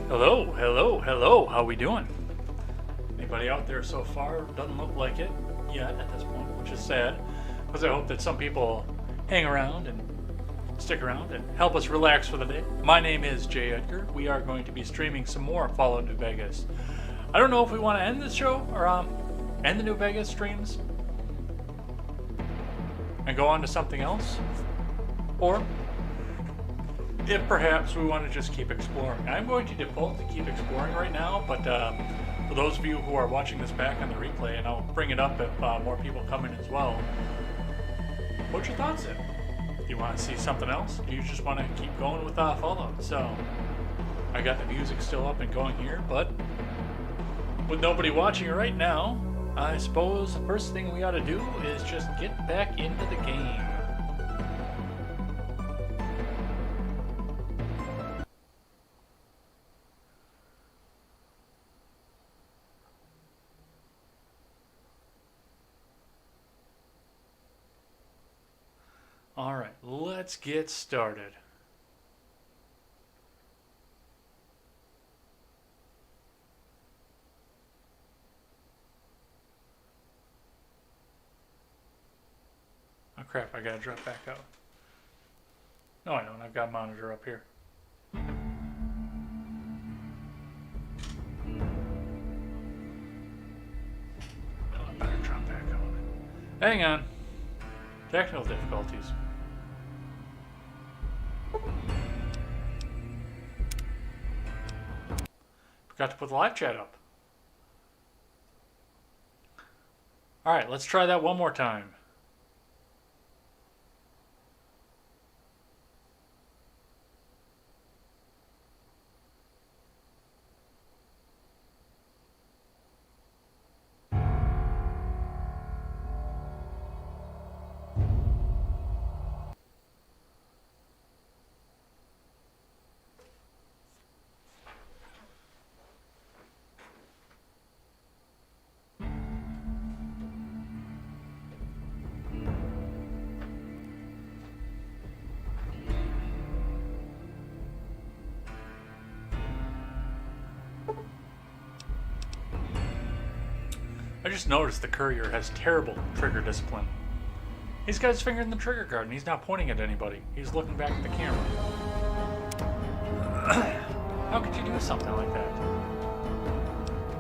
Hello, hello, hello. How we doing? Anybody out there so far? Doesn't look like it yet at this point, which is sad, because I hope that some people hang around and stick around and help us relax for the day. My name is Jay Edgar. We are going to be streaming some more Fallout New Vegas. I don't know if we want to end this show or end the New Vegas streams and go on to something else, or if perhaps we want to just keep exploring. I'm going to default to keep exploring right now, but for those of you who are watching this back on the replay, and I'll bring it up if more people come in as well, what's your thoughts in? Do you want to see something else? Do you just want to keep going with Fallout? So, I got the music still up and going here, but with nobody watching right now, I suppose the first thing we ought to do is just get back into the game. Alright, let's get started. Oh crap, I gotta drop back out. No, I don't. I've got a monitor up here. Oh, I better drop back out. Hang on. Technical difficulties. Forgot to put the live chat up. Alright, let's try that one more time. I just noticed the courier has terrible trigger discipline. He's got his finger in the trigger guard and he's not pointing at anybody. He's looking back at the camera. How could you do something like that?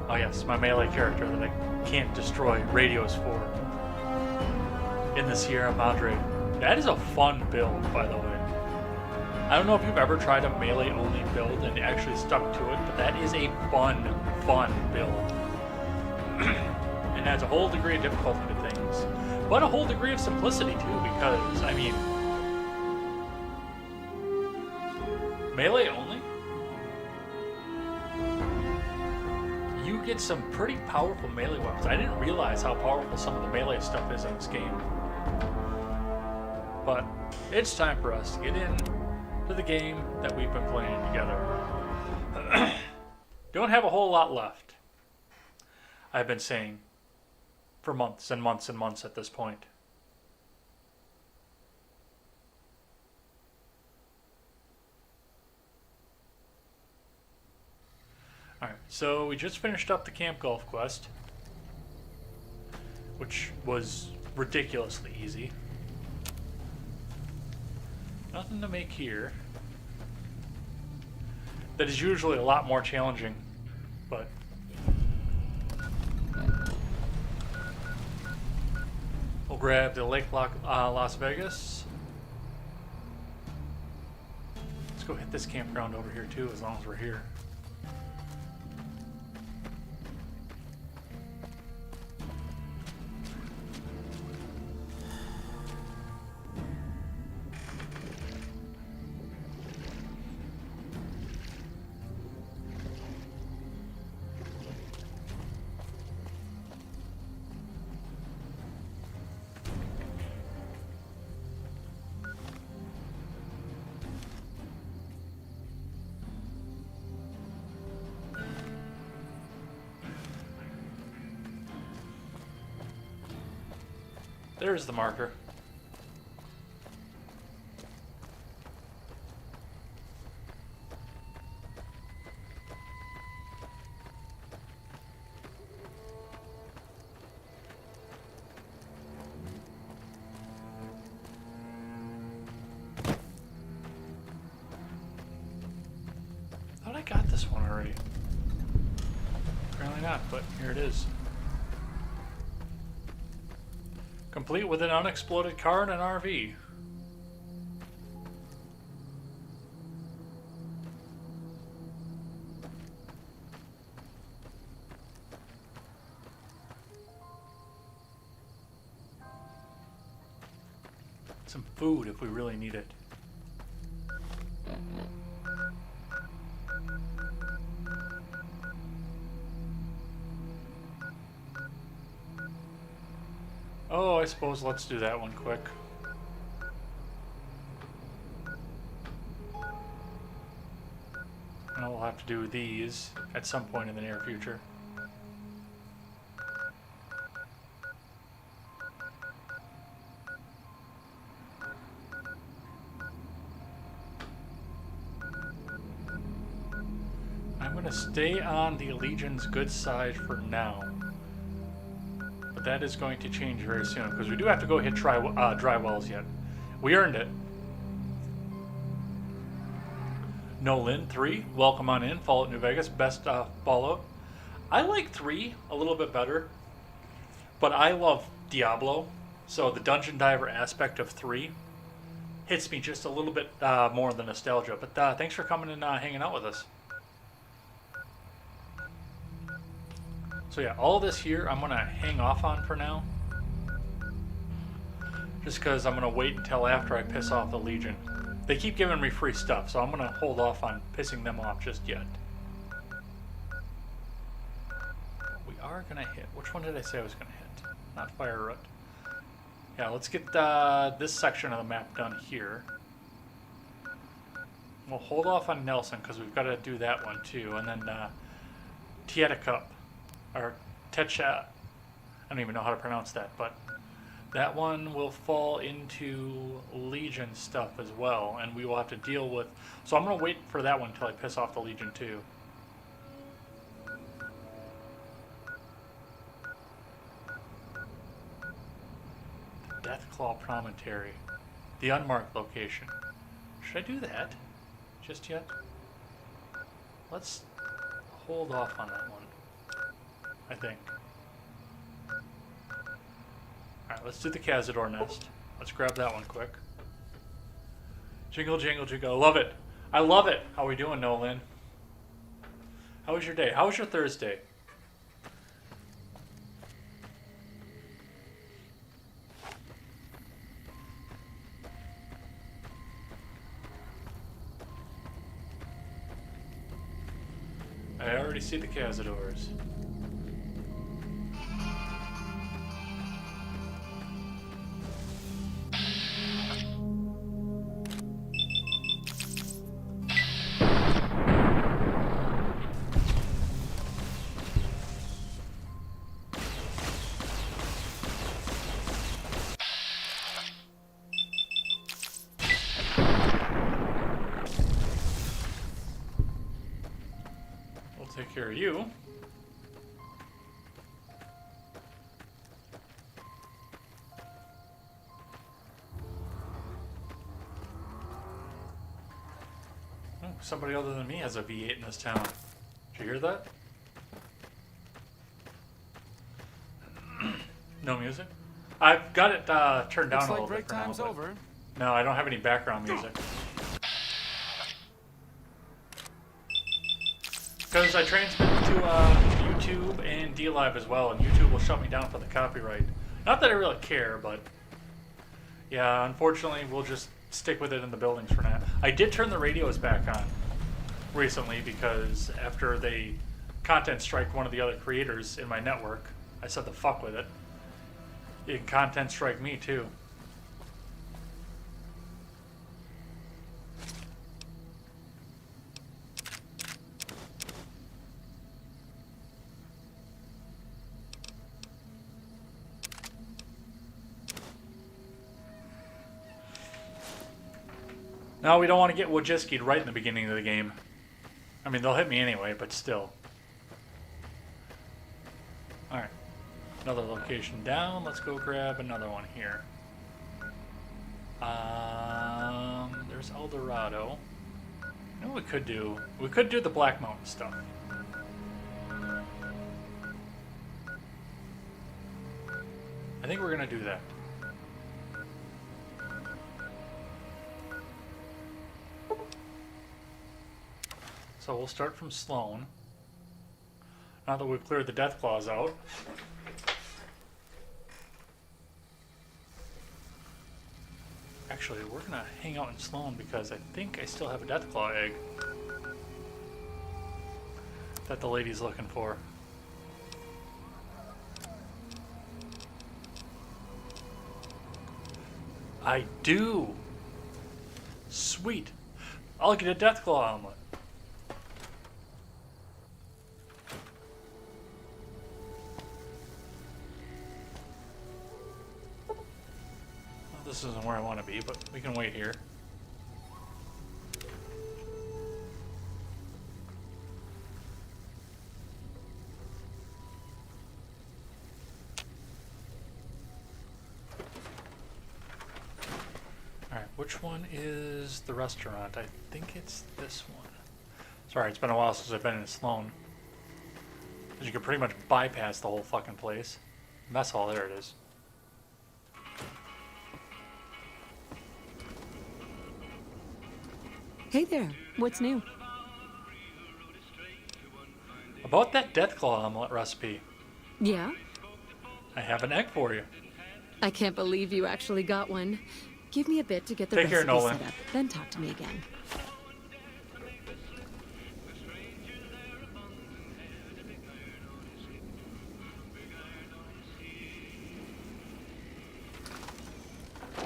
Oh yes, my melee character that I can't destroy radios for. In the Sierra Madre. That is a fun build, by the way. I don't know if you've ever tried a melee-only build and actually stuck to it, but that is a fun build. And adds a whole degree of difficulty to things. But a whole degree of simplicity, too, because, I mean... melee only? You get some pretty powerful melee weapons. I didn't realize how powerful some of the melee stuff is in this game. But it's time for us to get in to the game that we've been playing together. Don't have a whole lot left. I've been saying for months and months and months at this point. Alright, so we just finished up the Camp Golf quest, which was ridiculously easy. Nothing to make here. That is usually a lot more challenging, but we'll grab the Lake Las Vegas. Let's go hit this campground over here too, as long as we're here. There's the marker. already. Apparently not, but here it is. Complete with an unexploded car and an RV. Some food if we really need it. Oh, I suppose let's do that one quick. And we'll have to do these at some point in the near future. I'm going to stay on the Legion's good side for now. But that is going to change very soon, because we do have to go hit dry wells yet. We earned it. Nolan, 3, welcome on in. Fallout New Vegas, best Fallout. I like 3 a little bit better, but I love Diablo, so the dungeon diver aspect of 3 hits me just a little bit more than nostalgia. But thanks for coming and hanging out with us. So yeah, all this here I'm going to hang off on for now. Just because I'm going to wait until after I piss off the Legion. They keep giving me free stuff, so I'm going to hold off on pissing them off just yet. We are going to hit. Which one did I say I was going to hit? Not Fire Root. Yeah, let's get this section of the map done here. We'll hold off on Nelson because we've got to do that one too. And then Tietacup. Or Techa, I don't even know how to pronounce that, but that one will fall into Legion stuff as well, and we will have to deal with. So I'm going to wait for that one until I piss off the Legion too. The Deathclaw Promontory, the unmarked location. Should I do that just yet? Let's hold off on that one. I think. Alright, let's do the Cazador nest. Let's grab that one quick. Jingle, jingle, jingle. I love it. I love it. How are we doing, Nolan? How was your day? How was your Thursday? I already see the Cazadors. Take care of you. Oh, somebody other than me has a V8 in this town. Did you hear that? No music? I've got it turned down a little bit for now. Looks like break time's over. No, I don't have any background music. Because I transmit to YouTube and DLive as well, and YouTube will shut me down for the copyright. Not that I really care, but yeah, unfortunately, we'll just stick with it in the buildings for now. I did turn the radios back on recently because after they content strike one of the other creators in my network, I said the fuck with it. You can content strike me too. No, we don't want to get Wojcicki'd right in the beginning of the game. I mean, they'll hit me anyway, but still. Alright. Another location down. Let's go grab another one here. There's El Dorado. You know what we could do? We could do the Black Mountain stuff. I think we're gonna do that. So we'll start from Sloan. Now that we've cleared the Deathclaws out. Actually, we're gonna hang out in Sloan because I think I still have a Deathclaw egg that the lady's looking for. I do! Sweet! I'll get a Deathclaw omelet. This isn't where I want to be, but we can wait here. Alright, which one is the restaurant? I think it's this one. Sorry, it's been a while since I've been in Sloan. Because you can pretty much bypass the whole fucking place. Mess hall, there it is. Hey there, what's new? About that Deathclaw omelet recipe, Yeah? I have an egg for you. I can't believe you actually got one. Give me a bit to get the Take care, recipe Nolan. set up, then talk to me again.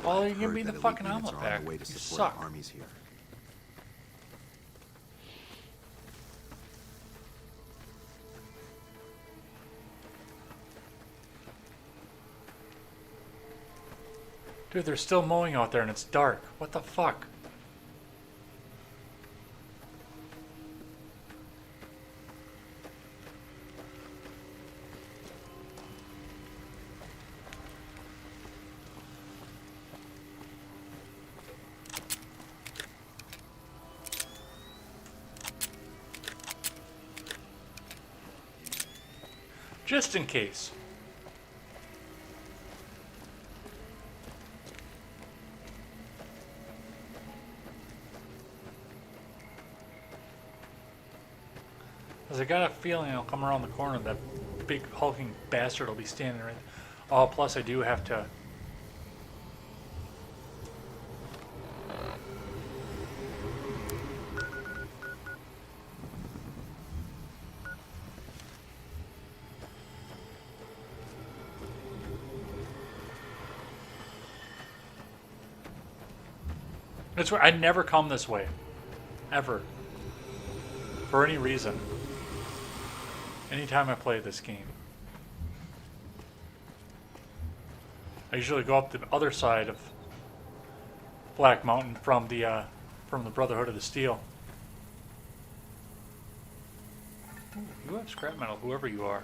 Well, you give Heard me the that fucking elite units omelet are on back. their way You to support suck. armies here. Dude, they're still mowing out there and it's dark. What the fuck? Just in case. Because I got a feeling I'll come around the corner, that big hulking bastard will be standing right there. Oh, plus I do have to... It's where I never come this way. Ever. For any reason. Anytime I play this game. I usually go up the other side of Black Mountain from the Brotherhood of the Steel. Ooh, you have scrap metal, whoever you are.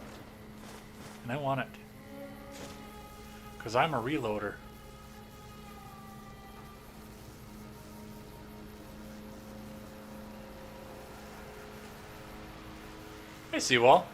And I want it. Because I'm a reloader. Hey, Seawall.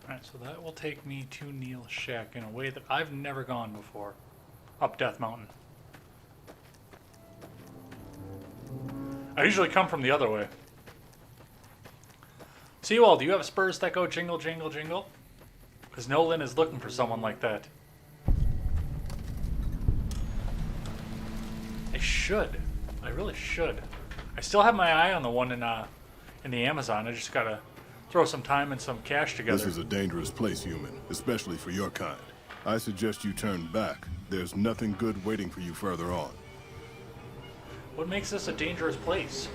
Alright, so that will take me to Neil's shack in a way that I've never gone before. Up Death Mountain. I usually come from the other way. Seawall, do you have spurs that go jingle, jingle, jingle? Because Nolan is looking for someone like that. I should. I really should. I still have my eye on the one in the Amazon. I just gotta throw some time and some cash together. This is a dangerous place, human, especially for your kind. I suggest you turn back. There's nothing good waiting for you further on. What makes this a dangerous place?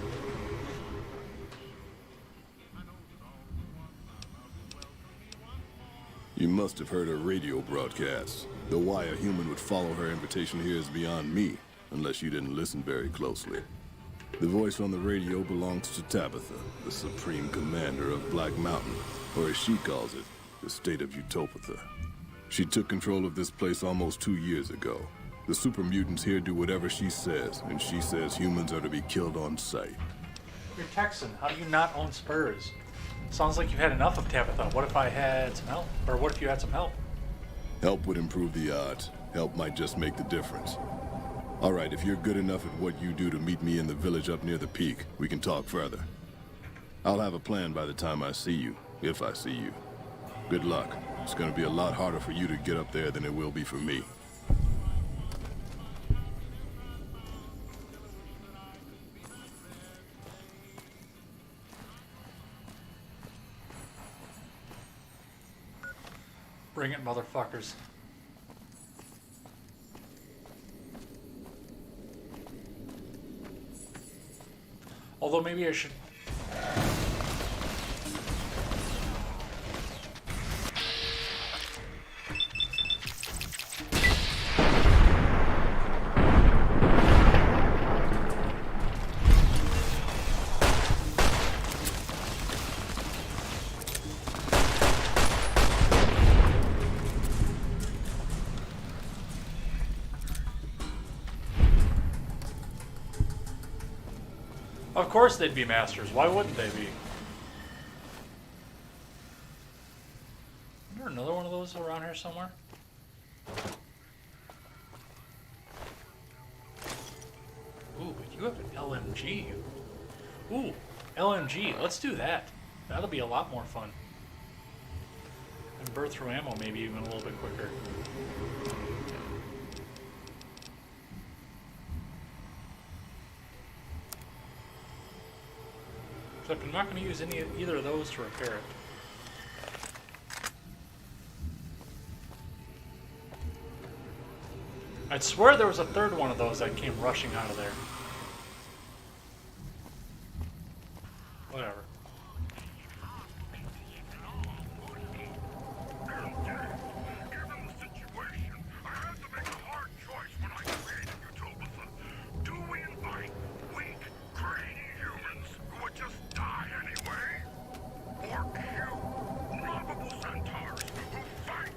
You must have heard her radio broadcasts. Though why a human would follow her invitation here is beyond me, unless you didn't listen very closely. The voice on the radio belongs to Tabitha, the supreme commander of Black Mountain, or as she calls it, the state of Utopatha. She took control of this place almost 2 years ago. The super mutants here do whatever she says, and she says humans are to be killed on sight. You're Texan. How do you not own spurs? Sounds like you've had enough of Tabitha. What if I had some help? Or what if you had some help? Help would improve the odds. Help might just make the difference. All right, if you're good enough at what you do to meet me in the village up near the peak, we can talk further. I'll have a plan by the time I see you, if I see you. Good luck. It's gonna be a lot harder for you to get up there than it will be for me. Bring it, motherfuckers. Although maybe I should... Of course they'd be masters. Why wouldn't they be? Is there another one of those around here somewhere? Ooh, but you have an LMG. Ooh, LMG. Let's do that. That'll be a lot more fun. And burn through ammo maybe even a little bit quicker. Except I'm not going to use either of those to repair it. I'd swear there was a third one of those that came rushing out of there. Whatever.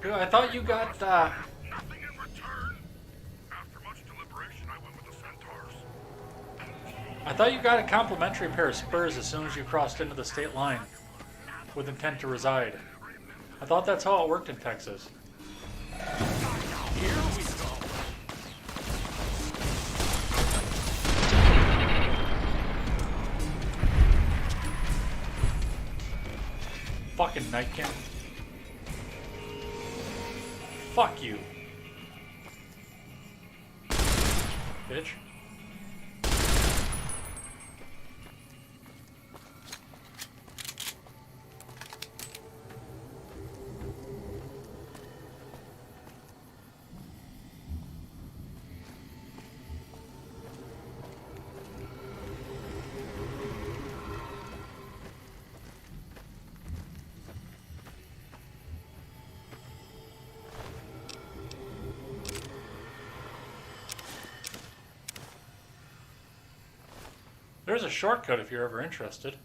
I thought you got, Nothing in return. After much deliberation, I went with the centaurs. I thought you got a complimentary pair of spurs as soon as you crossed into the state line with intent to reside. I thought that's how it worked in Texas. Here we go. Fucking Nightkin. Fuck you. Bitch. There's a shortcut if you're ever interested.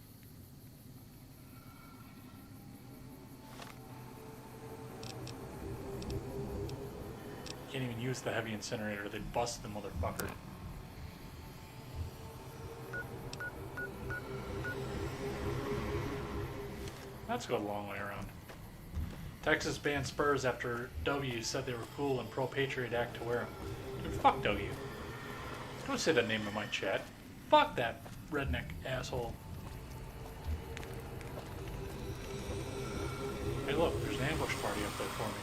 Can't even use the heavy incinerator, they bust the motherfucker. Let's go a long way around. Texas banned spurs after W said they were cool and pro-patriot act to wear them. Dude, fuck W. Don't say that name in my chat. Fuck that redneck asshole. Hey look, there's an ambush party up there for me.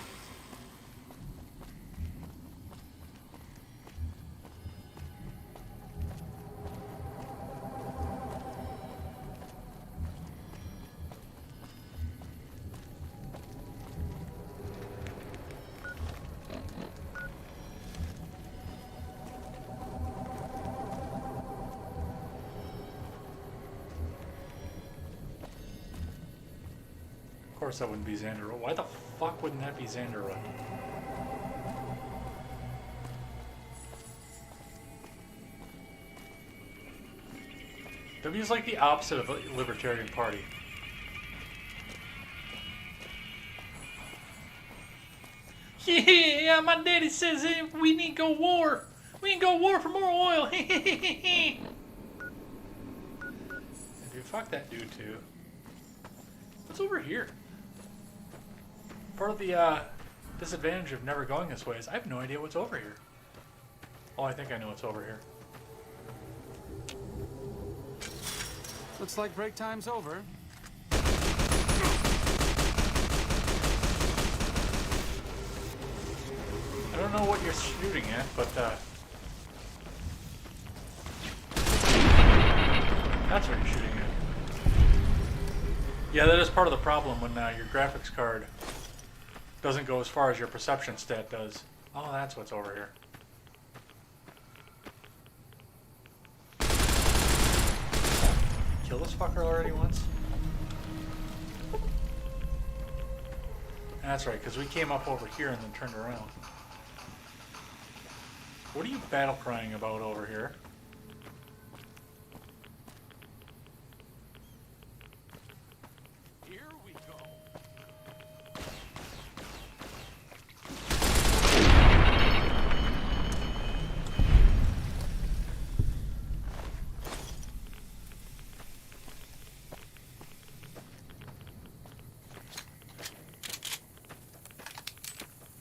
Of course that wouldn't be Xandar. Why the fuck wouldn't that be Xandar? W is like the opposite of a Libertarian Party. Yeah, my daddy says we need to go war. We need to go war for more oil. Dude, fuck that dude too. What's over here? Part of the disadvantage of never going this way is I have no idea what's over here. Oh, I think I know what's over here. Looks like break time's over. I don't know what you're shooting at, but that's what you're shooting at. Yeah, that is part of the problem when your graphics card doesn't go as far as your perception stat does. Oh, that's what's over here. Kill this fucker already once? That's right, because we came up over here and then turned around. What are you battle crying about over here? Here we go.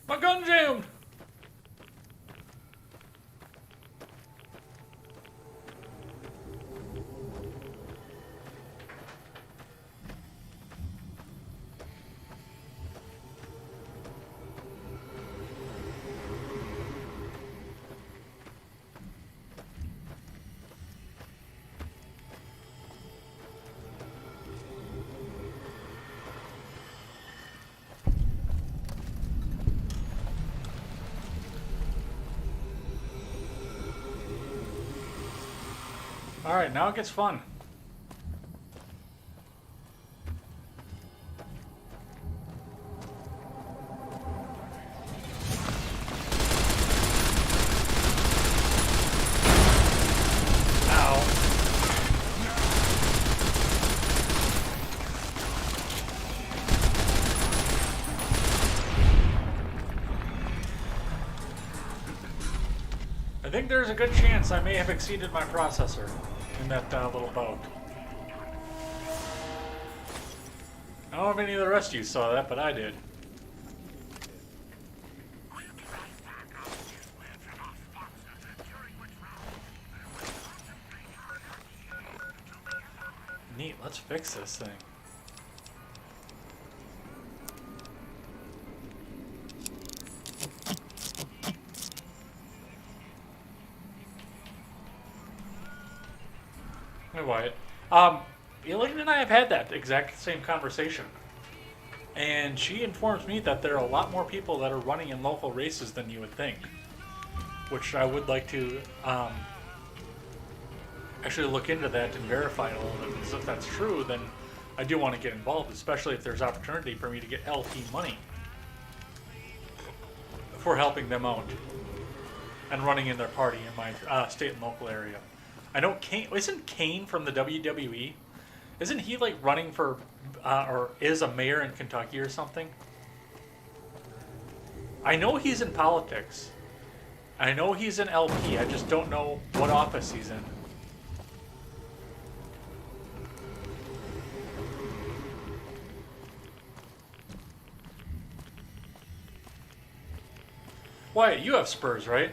My gun jammed! Alright, now it gets fun. Ow. I think there's a good chance I may have exceeded my processor in that little boat. I don't know if any of the rest of you saw that, but I did. Neat, let's fix this thing. Hey, Wyatt. Elaine and I have had that exact same conversation. And she informs me that there are a lot more people that are running in local races than you would think. Which I would like to actually look into that and verify a little bit. Because if that's true, then I do want to get involved, especially if there's opportunity for me to get LP money for helping them out and running in their party in my state and local area. I know Kane, isn't Kane from the WWE? Isn't he like running for, or is a mayor in Kentucky or something? I know he's in politics. I know he's an LP, I just don't know what office he's in. Wyatt, you have Spurs, right?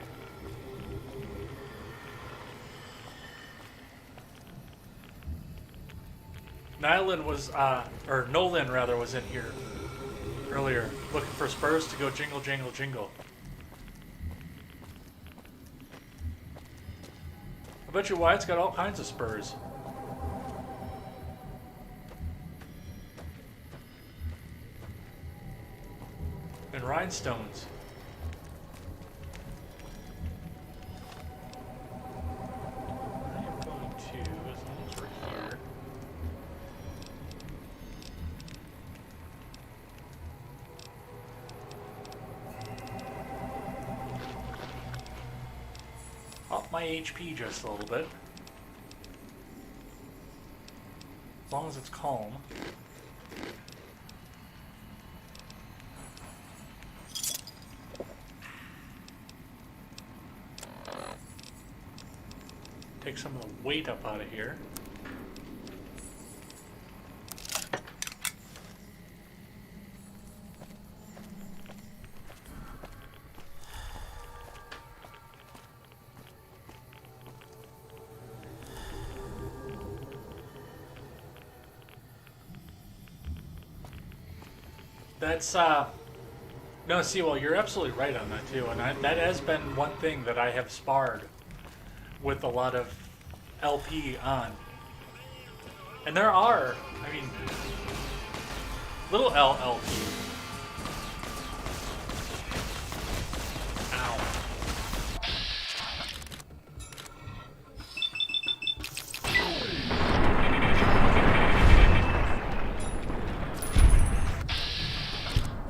Nolan rather, was in here earlier, looking for Spurs to go jingle, jingle, jingle. I bet you Wyatt's got all kinds of Spurs. And rhinestones. I am going to, as long as we're here. my HP just a little bit. As long as it's calm. Take some of the weight up out of here. That's, no, see, well, you're absolutely right on that, too, and that has been one thing that I have sparred with a lot of LP on. And there are, I mean, little LLP. Ow.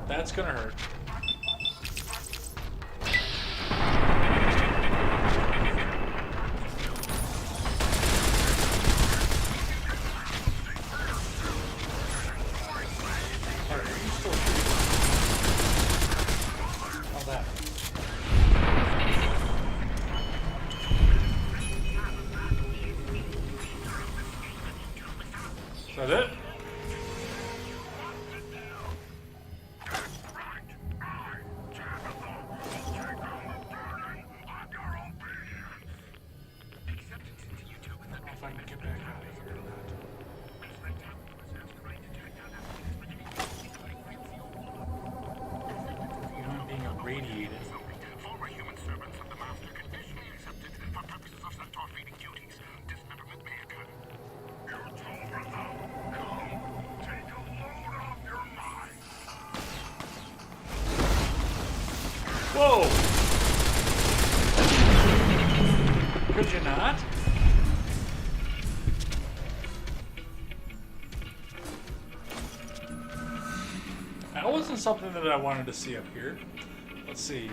That's gonna hurt. Alright, are you still shooting? How's that? Is that it? If I can get back out of here or not. You know, I'm being irradiated. Former human servants of the Master conditionally accepted for purposes of centaur feeding duties. Dismemberment may occur. You're told her now. Come, take a load off your mind. Whoa! Could you not? That wasn't something that I wanted to see up here. Let's see.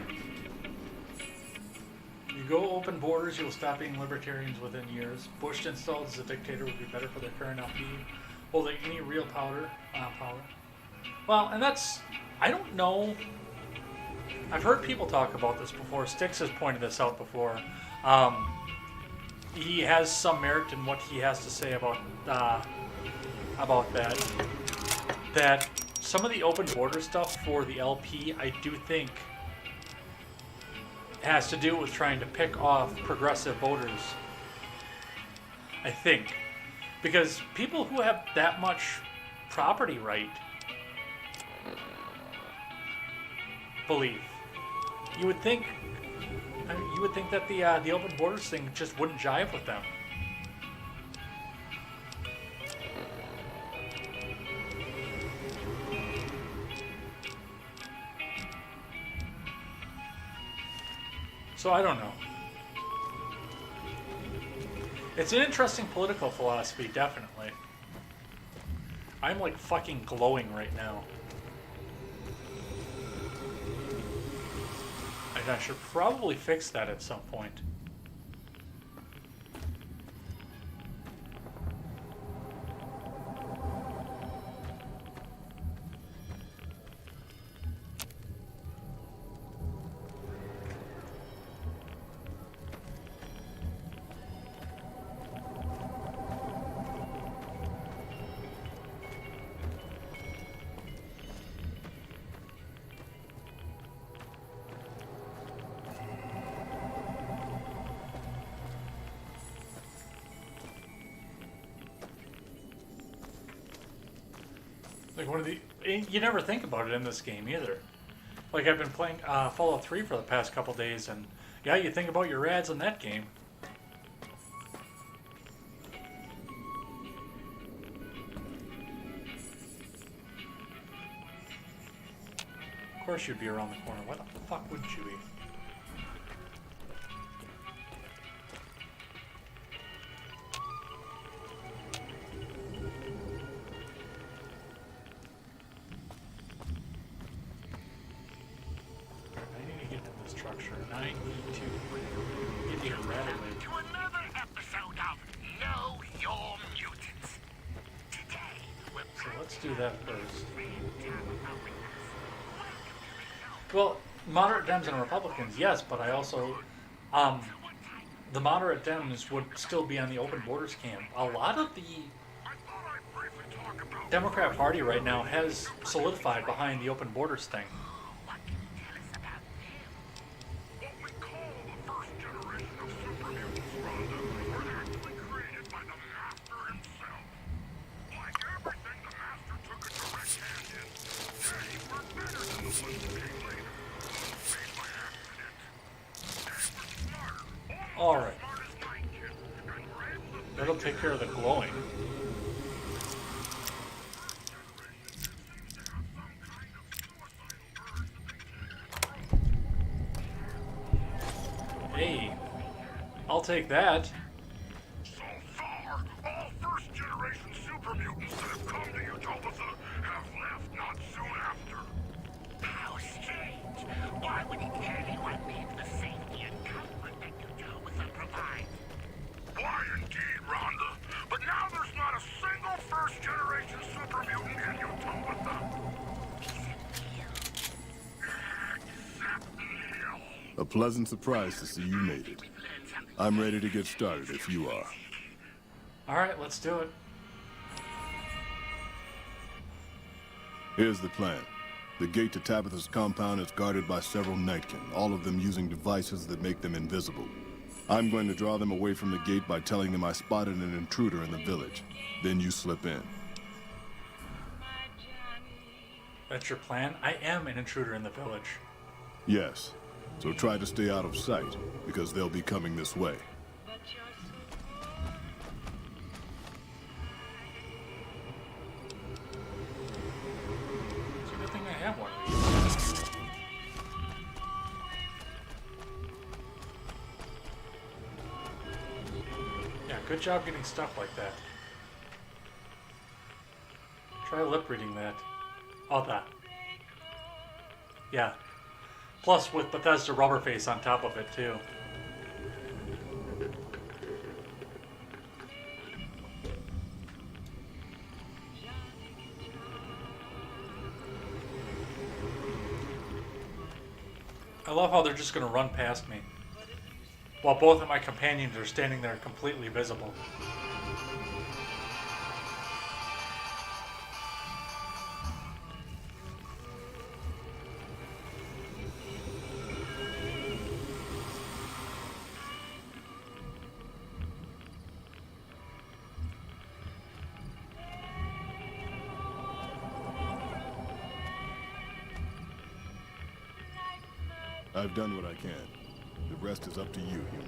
You go open borders, you'll stop being libertarians within years. Bush installed as a dictator would be better for the current LP. Holding any real power. Well, and that's, I don't know. I've heard people talk about this before. Styx has pointed this out before. He has some merit in what he has to say about that. That some of the open border stuff for the LP, I do think, has to do with trying to pick off progressive voters. I think. Because people who have that much property right belief, you would think that the open borders thing just wouldn't jive with them. So I don't know. It's an interesting political philosophy, definitely. I'm like fucking glowing right now. And I should probably fix that at some point. Like one of the, you never think about it in this game either. Like I've been playing Fallout 3 for the past couple days, and yeah, you think about your ads in that game. Of course you'd be around the corner. Why the fuck wouldn't you be? structure. And I need to get here rapidly. To another episode of Know Your Mutants. Today, we're So let's do that first. Well, moderate Dems and Republicans, yes, but I also, the moderate Dems would still be on the open borders camp. A lot of the Democrat Party right now has solidified behind the open borders thing. What can you tell us about them? What we call the first generation of super mutants, Rhonda, were actually created by the Master himself. Like everything the Master took a direct hand in, they were better than the ones that came later. Made by accident. They were smarter. Alright, Smart as Night Kid, and were able to that'll take care of the glowing. Hey, I'll take that. So far, all first-generation super mutants that have come to Utopia have left not soon after. How strange. Why would anyone need the safety and comfort that Utopia provides? Why indeed, Rhonda? But now there's not a single first-generation super mutant in Utopia. Except Lil. A pleasant surprise to see you made it. I'm ready to get started if you are. Alright, let's do it. Here's the plan. The gate to Tabitha's compound is guarded by several Nightkin, all of them using devices that make them invisible. I'm going to draw them away from the gate by telling them I spotted an intruder in the village. Then you slip in. That's your plan? I am an intruder in the village. Yes. So try to stay out of sight, because they'll be coming this way. It's a good thing I have one of these. Yeah, good job getting stuff like that. Try lip reading that. Oh, that. Yeah. Plus with Bethesda rubber face on top of it too. I love how they're just gonna run past me, while both of my companions are standing there completely visible. I've done what I can. The rest is up to you, human.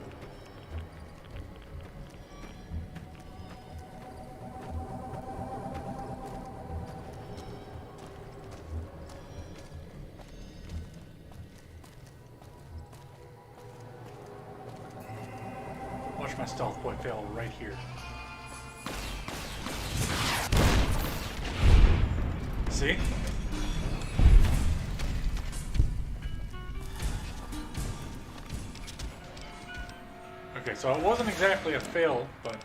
Watch my stealth boy fail right here. See? Okay, so it wasn't exactly a fail, but...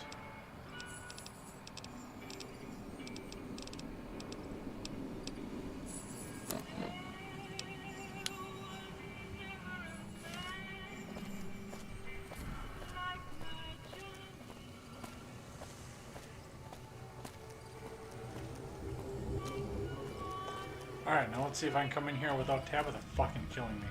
Alright, now let's see if I can come in here without Tabitha fucking killing me.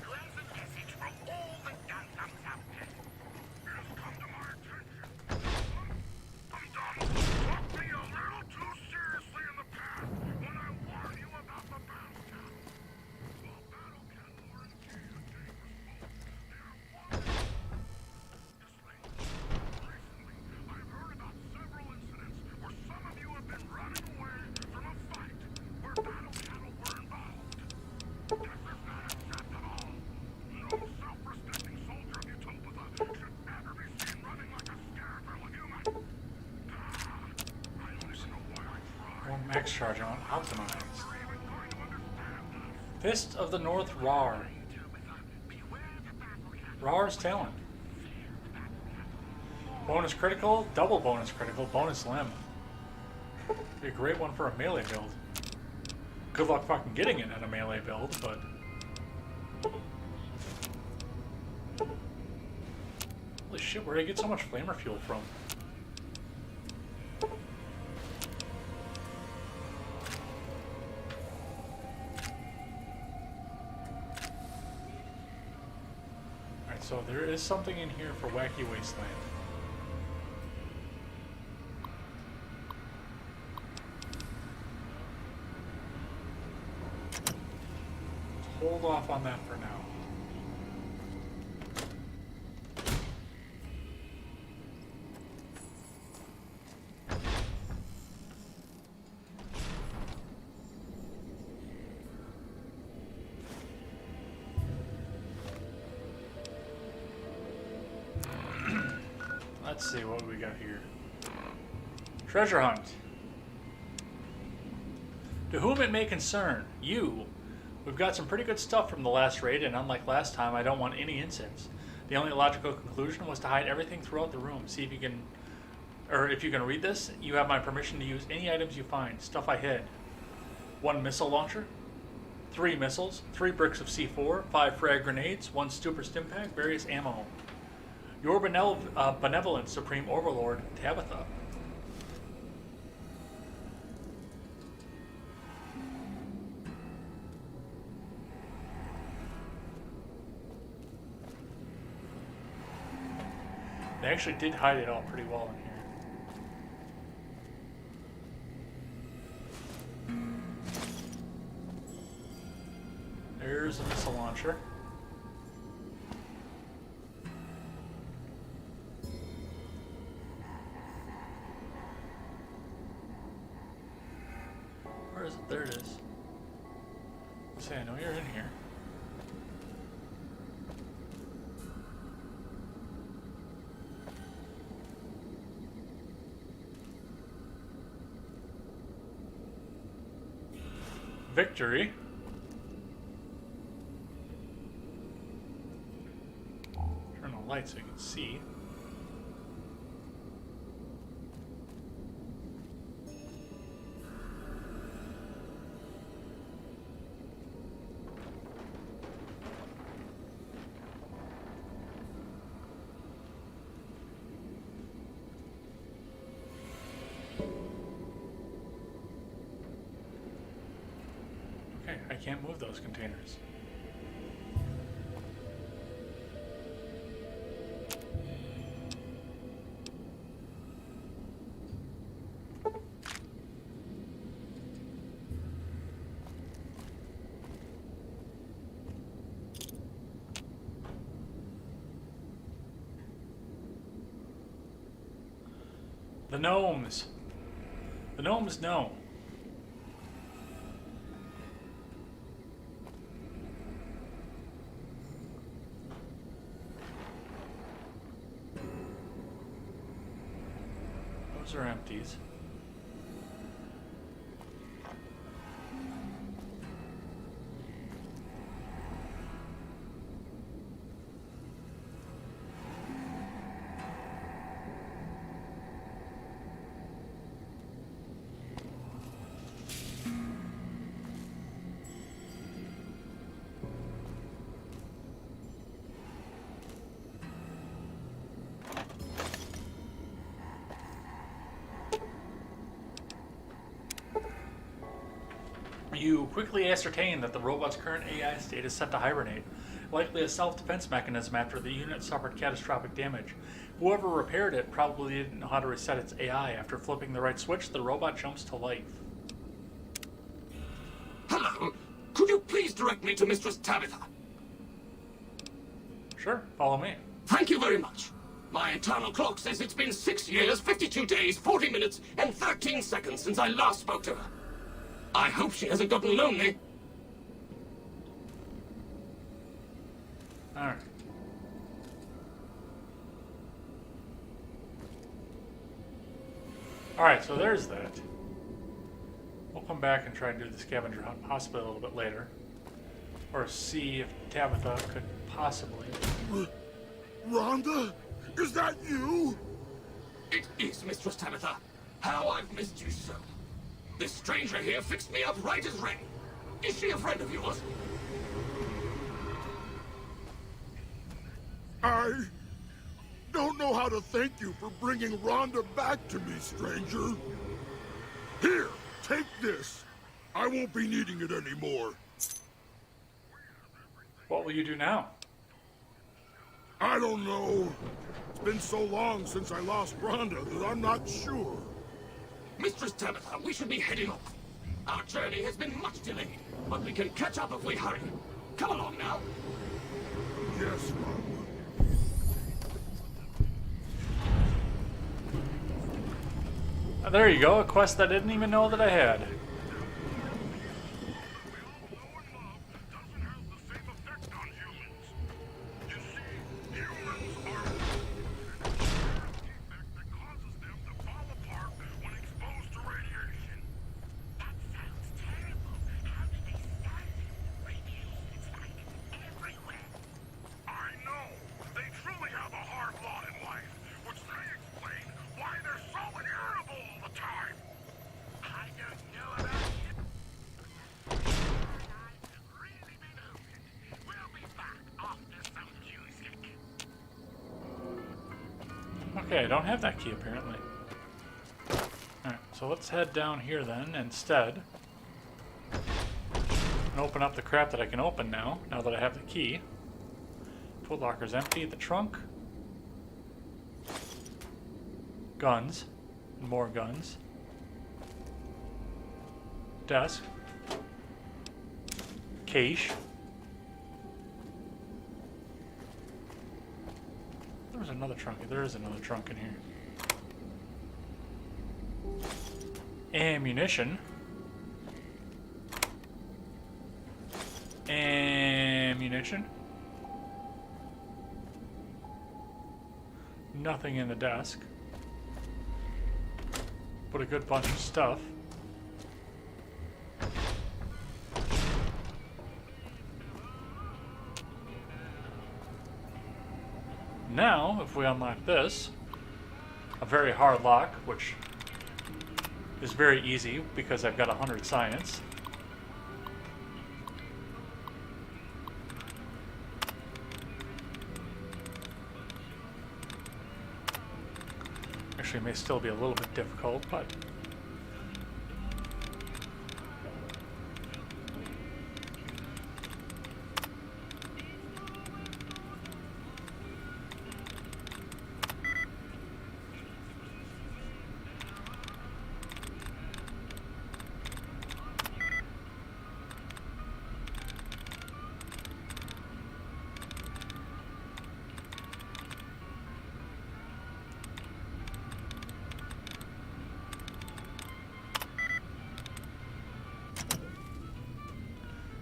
Who has a message discharge amount optimized. Fist of the North Rar. Rar's talent. Bonus critical, double bonus critical, bonus limb. Be a great one for a melee build. Good luck fucking getting it in a melee build, but... Holy shit, where do you get so much flamer fuel from? Alright, so there is something in here for Wacky Wasteland. Hold off on that for now. Let's see what we got here. Treasure hunt. To whom it may concern, you. We've got some pretty good stuff from the last raid, and unlike last time, I don't want any incense. The only logical conclusion was to hide everything throughout the room. See if you can, or if you can read this, you have my permission to use any items you find. Stuff I hid. 1 missile launcher, 3 missiles, 3 bricks of C4, 5 frag grenades, 1 stupor stim pack, various ammo. Your benevolent Supreme Overlord, Tabitha. They actually did hide it all pretty well in here. There's a missile launcher. Where is it? There it is. Say, I know you're in here. Victory. Turn the light so you can see. I can't move those containers. The gnomes. The gnomes know. Those are empties. You quickly ascertain that the robot's current AI state is set to hibernate, likely a self-defense mechanism after the unit suffered catastrophic damage. Whoever repaired it probably didn't know how to reset its AI. After flipping the right switch, the robot jumps to life. Hello. Could you please direct me to Mistress Tabitha? Sure, follow me. Thank you very much. My internal clock says it's been 6 years, 52 days, 40 minutes, and 13 seconds since I last spoke to her. I hope she hasn't gotten lonely. Alright. Alright, so there's that. We'll come back and try and do the scavenger hunt possibly a little bit later. Or see if Tabitha could possibly... Rhonda? Is that you? It is, Mistress Tabitha. How I've missed you so. This stranger here fixed me up right as rain. Is she a friend of yours? I don't know how to thank you for bringing Rhonda back to me, stranger. Here, take this. I won't be needing it anymore. What will you do now? I don't know. It's been so long since I lost Rhonda that I'm not sure. Mistress Tabitha, we should be heading off. Our journey has been much delayed, but we can catch up if we hurry. Come along now. Yes, Rhonda. There you go, a quest I didn't even know that I had. Okay, I don't have that key apparently. Alright, so let's head down here then instead. And open up the crap that I can open now that I have the key. Foot locker's empty. The trunk. Guns. More guns. Desk. Cache. There's another trunk. There is another trunk in here. Ammunition. Ammunition. Nothing in the desk. But a good bunch of stuff. Now, if we unlock this, a very hard lock, which is very easy because I've got 100 science. Actually, it may still be a little bit difficult, but...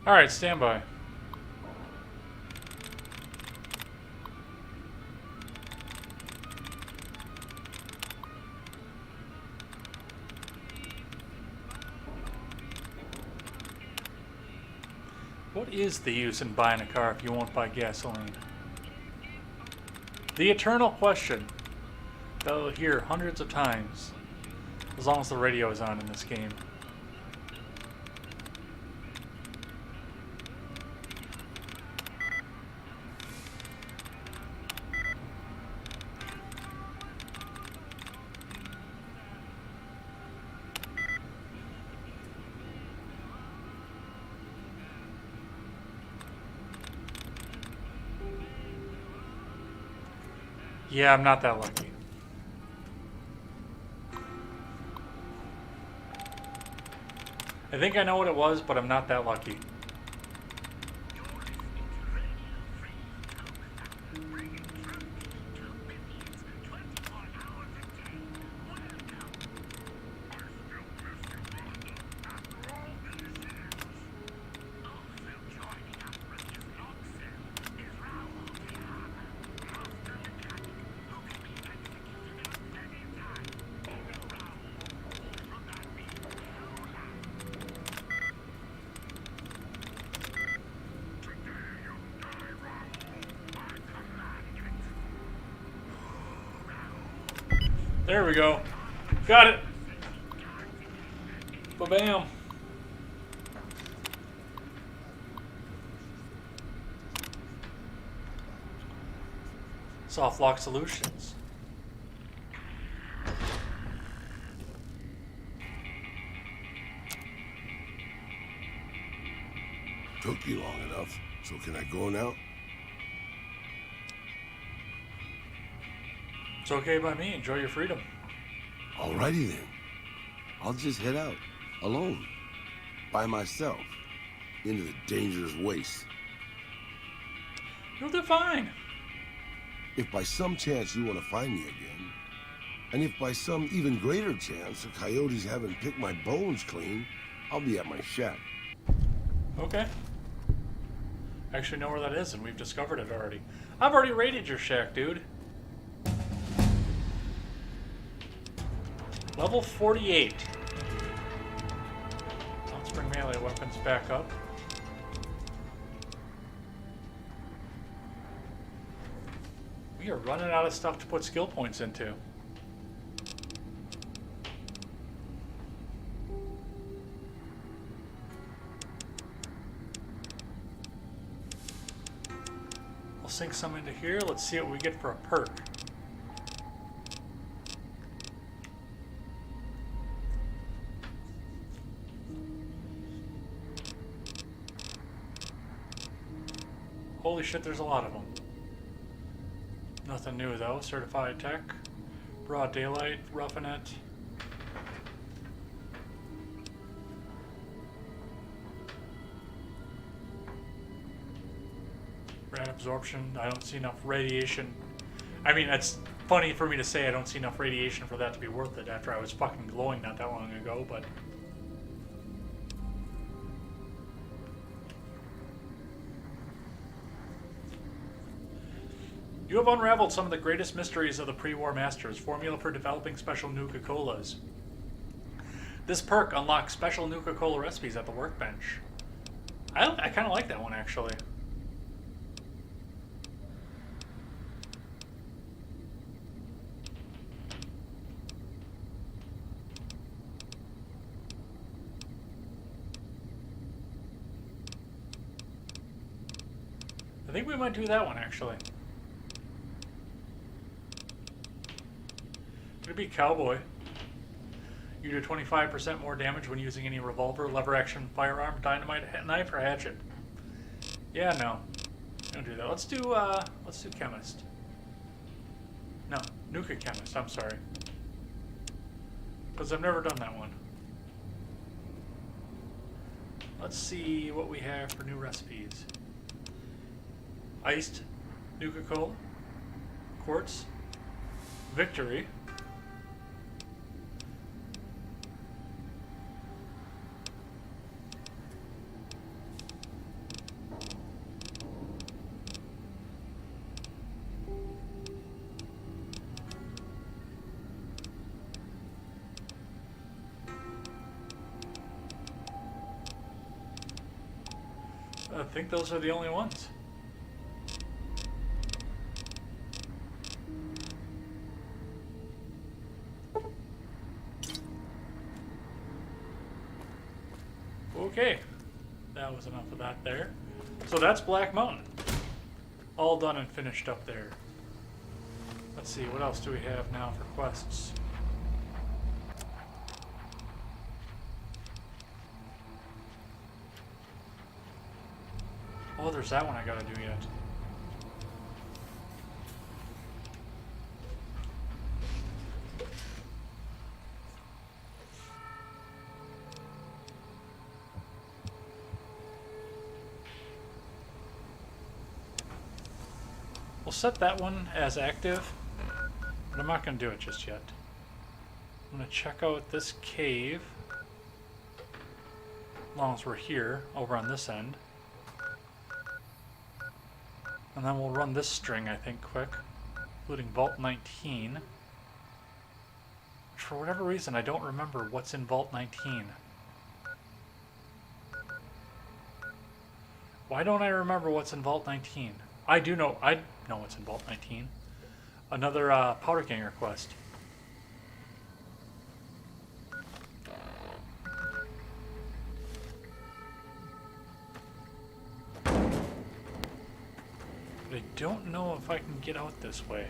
Alright, stand by. What is the use in buying a car if you won't buy gasoline? The eternal question that I'll hear hundreds of times as long as the radio is on in this game. Yeah, I'm not that lucky. I think I know what it was, but I'm not that lucky. There we go. Got it. Ba-bam. Soft lock solutions. Took you long enough, so can I go now? It's okay by me. Enjoy your freedom. Alrighty then. I'll just head out, alone, by myself, into the dangerous waste. You'll do fine. If by some chance you want to find me again, and if by some even greater chance the coyotes haven't picked my bones clean, I'll be at my shack. Okay. I actually know where that is, and we've discovered it already. I've already raided your shack, dude. Level 48. Let's bring melee weapons back up. We are running out of stuff to put skill points into. We'll sink some into here. Let's see what we get for a perk. Holy shit, there's a lot of them. Nothing new though. Certified tech, broad daylight, roughing it. Rad absorption. I don't see enough radiation. I mean, that's funny for me to say I don't see enough radiation for that to be worth it after I was fucking glowing not that long ago, but... You have unraveled some of the greatest mysteries of the pre-war masters. Formula for developing special Nuka-Colas. This perk unlocks special Nuka-Cola recipes at the workbench. I kind of like that one, actually. I think we might do that one, actually. Gonna be Cowboy. You do 25% more damage when using any revolver, lever action, firearm, dynamite, knife, or hatchet. Yeah, no. Don't do that. Let's do Chemist. No, Nuka Chemist, I'm sorry. Because I've never done that one. Let's see what we have for new recipes. Iced Nuka-Cola, Quartz, Victory, I think those are the only ones. Okay, that was enough of that there. So that's Black Mountain. All done and finished up there. Let's see, what else do we have now for quests? Oh, there's that one I gotta do yet. We'll set that one as active, but I'm not gonna do it just yet. I'm gonna check out this cave, as long as we're here, over on this end. And then we'll run this string, I think, quick, including Vault 19. Which, for whatever reason, I don't remember what's in Vault 19. Why don't I remember what's in Vault 19? I know what's in Vault 19. Another Powder Ganger quest. But I don't know if I can get out this way.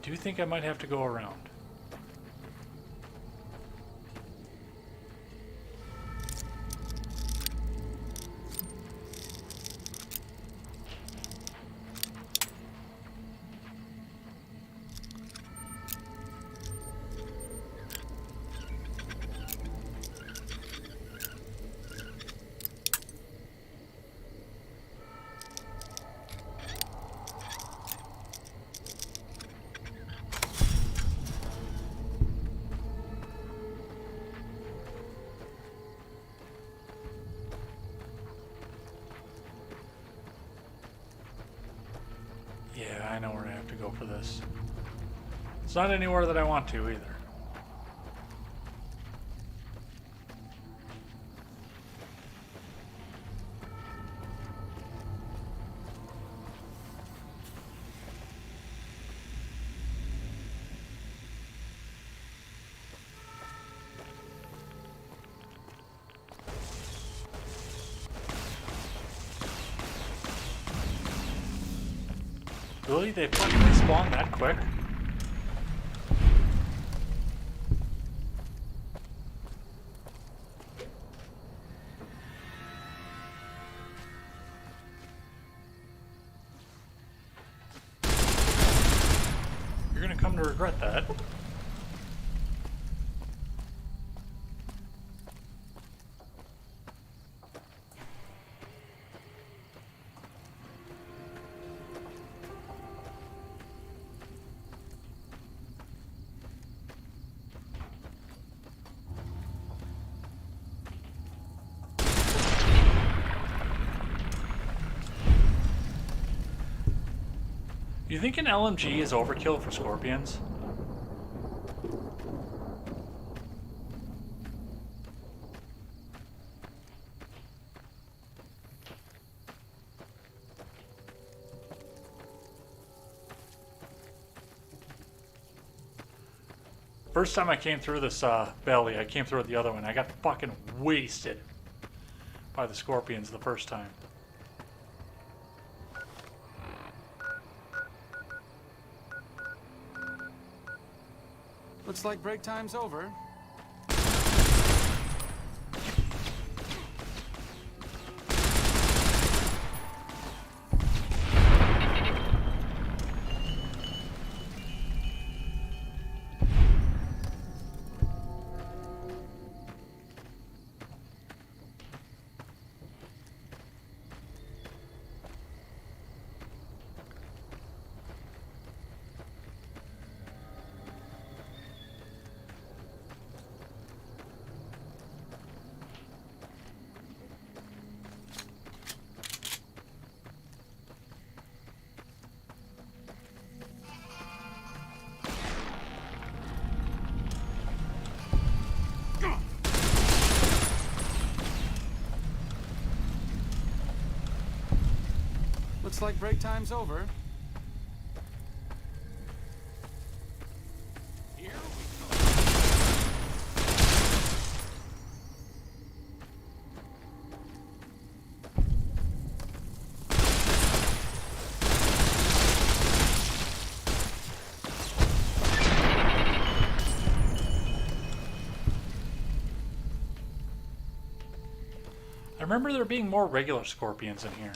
Do you think I might have to go around? Yeah, I know where I have to go for this. It's not anywhere that I want to either. Really? They fucking respawn that quick? You're gonna come to regret that. You think an LMG is overkill for scorpions? First time I came through this belly, I came through the other one. I got fucking wasted by the scorpions the first time. Looks like break time's over. Looks like break time's over. Here we go. I remember there being more regular scorpions in here.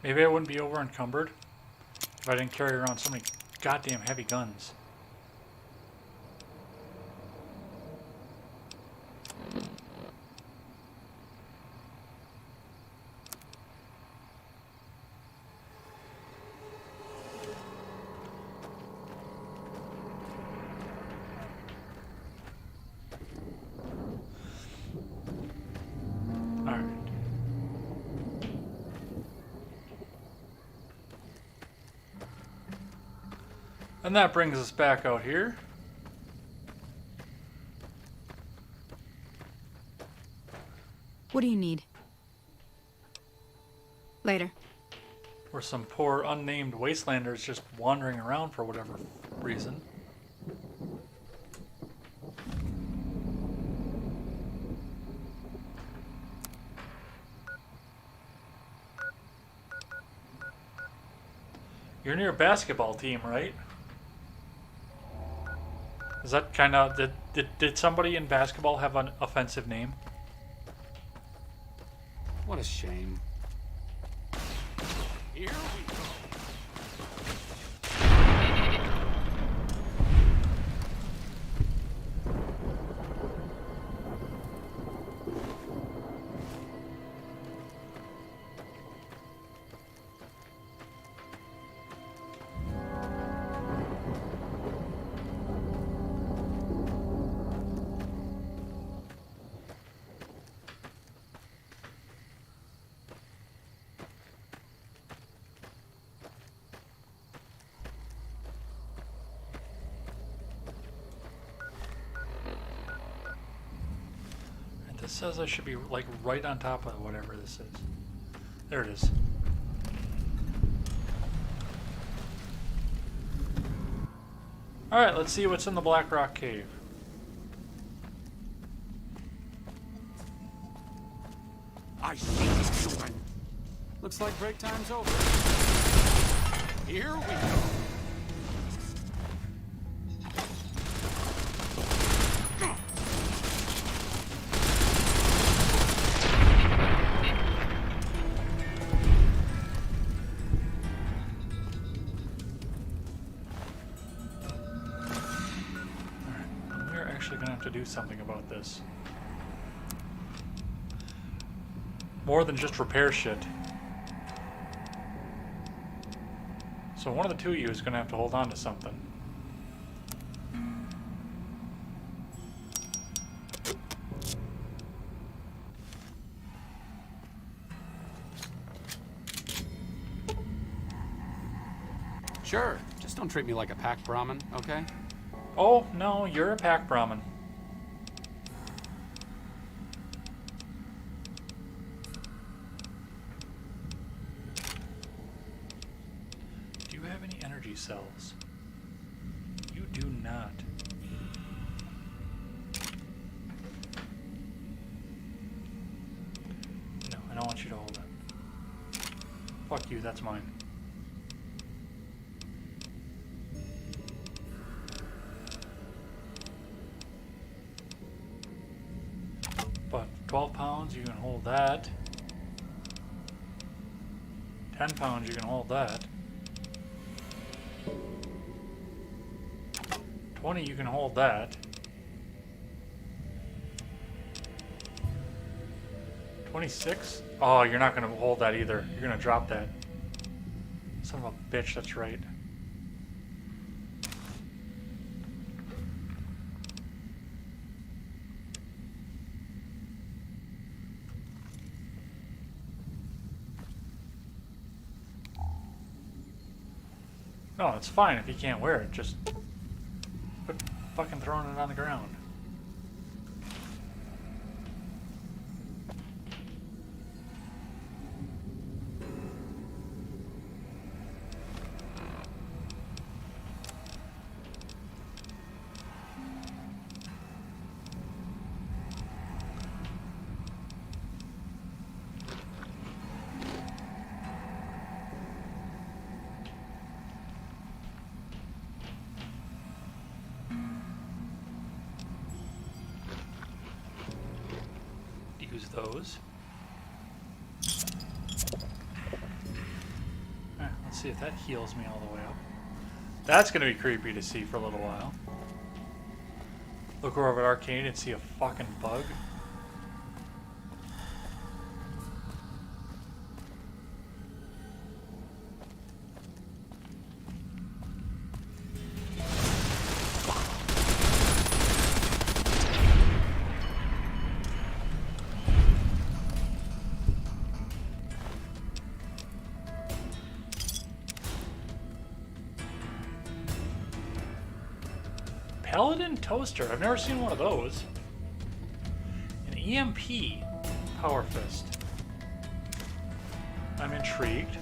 Maybe I wouldn't be over encumbered if I didn't carry around so many goddamn heavy guns. Alright. And that brings us back out here. What do you need? Later. Where some poor unnamed wastelanders just wandering around for whatever reason. You're near a basketball team, right? Is that kind of... Did somebody in basketball have an offensive name? What a shame. Here we go. This says I should be like right on top of whatever this is. There it is. Alright, let's see what's in the Black Rock Cave. I see this human. Looks like break time's over. Here we go. To do something about this. More than just repair shit. So one of the two of you is going to have to hold on to something. Sure, just don't treat me like a pack Brahmin, okay? Oh, no, you're a pack Brahmin. Do you have any energy cells? You do not. No, I don't want you to hold it. Fuck you, that's mine. But 12 pounds, you can hold that. 10 pounds, you can hold that. 20, you can hold that. 26? Oh, you're not going to hold that either. You're going to drop that. Son of a bitch, that's right. No, it's fine if you can't wear it. Just quit fucking throwing it on the ground. Use those. Let's see if that heals me all the way up. That's gonna be creepy to see for a little while. Look over at Arcane and see a fucking bug. Paladin Toaster. I've never seen one of those. An EMP Power Fist. I'm intrigued.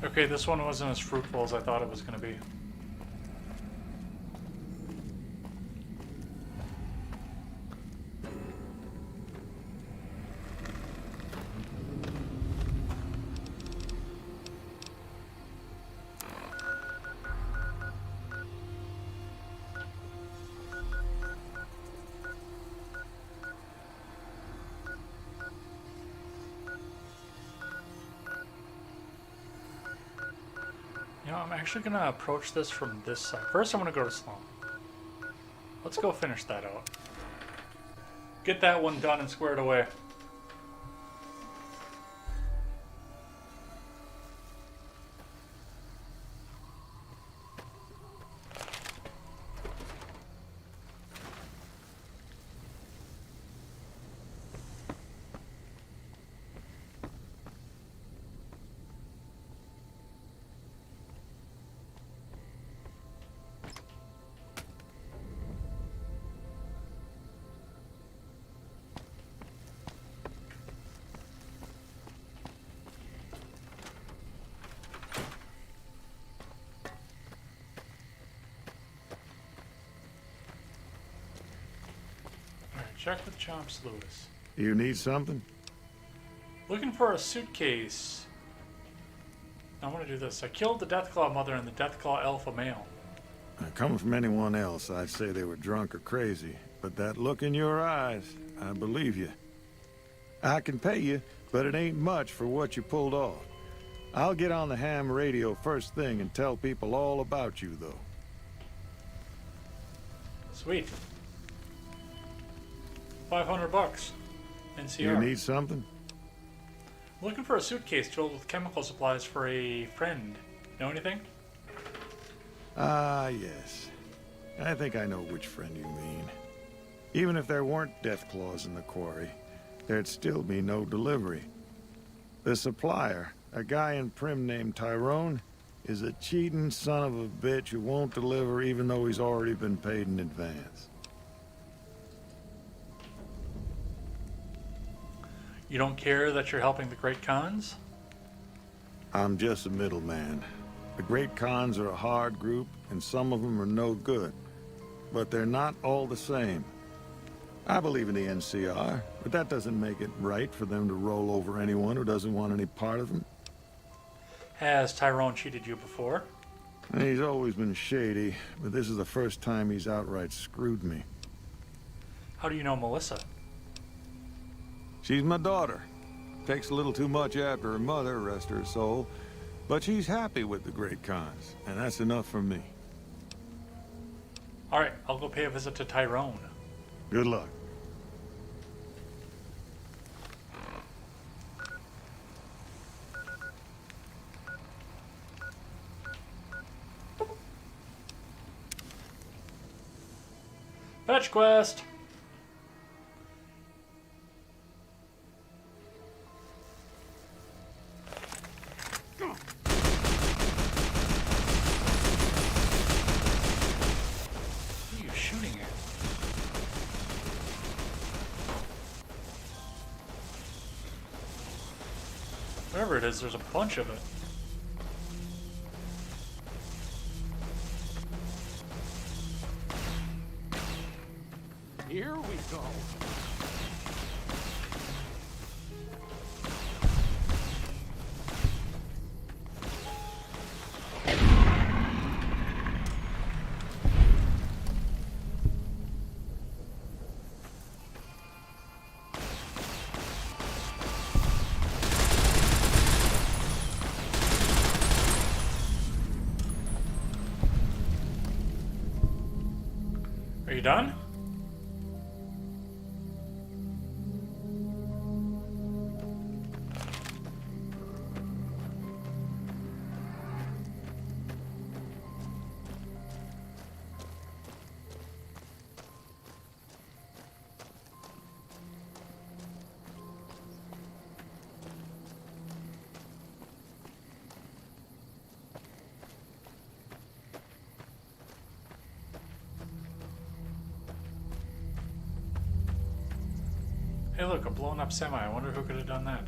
Okay, this one wasn't as fruitful as I thought it was going to be. You know, I'm actually going to approach this from this side. First, I'm going to go to Sloan. Let's go finish that out. Get that one done and squared away. Check with Chomps Lewis. You need something? Looking for a suitcase. I want to do this. I killed the Deathclaw mother and the Deathclaw alpha male. Coming from anyone else, I'd say they were drunk or crazy. But that look in your eyes, I believe you. I can pay you, but it ain't much for what you pulled off. I'll get on the ham radio first thing and tell people all about you, though. Sweet. $500 NCR. You need something? Looking for a suitcase filled with chemical supplies for a friend. Know anything? Ah, yes. I think I know which friend you mean. Even if there weren't Deathclaws in the quarry, there'd still be no delivery. The supplier, a guy in Prim named Tyrone, is a cheating son of a bitch who won't deliver even though he's already been paid in advance. You don't care that you're helping the Great Khans? I'm just a middleman. The Great Khans are a hard group, and some of them are no good. But they're not all the same. I believe in the NCR, but that doesn't make it right for them to roll over anyone who doesn't want any part of them. Has Tyrone cheated you before? He's always been shady, but this is the first time he's outright screwed me. How do you know Melissa? She's my daughter. Takes a little too much after her mother, rest her soul. But she's happy with the Great Khans, and that's enough for me. Alright, I'll go pay a visit to Tyrone. Good luck. Fetch quest! Who are you shooting at? whatever it is, there's a bunch of it. Here we go. Are you done? Hey look, a blown up semi. I wonder who could have done that.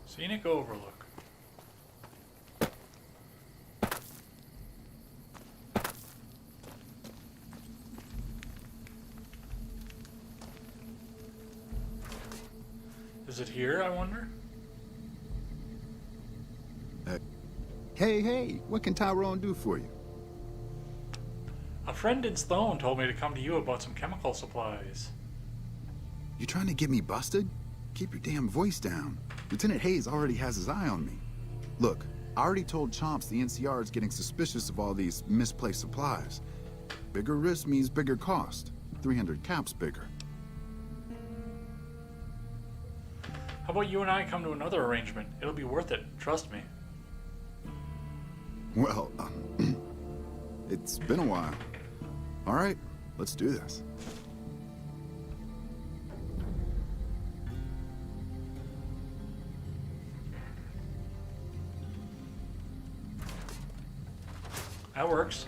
Scenic overlook. Is it here, I wonder? Hey, what can Tyrone do for you? A friend in Sloan told me to come to you about some chemical supplies. You trying to get me busted? Keep your damn voice down. Lieutenant Hayes already has his eye on me. Look, I already told Chomps the NCR is getting suspicious of all these misplaced supplies. Bigger risk means bigger cost. 300 caps bigger. How about you and I come to another arrangement? It'll be worth it, trust me. Well, it's been a while. All right, let's do this. That works.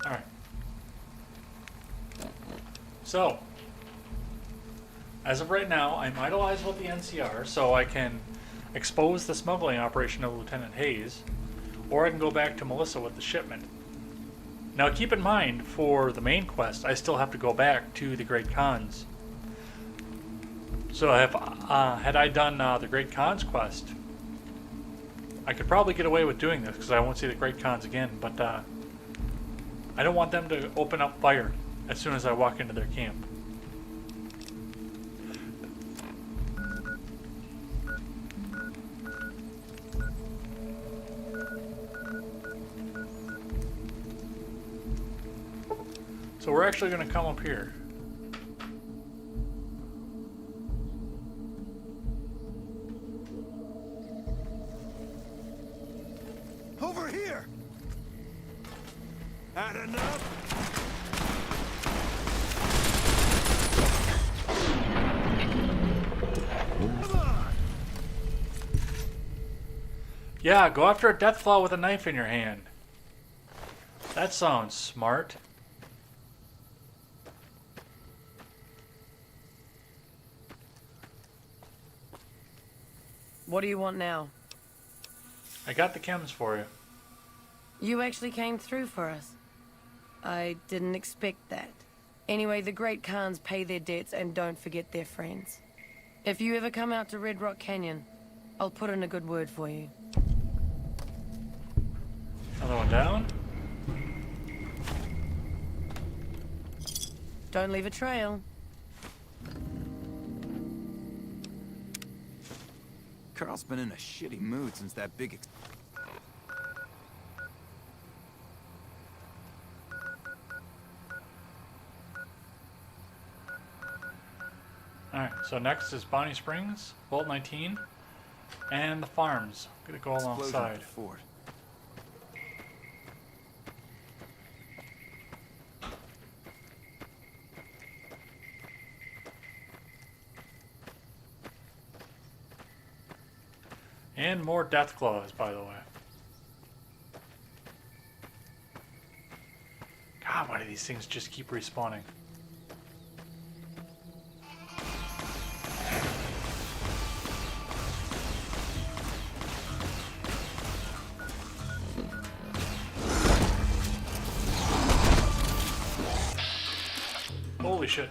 Alright. So, as of right now, I'm idolized with the NCR, so I can expose the smuggling operation of Lieutenant Hayes, or I can go back to Melissa with the shipment. Now keep in mind, for the main quest, I still have to go back to the Great Khans. So if, had I done the Great Khans quest, I could probably get away with doing this, because I won't see the Great Khans again, but I don't want them to open up fire as soon as I walk into their camp. So we're actually going to come up here. Over here! Had enough? Come on! Yeah, go after a Deathclaw with a knife in your hand. That sounds smart. What do you want now? I got the chems for you. You actually came through for us. I didn't expect that. Anyway, the Great Khans pay their debts and don't forget their friends. If you ever come out to Red Rock Canyon, I'll put in a good word for you. Another one down. Don't leave a trail. Carl's been in a shitty mood since that big Alright, so next is Bonnie Springs, Vault 19, and the farms. I'm gonna go explosion at alongside. the fort. And more death claws, by the way. God, why do these things just keep respawning? Holy shit.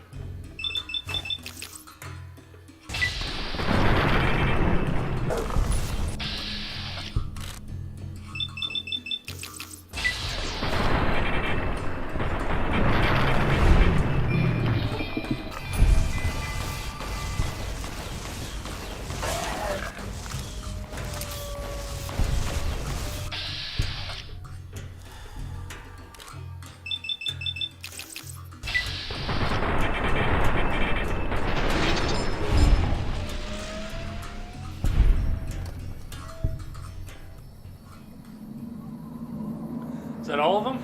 Is that all of them?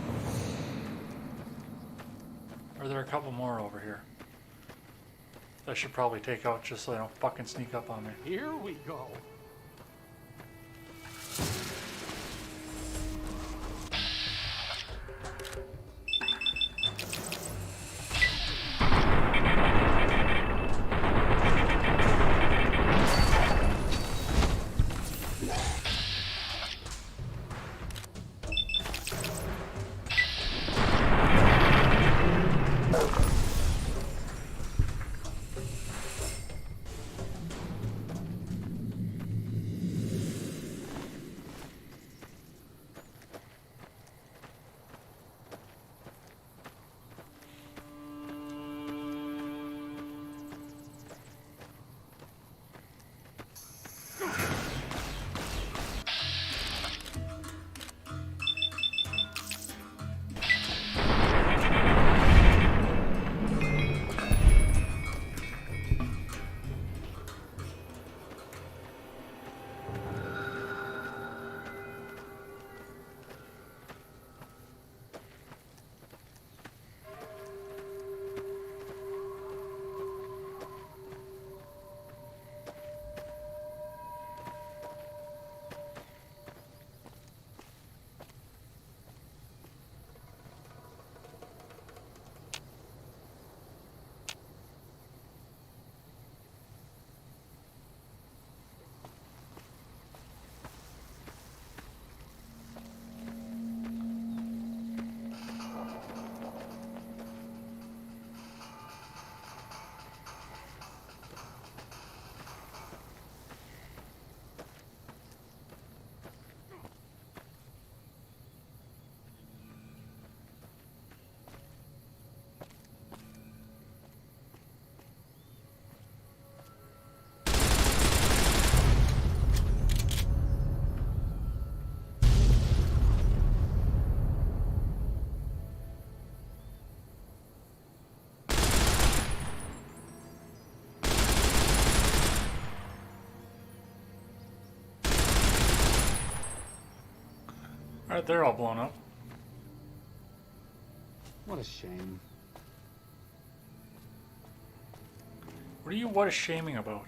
Or are there a couple more over here? I should probably take out just so they don't fucking sneak up on me. Here we go. Alright, they're all blown up. What a shame. What are you what is shaming about?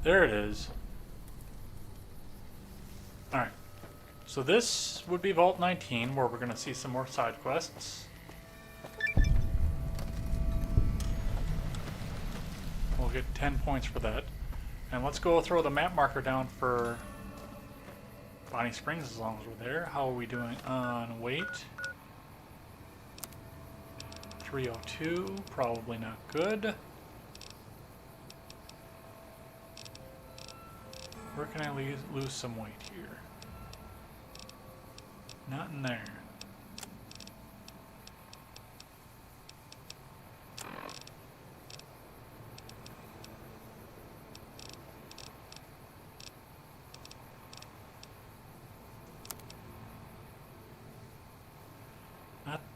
There it is. Alright. So this would be Vault 19, where we're going to see some more side quests. We'll get 10 points for that. And let's go throw the map marker down for Bonnie Springs as long as we're there. How are we doing on weight? 302, probably not good. Where can I lose some weight here? Not in there.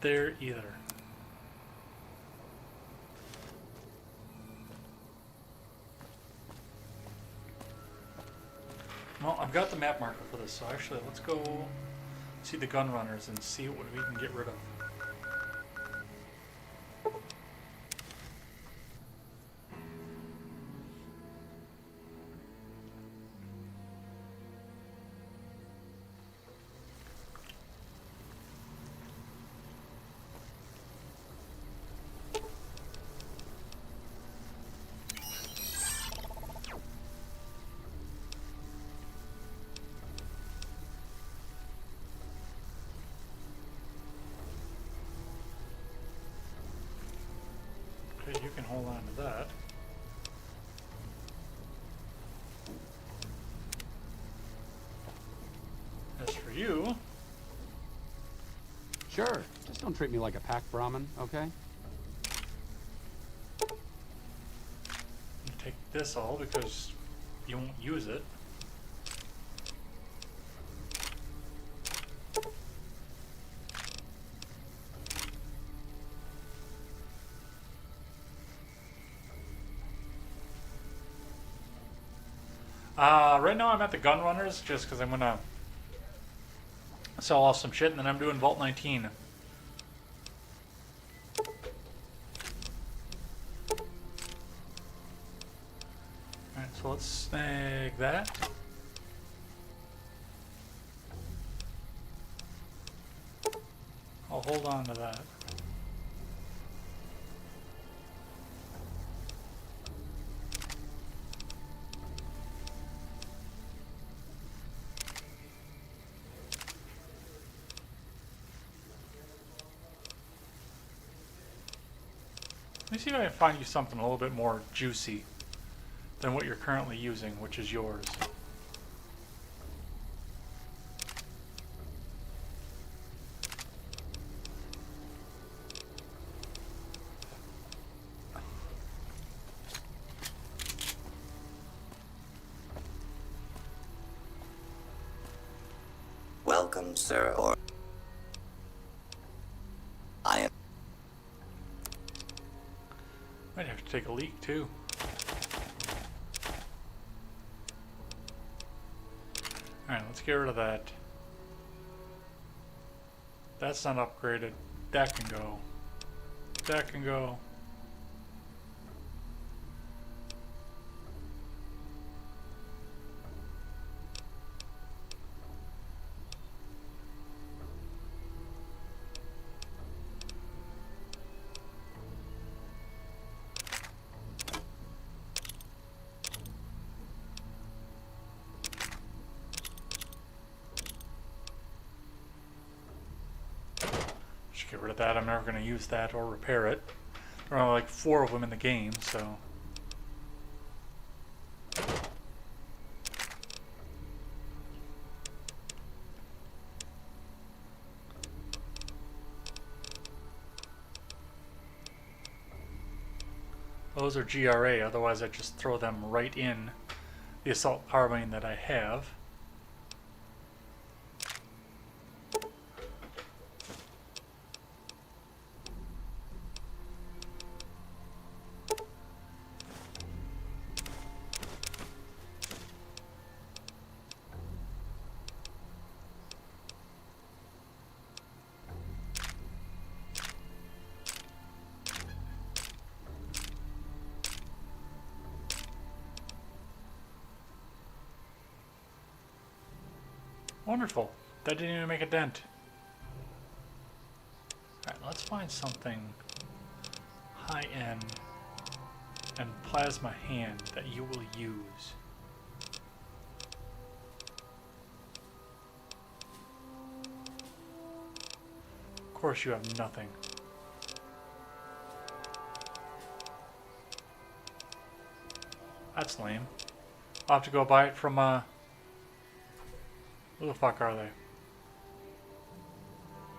there either. Well, I've got the map marker for this, so actually let's go see the gun runners and see what we can get rid of. Okay, you can hold on to that. As for you, Sure. Just don't treat me like a pack Brahmin, okay? you take this all because you won't use it. Right now I'm at the gun runners just because I'm gonna sell off some shit and then I'm doing Vault 19. Alright, so let's snag that. I'll hold on to that. Let me see if I can find you something a little bit more juicy than what you're currently using, which is yours. Welcome, sir, or I am. Might have to take a leak too. Alright, let's get rid of that. That's not upgraded. That can go. That can go. Just get rid of that. I'm never going to use that or repair it. There are like 4 of them in the game, so. Those are GRA, otherwise I just throw them right in the assault carbine that I have. Wonderful. That didn't even make a dent. Alright, let's find something high-end and plasma hand that you will use. Of course you have nothing. That's lame. I'll have to go buy it from, who the fuck are they?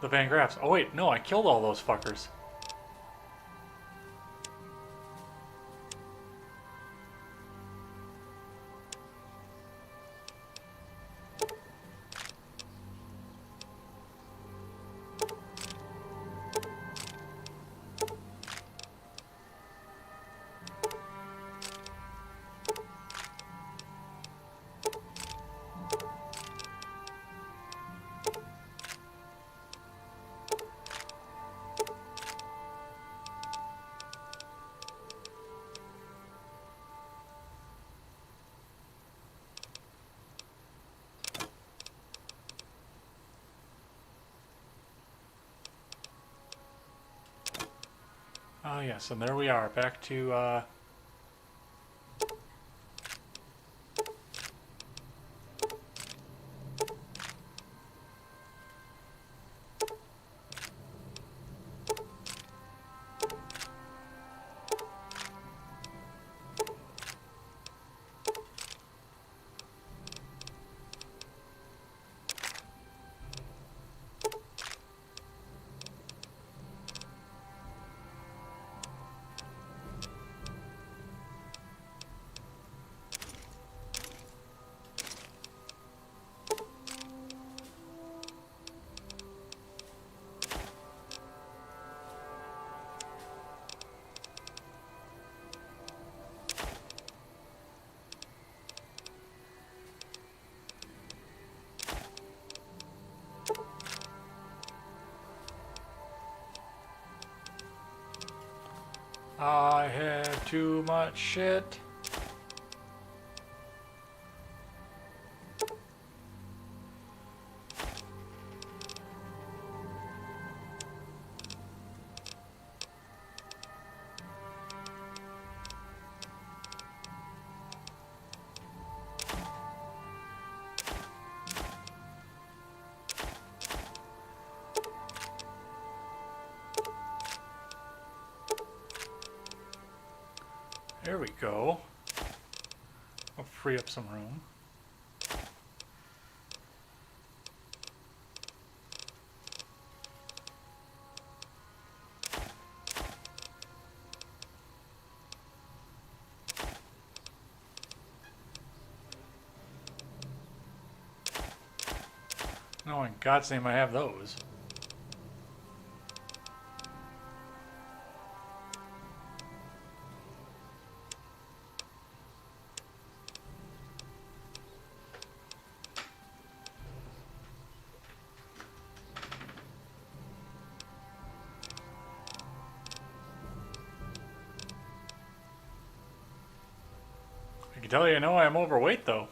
The Van Graffs. Oh wait, no, I killed all those fuckers. Oh yes, and there we are, back to I have too much shit. There we go. I'll free up some room. No, in God's name I have those. I can tell you, I know I'm overweight though.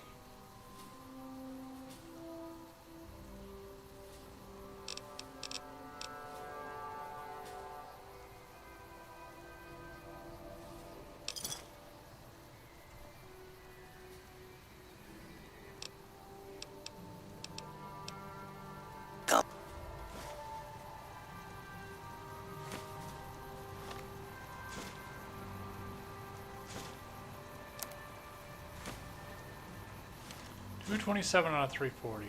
Come. $227 out of 340.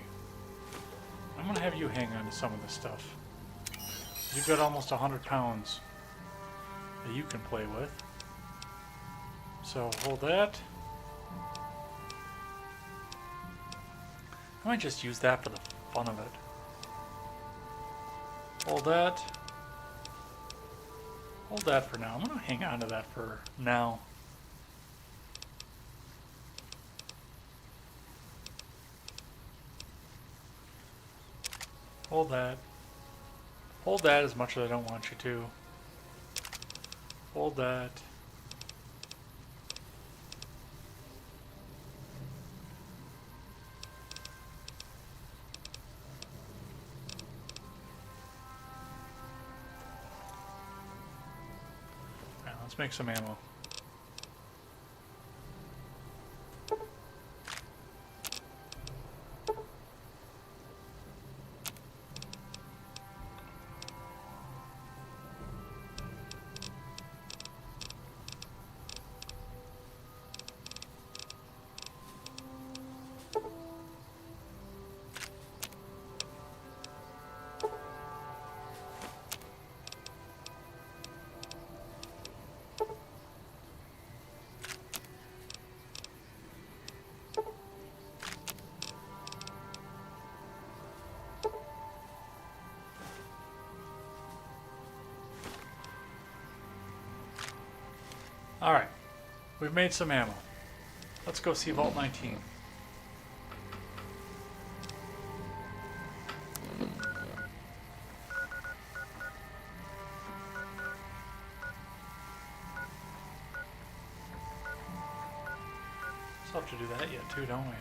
I'm gonna have you hang on to some of this stuff. You've got almost 100 pounds that you can play with. So hold that. I might just use that for the fun of it. Hold that. Hold that for now. I'm gonna hang on to that for now. Hold that. Hold that as much as I don't want you to. Hold that. Alright, let's make some ammo. Alright, we've made some ammo. Let's go see Vault 19. Still have to do that yet too, don't we?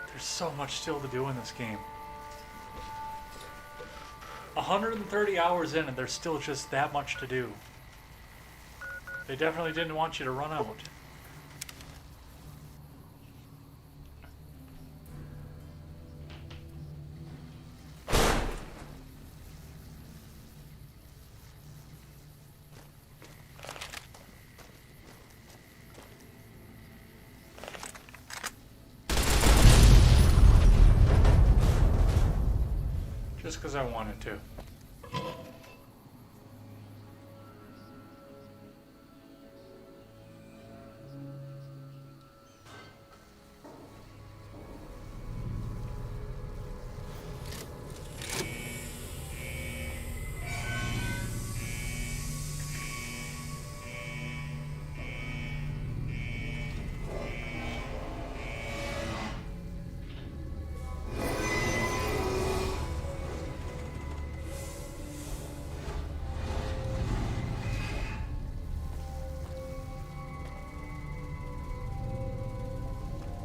There's so much still to do in this game. 130 hours in and there's still just that much to do. They definitely didn't want you to run out. Just because I wanted to.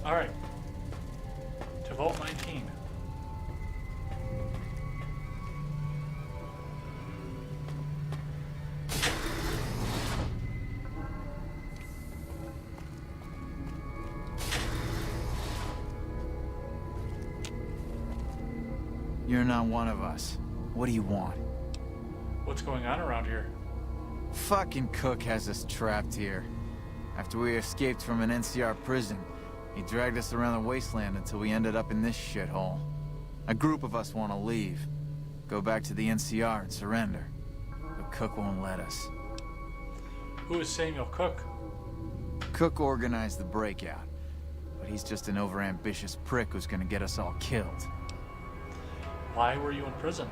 Alright. To Vault 19. You're not one of us. What do you want? What's going on around here? Fucking Cook has us trapped here. After we escaped from an NCR prison, he dragged us around the wasteland until we ended up in this shithole. A group of us want to leave. Go back to the NCR and surrender. But Cook won't let us. Who is Samuel Cook? Cook organized the breakout. But he's just an overambitious prick who's gonna get us all killed. Why were you in prison?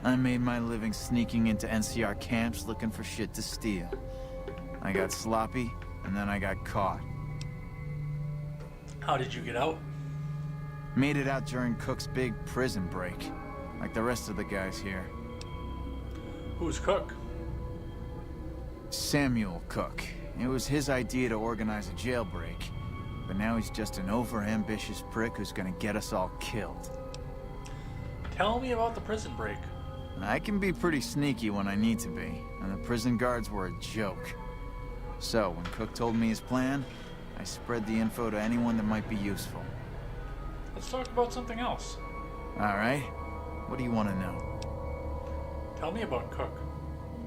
I made my living sneaking into NCR camps looking for shit to steal. I got sloppy, and then I got caught. How did you get out? Made it out during Cook's big prison break, like the rest of the guys here. Who's Cook? Samuel Cook. It was his idea to organize a jailbreak, but now he's just an overambitious prick who's gonna get us all killed. Tell me about the prison break. I can be pretty sneaky when I need to be, and the prison guards were a joke. So, when Cook told me his plan, I spread the info to anyone that might be useful. Let's talk about something else. Alright? What do you want to know? Tell me about Cook.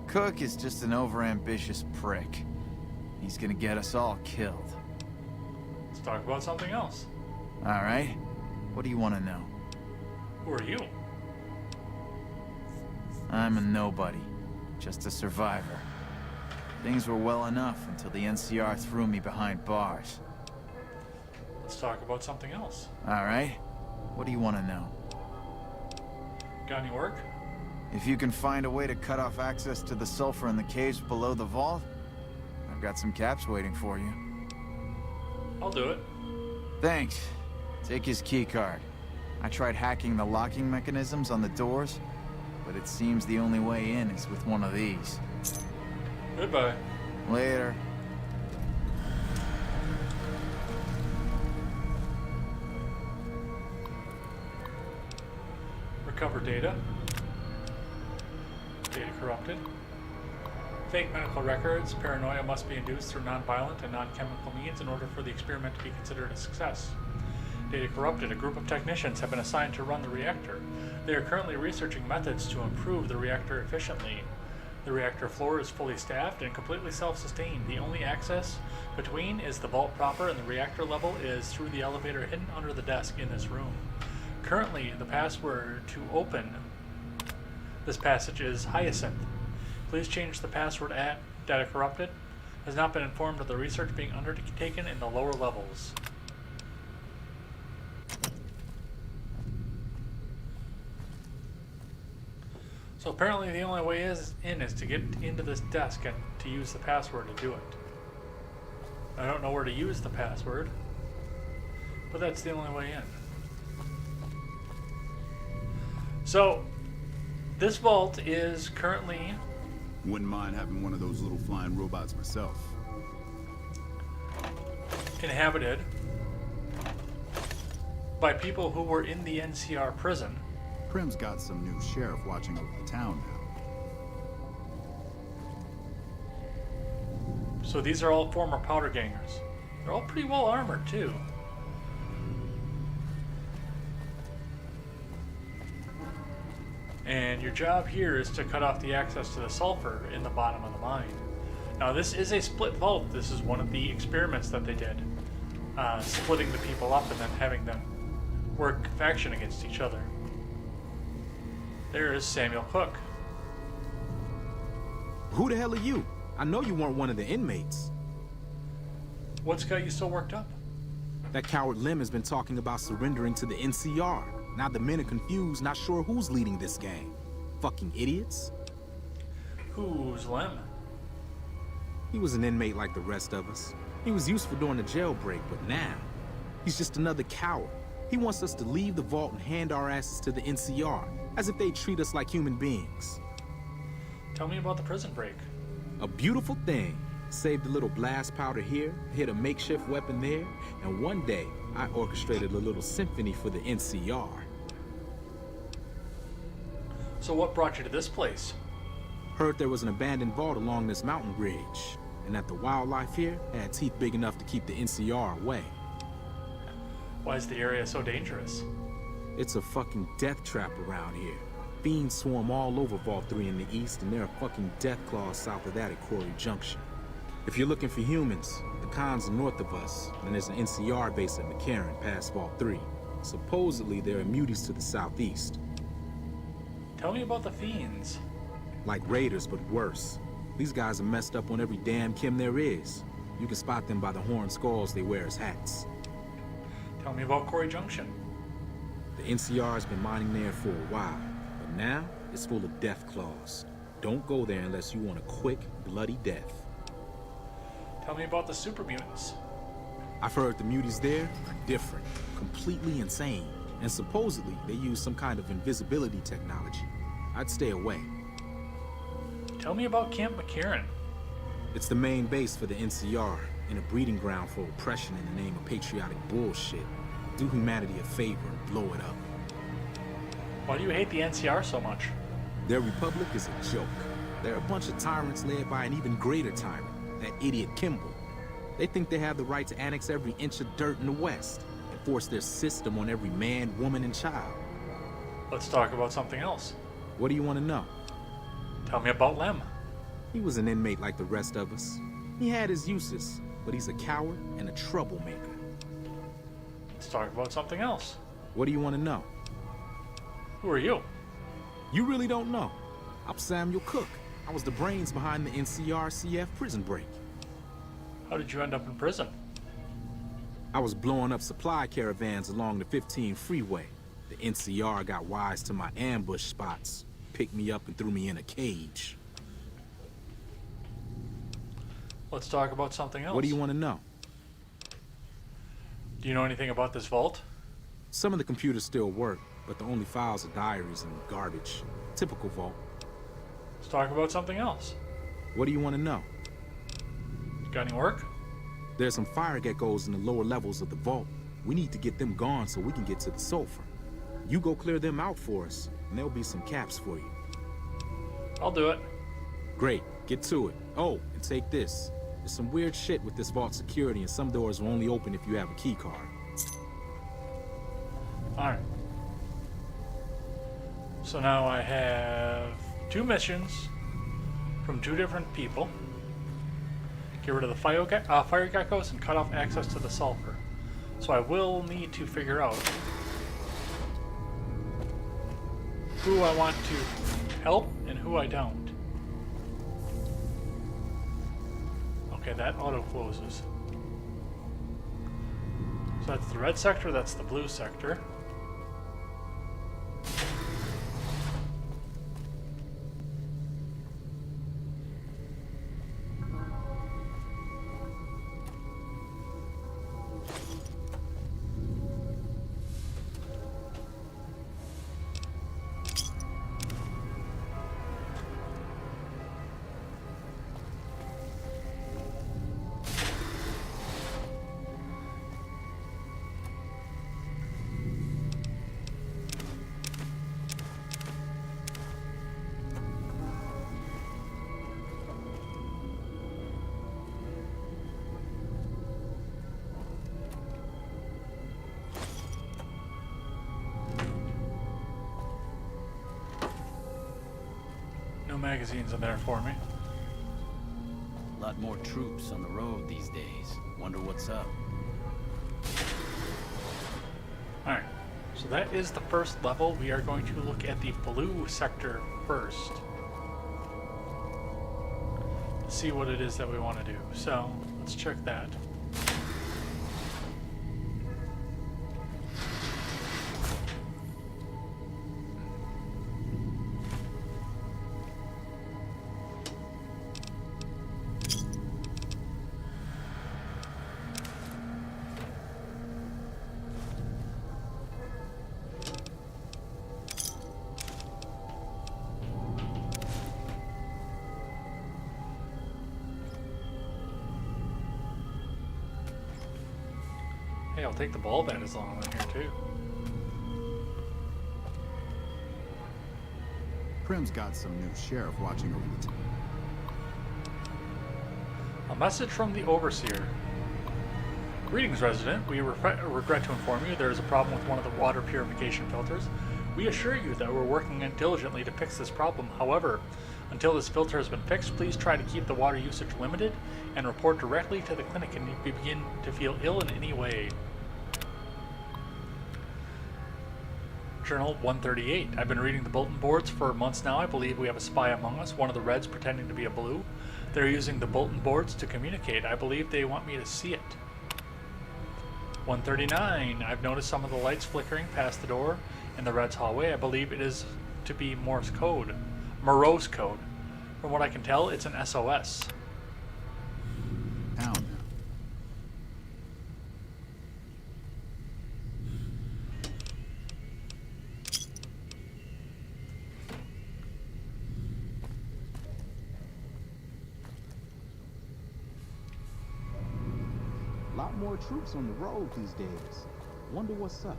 Cook is just an overambitious prick. He's gonna get us all killed. Let's talk about something else. Alright? What do you want to know? Who are you? I'm a nobody. Just a survivor. Things were well enough until the NCR threw me behind bars. Let's talk about something else. Alright? What do you want to know? Got any work? If you can find a way to cut off access to the sulfur in the caves below the vault, I've got some caps waiting for you. I'll do it. Thanks. Take his keycard. I tried hacking the locking mechanisms on the doors, but it seems the only way in is with one of these. Goodbye. Later. Recover data. Data corrupted. Fake medical records. Paranoia must be induced through non-violent and non-chemical means in order for the experiment to be considered a success. Data corrupted. A group of technicians have been assigned to run the reactor. They are currently researching methods to improve the reactor efficiently. The reactor floor is fully staffed and completely self-sustained. The only access between is the vault proper, and the reactor level is through the elevator hidden under the desk in this room. Currently, the password to open this passage is Hyacinth. Please change the password at Data Corrupted. Has not been informed of the research being undertaken in the lower levels. So apparently the only way is to get into this desk and to use the password to do it. I don't know where to use the password, but that's the only way in. So, this vault is currently... Wouldn't mind having one of those little flying robots myself. inhabited by people who were in the NCR prison Prim's got some new sheriff watching over the town now. So these are all former powder gangers. They're all pretty well armored, too. And your job here is to cut off the access to the sulfur in the bottom of the mine. Now, this is a split vault. This is one of the experiments that they did. Splitting the people up and then having them work faction against each other. There is Samuel Cook. Who the hell are you? I know you weren't one of the inmates. What's got you so worked up? That coward Lem has been talking about surrendering to the NCR. Now the men are confused, not sure who's leading this gang. Fucking idiots. Who's Lem? He was an inmate like the rest of us. He was useful during the jailbreak, but now, he's just another coward. He wants us to leave the vault and hand our asses to the NCR, as if they treat us like human beings. Tell me about the prison break. A beautiful thing. Saved a little blast powder here, hit a makeshift weapon there, and one day, I orchestrated a little symphony for the NCR. So what brought you to this place? Heard there was an abandoned vault along this mountain ridge, and that the wildlife here had teeth big enough to keep the NCR away. Why is the area so dangerous? It's a fucking death trap around here. Fiends swarm all over Vault 3 in the east, and there are fucking death claws south of that at Quarry Junction. If you're looking for humans, the Khans are north of us, and there's an NCR base at McCarran past Vault 3. Supposedly, there are muties to the southeast. Tell me about the Fiends. Like raiders, but worse. These guys are messed up on every damn chem there is. You can spot them by the horn skulls they wear as hats. Tell me about Quarry Junction. The NCR has been mining there for a while, but now it's full of death claws. Don't go there unless you want a quick, bloody death. Tell me about the super mutants. I've heard the muties there are different, completely insane, and supposedly they use some kind of invisibility technology. I'd stay away. Tell me about Camp McCarran. It's the main base for the NCR, and a breeding ground for oppression in the name of patriotic bullshit. Do humanity a favor and blow it up. Why do you hate the NCR so much? Their republic is a joke. They're a bunch of tyrants led by an even greater tyrant, that idiot Kimball. They think they have the right to annex every inch of dirt in the West and force their system on every man, woman, and child. Let's talk about something else. What do you want to know? Tell me about Lem. He was an inmate like the rest of us. He had his uses, but he's a coward and a troublemaker. Let's talk about something else. What do you want to know? Who are you? You really don't know. I'm Samuel Cook. I was the brains behind the NCR-CF prison break. How did you end up in prison? I was blowing up supply caravans along the 15 freeway. The NCR got wise to my ambush spots, picked me up and threw me in a cage. Let's talk about something else. What do you want to know? Do you know anything about this vault? Some of the computers still work, but the only files are diaries and garbage. Typical vault. Let's talk about something else. What do you want to know? Got any work? There's some fire geckos in the lower levels of the vault. We need to get them gone so we can get to the sulfur. You go clear them out for us, and there'll be some caps for you. I'll do it. Great, get to it. Oh, and take this. There's some weird shit with this vault security, and some doors will only open if you have a key card. Alright. So now I have 2 missions from 2 different people. Get rid of the fire geckos and cut off access to the sulfur. So I will need to figure out who I want to help and who I don't. Okay, that auto closes. So that's the red sector, that's the blue sector. magazines in there for me. A lot more troops on the road these days. Wonder what's up. Alright, so that is the first level. We are going to look at the blue sector first. See what it is that we want to do. So, let's check that. Hey, I'll take the ball bat as long as I'm here too. Prim's got some new sheriff watching over the town. A message from the Overseer. Greetings, resident. We regret to inform you there is a problem with one of the water purification filters. We assure you that we're working diligently to fix this problem. However, until this filter has been fixed, please try to keep the water usage limited and report directly to the clinic if you begin to feel ill in any way. Journal 138. I've been reading the bulletin boards for months now. I believe we have a spy among us, one of the Reds pretending to be a Blue. They're using the bulletin boards to communicate. I believe they want me to see it. 139. I've noticed some of the lights flickering past the door in the Reds hallway. I believe it is to be Morse code. Morose code. From what I can tell, it's an SOS. Down now. Lot more troops on the road these days. Wonder what's up.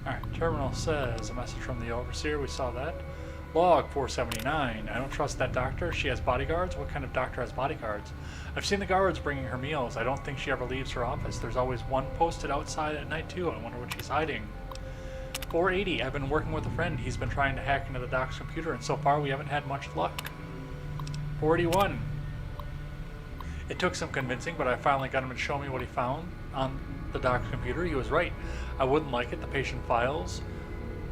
Alright, terminal says a message from the Overseer. We saw that. Log 479. I don't trust that doctor. She has bodyguards. What kind of doctor has bodyguards? I've seen the guards bringing her meals. I don't think she ever leaves her office. There's always one posted outside at night too. I wonder what she's hiding. 480. I've been working with a friend. He's been trying to hack into the doc's computer, and so far we haven't had much luck. 481. It took some convincing, but I finally got him to show me what he found on the doc's computer. He was right. I wouldn't like it. The patient files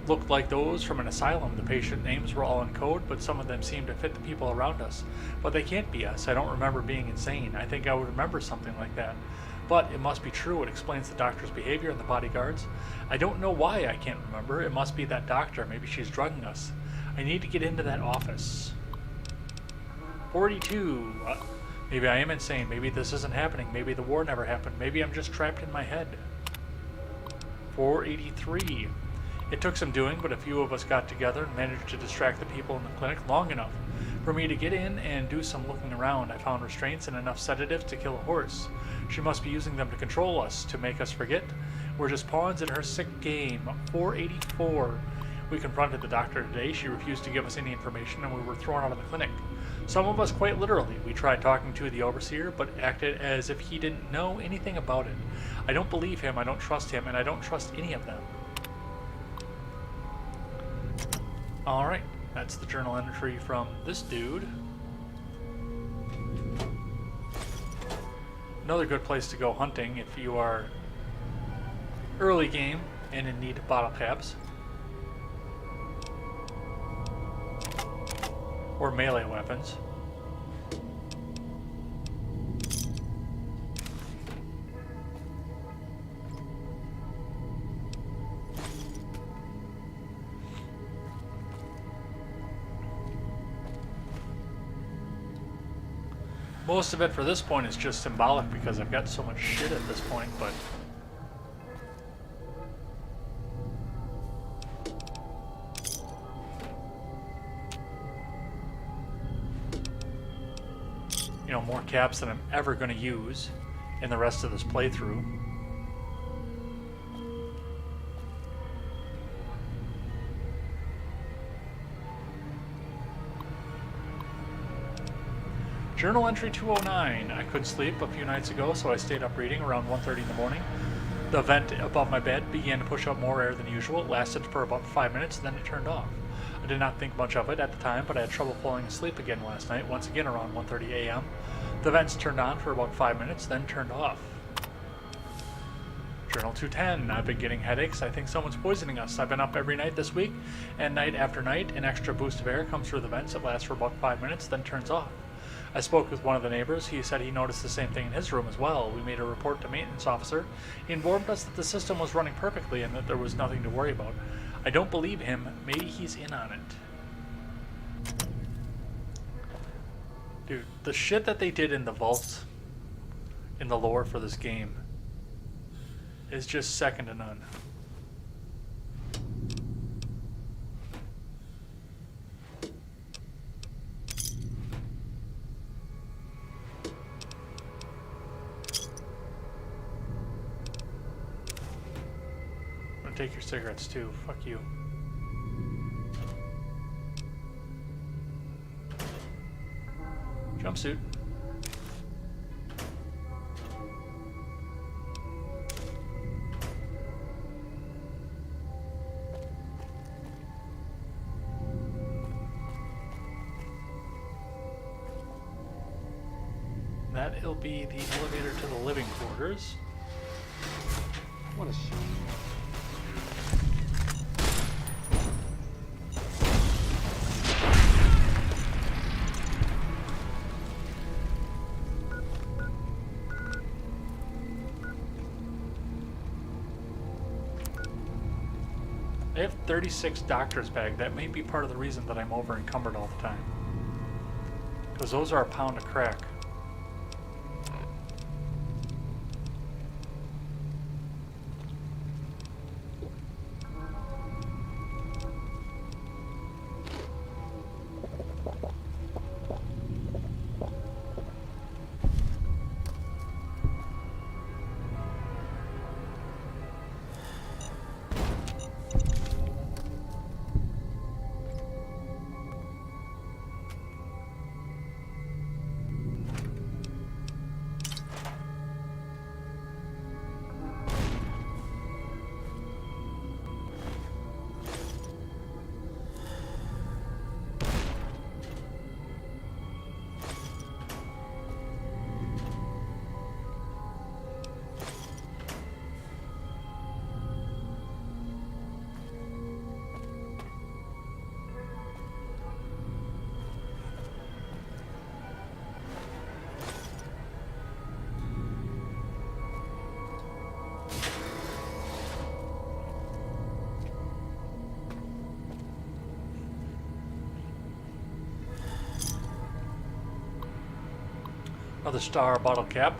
looked like those from an asylum. The patient names were all in code, but some of them seemed to fit the people around us. But they can't be us. I don't remember being insane. I think I would remember something like that. But it must be true. It explains the doctor's behavior and the bodyguards. I don't know why I can't remember. It must be that doctor. Maybe she's drugging us. I need to get into that office. 42. Maybe I am insane. Maybe this isn't happening. Maybe the war never happened. Maybe I'm just trapped in my head. 483. It took some doing, but a few of us got together and managed to distract the people in the clinic long enough for me to get in and do some looking around. I found restraints and enough sedatives to kill a horse. She must be using them to control us, to make us forget. We're just pawns in her sick game. 484. We confronted the doctor today. She refused to give us any information and we were thrown out of the clinic. Some of us quite literally. We tried talking to the Overseer, but acted as if he didn't know anything about it. I don't believe him, I don't trust him, and I don't trust any of them. Alright, that's the journal entry from this dude. Another good place to go hunting if you are early game and in need of bottle caps. Or melee weapons. Most of it for this point is just symbolic because I've got so much shit at this point, but you know, more caps than I'm ever going to use in the rest of this playthrough. Journal entry 209. I couldn't sleep a few nights ago, so I stayed up reading around 1:30 in the morning. The vent above my bed began to push up more air than usual. It lasted for about 5 minutes, then it turned off. I did not think much of it at the time, but I had trouble falling asleep again last night, once again around 1:30 a.m. The vents turned on for about 5 minutes, then turned off. Journal 210. I've been getting headaches. I think someone's poisoning us. I've been up every night this week, and night after night, an extra boost of air comes through the vents. It lasts for about 5 minutes, then turns off. I spoke with one of the neighbors. He said he noticed the same thing in his room as well. We made a report to maintenance officer. He informed us that the system was running perfectly and that there was nothing to worry about. I don't believe him. Maybe he's in on it. Dude, the shit that they did in the vault, in the lore for this game, is just second to none. Take your cigarettes too. Fuck you. Jumpsuit. That'll be the elevator to the living quarters. What a shame. I have 36 doctor's bag. That may be part of the reason that I'm over encumbered all the time. Because those are a pound of crack. Another star bottle cap.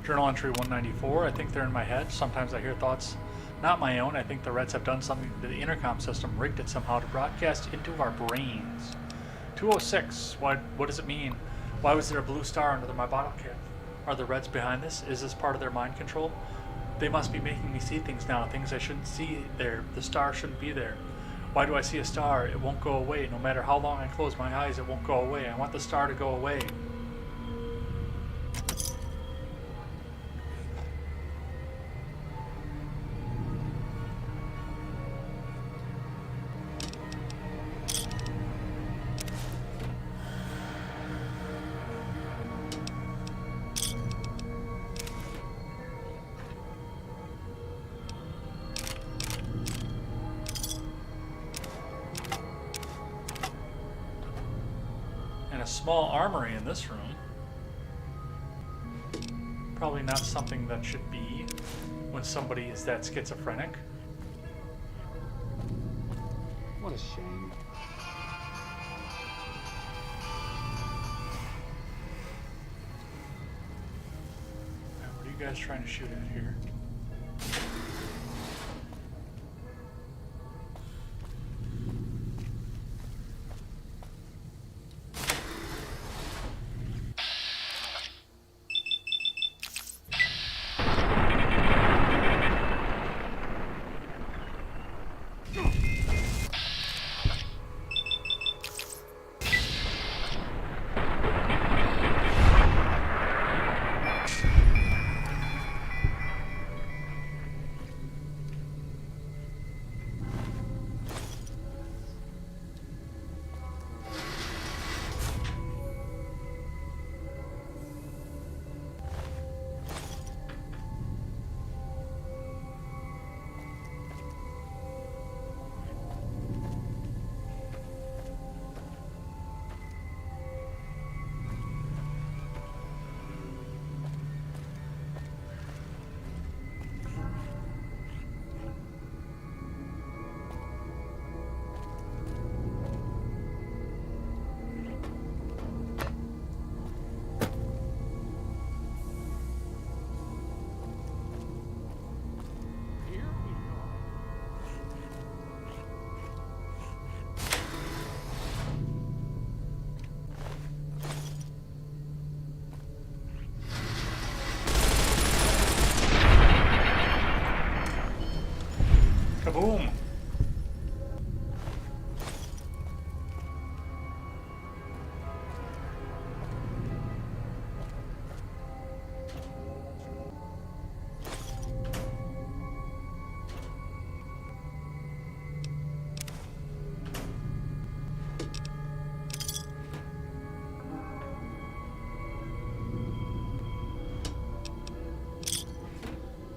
Journal entry 194. I think they're in my head. Sometimes I hear thoughts not my own. I think the Reds have done something to the intercom system, rigged it somehow to broadcast into our brains. 206. What does it mean? Why was there a blue star under my bottle cap? Are the Reds behind this? Is this part of their mind control? They must be making me see things now, things I shouldn't see there. The star shouldn't be there. Why do I see a star? It won't go away. No matter how long I close my eyes, it won't go away. I want the star to go away. Small armory in this room. Probably not something that should be when somebody is that schizophrenic. What a shame. What are you guys trying to shoot at here?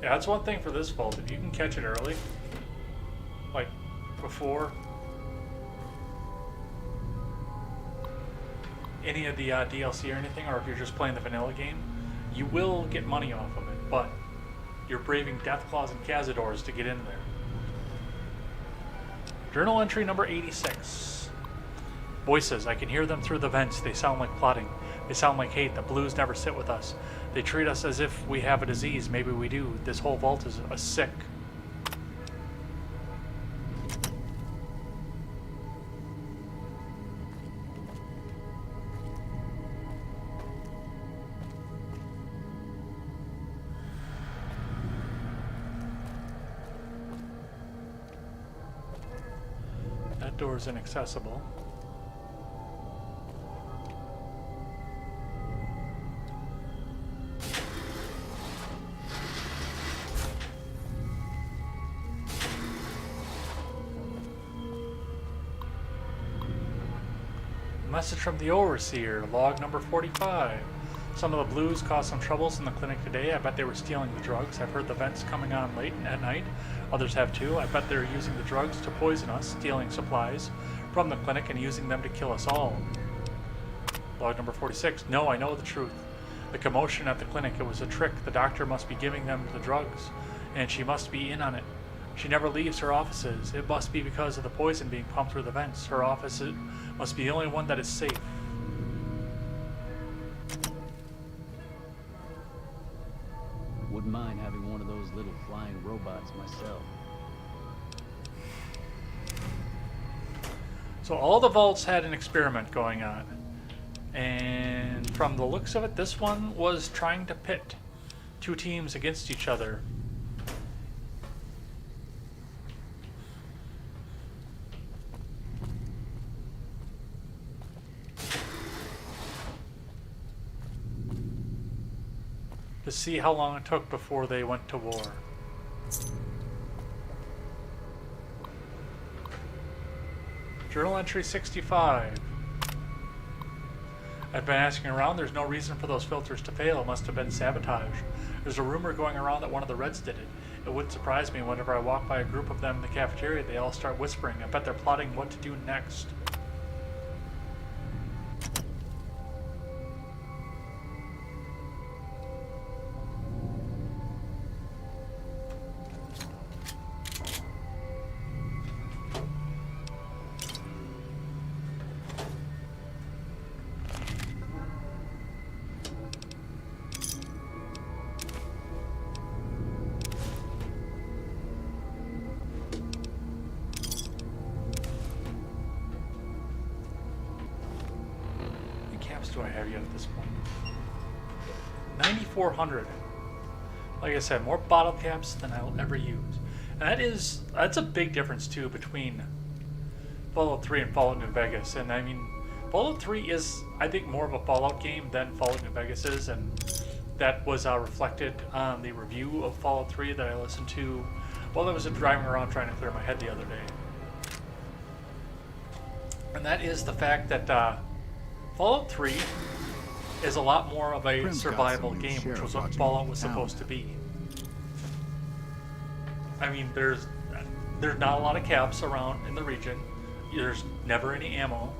Yeah, that's one thing for this vault. If you can catch it early, like before any of the DLC or anything, or if you're just playing the vanilla game, you will get money off of it, but you're braving Deathclaws and Cazadors to get in there. Journal entry number 86. Voices. I can hear them through the vents. They sound like plotting. They sound like hate. The blues never sit with us. They treat us as if we have a disease. Maybe we do. This whole vault is a sick. That door is inaccessible. Message from the Overseer, log number 45. Some of the blues caused some troubles in the clinic today. I bet they were stealing the drugs. I've heard the vents coming on late at night. Others have too. I bet they're using the drugs to poison us, stealing supplies from the clinic and using them to kill us all. Log number 46. No, I know the truth. The commotion at the clinic, it was a trick. The doctor must be giving them the drugs, and she must be in on it. She never leaves her offices. It must be because of the poison being pumped through the vents. Her office must be the only one that is safe. Wouldn't mind having one of those little flying robots myself. So all the vaults had an experiment going on. And from the looks of it, this one was trying to pit two teams against each other. To see how long it took before they went to war. Journal entry 65. I've been asking around, there's no reason for those filters to fail. It must have been sabotage. There's a rumor going around that one of the Reds did it. It wouldn't surprise me whenever I walk by a group of them in the cafeteria, they all start whispering. I bet they're plotting what to do next. Do I have yet at this point? 9,400. Like I said, more bottle caps than I'll ever use. And that's a big difference too between Fallout 3 and Fallout New Vegas. And I mean, Fallout 3 is, I think, more of a Fallout game than Fallout New Vegas is, and that was reflected on the review of Fallout 3 that I listened to while I was driving around trying to clear my head the other day. And that is the fact that Fallout 3 is a lot more of a survival game, which was what Fallout was supposed to be. I mean, there's not a lot of caps around in the region. There's never any ammo.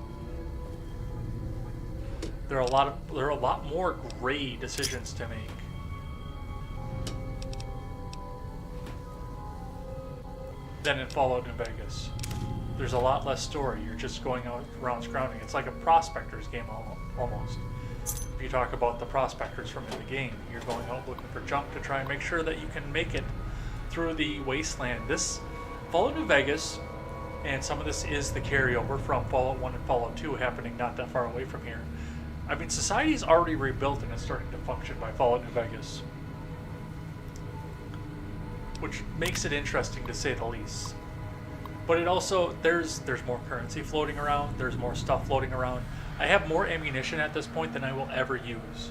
There are a lot more gray decisions to make. Than in Fallout New Vegas. There's a lot less story. You're just going out around scrounging. It's like a prospector's game almost. If you talk about the prospectors from in the game, you're going out looking for junk to try and make sure that you can make it through the wasteland. This Fallout New Vegas, and some of this is the carryover from Fallout 1 and Fallout 2 happening not that far away from here. I mean, society's already rebuilt and is starting to function by Fallout New Vegas, which makes it interesting to say the least. But it also, there's more currency floating around, there's more stuff floating around. I have more ammunition at this point than I will ever use.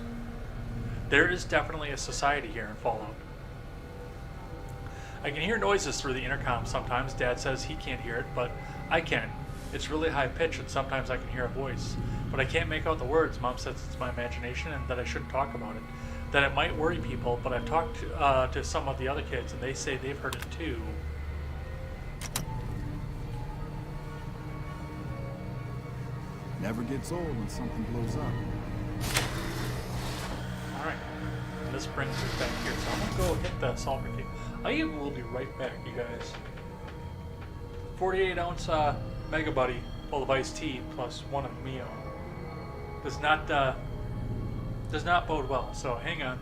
There is definitely a society here in Fallout. I can hear noises through the intercom sometimes. Dad says he can't hear it, but I can. It's really high pitched and sometimes I can hear a voice. But I can't make out the words. Mom says it's my imagination and that I shouldn't talk about it. that it might worry people, but I've talked to some of the other kids, and they say they've heard it too. Never gets old when something blows up. Alright, this brings us back here, so I'm going to go hit the sulfur cave. I will be right back, you guys. 48 ounce Mega Buddy full of iced tea plus one of Mio does not bode well, so hang on.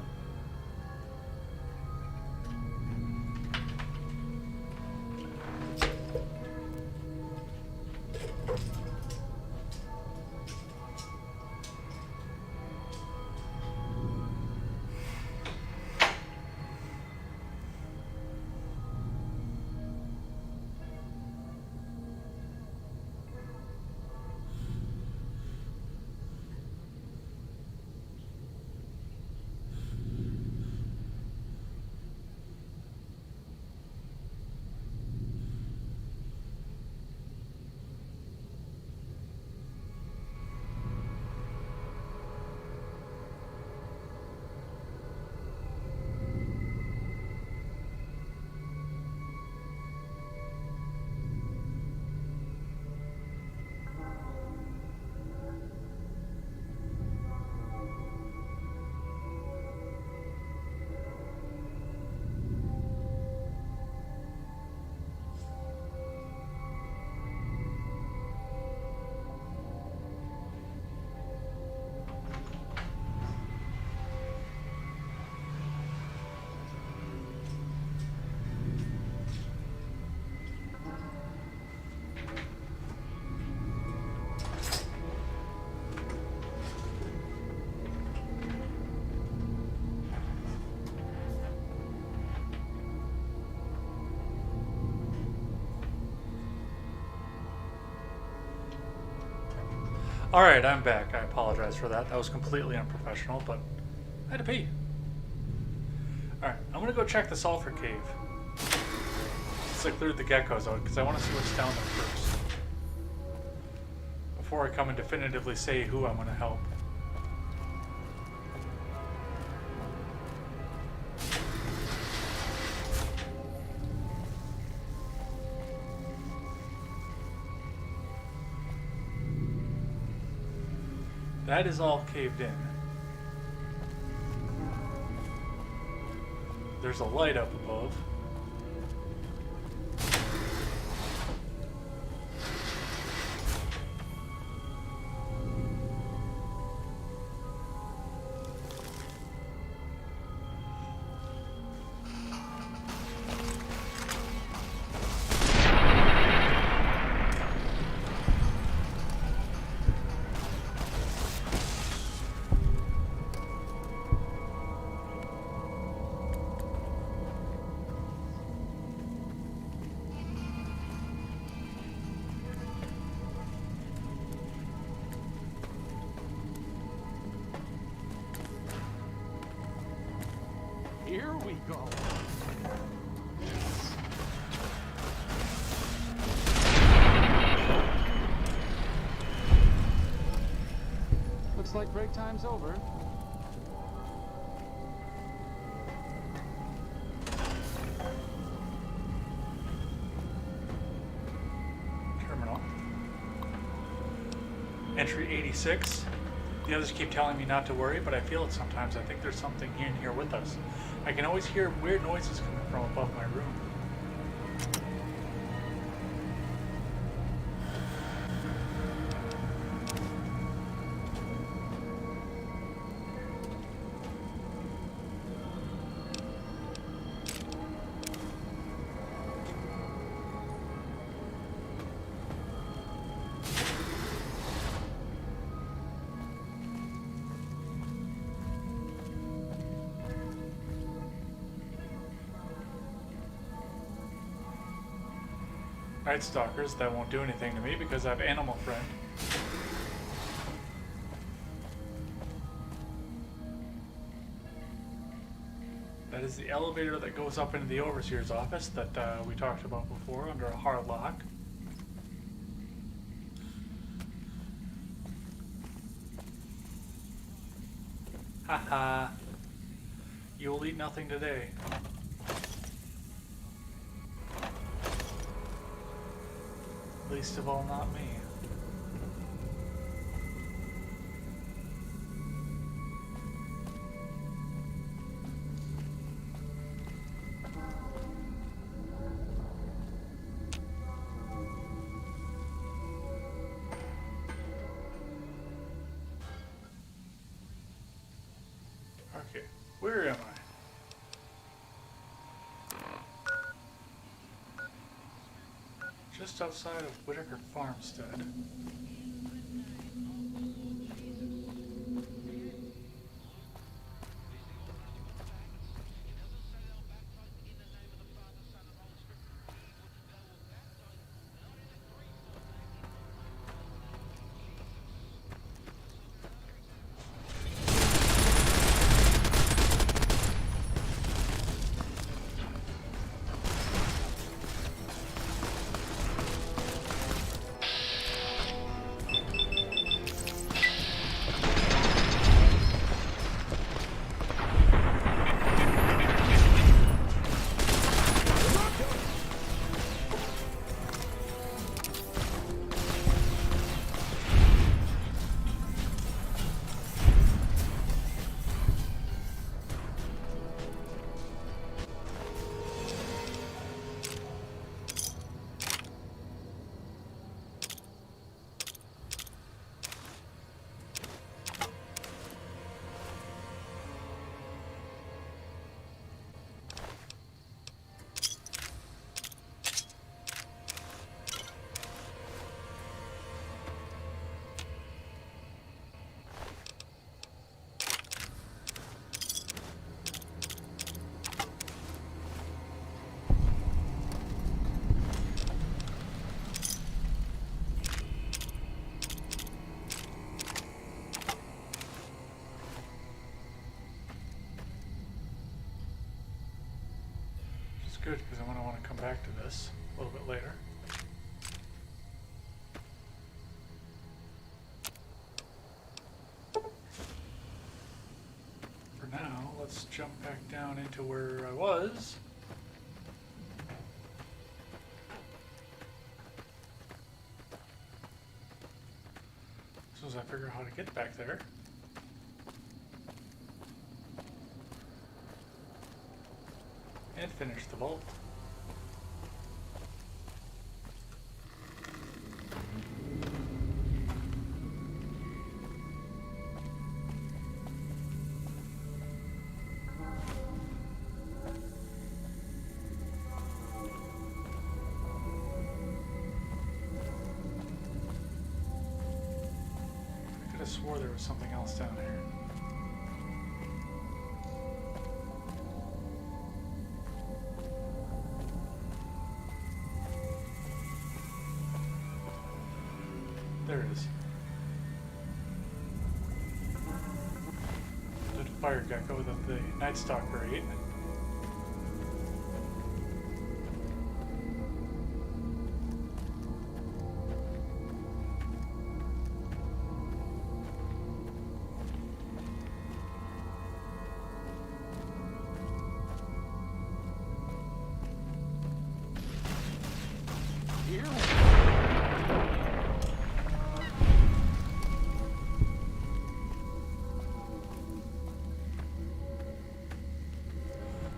Alright, I'm back. I apologize for that. That was completely unprofessional, but I had to pee. Alright, I'm gonna go check the sulfur cave. Since I cleared the geckos out, because I want to see what's down there first. Before I come and definitively say who I'm gonna help. That is all caved in. There's a light up above. Here we go. Looks like break time's over. Terminal. Entry 86. The others keep telling me not to worry, but I feel it sometimes. I think there's something in here with us. I can always hear weird noises coming from above my room. Night Stalkers, that won't do anything to me because I have Animal Friend. That is the elevator that goes up into the Overseer's office that we talked about before under a hard lock. Haha. Absolutely nothing today. Least of all, not me. Okay, where am I? Just outside of Whitaker Farmstead. Good, because I'm going to want to come back to this a little bit later. For now, let's jump back down into where I was. As soon as I figure out how to get back there. And finish the vault. I could have swore there was something else down here. There it is. The fire gecko that the Night Stalker ate.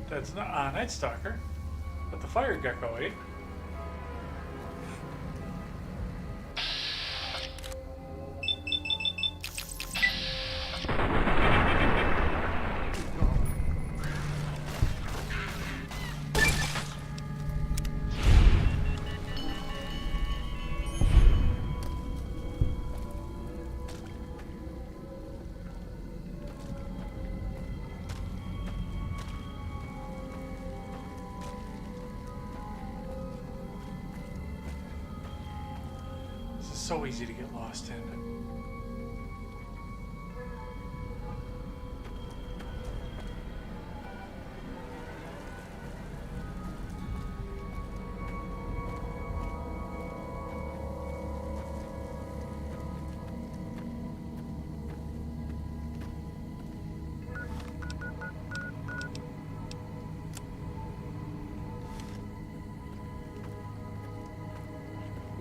That's not a Night Stalker, but the fire gecko ate. So easy to get lost in.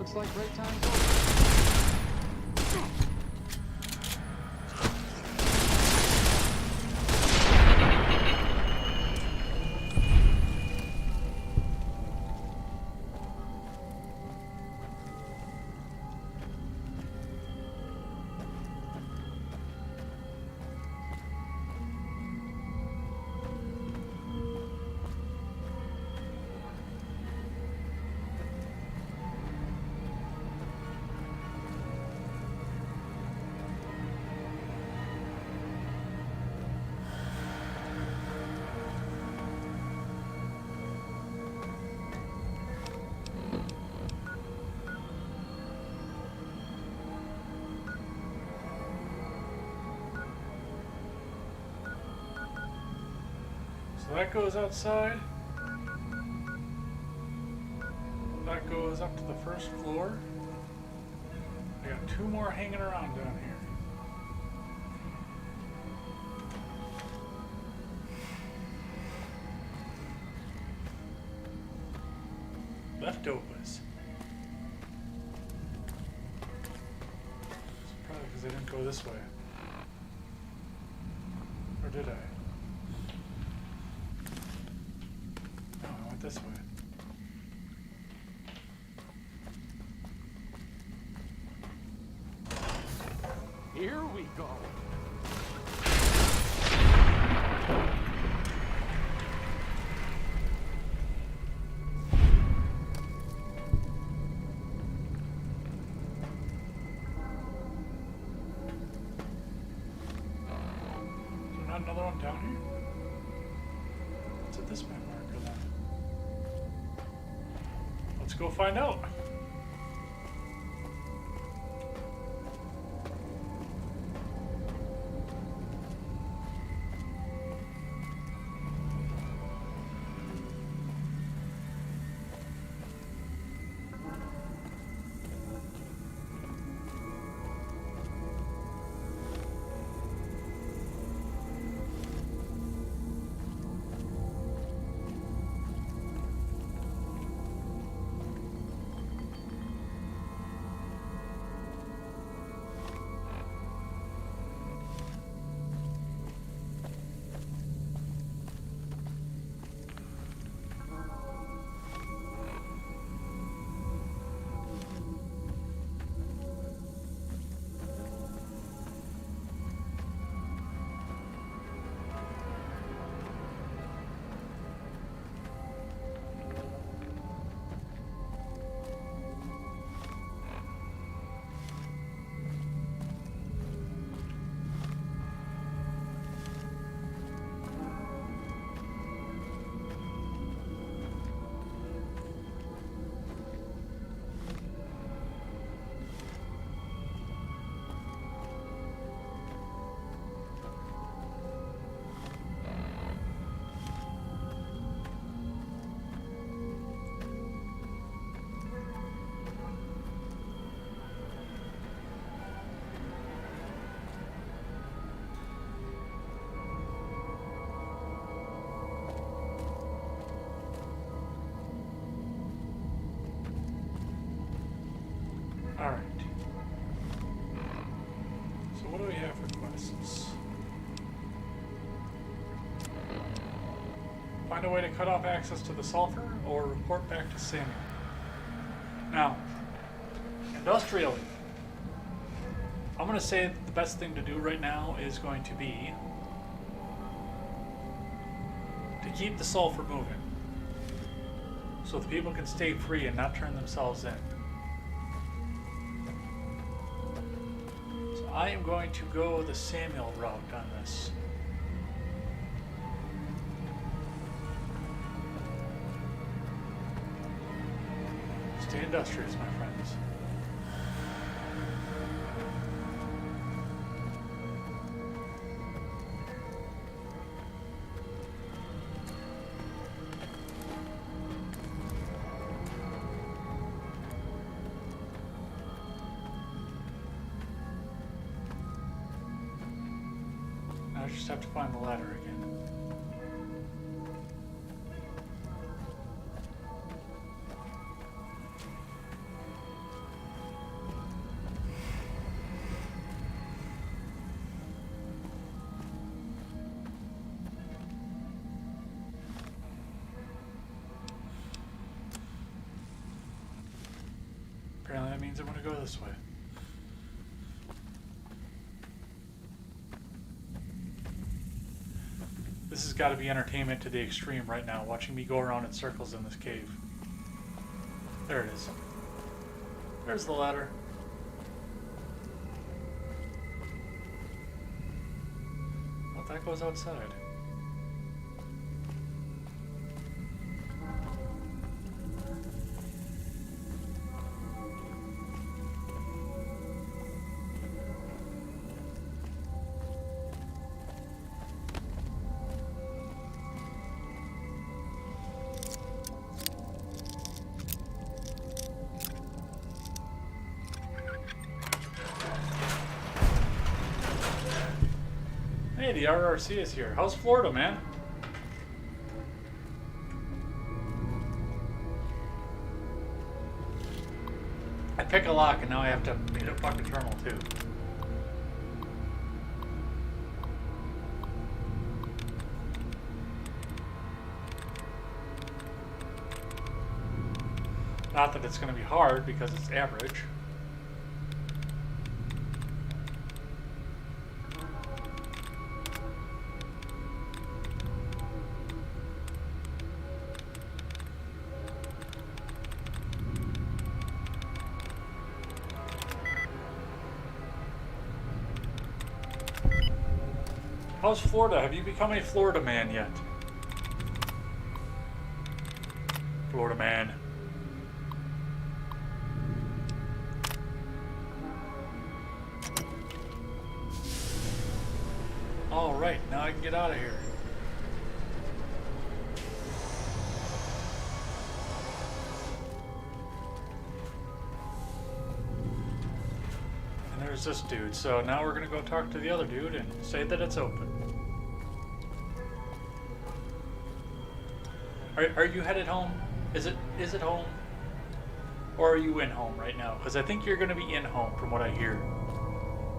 Looks like break time's over. So that goes outside. That goes up to the first floor. I got two more hanging around down here. Leftovers. Probably because I didn't go this way. Or did I? No, I went this way. Here we go. Is there not another one down here? What's at this map marker then? Let's go find out. Alright. So what do we have for quests? Find a way to cut off access to the sulfur or report back to Samuel. Now, industrially, I'm going to say that the best thing to do right now is going to be to keep the sulfur moving so the people can stay free and not turn themselves in. So I am going to go the Samuel route on this. Stay industrious, my friends. Now I just have to find the ladder again. means I'm gonna go this way. This has got to be entertainment to the extreme right now, watching me go around in circles in this cave. There it is. There's the ladder. Well, that goes outside. Hey, the RRC is here. How's Florida, man? I pick a lock and now I have to hit a fucking terminal too. Not that it's going to be hard because it's average. How's Florida? Have you become a Florida man yet? Florida man. Alright, now I can get out of here. And there's this dude, so now we're gonna go talk to the other dude and say that it's open. Are you headed home? Is it home? Or are you in home right now? Because I think you're going to be in home from what I hear.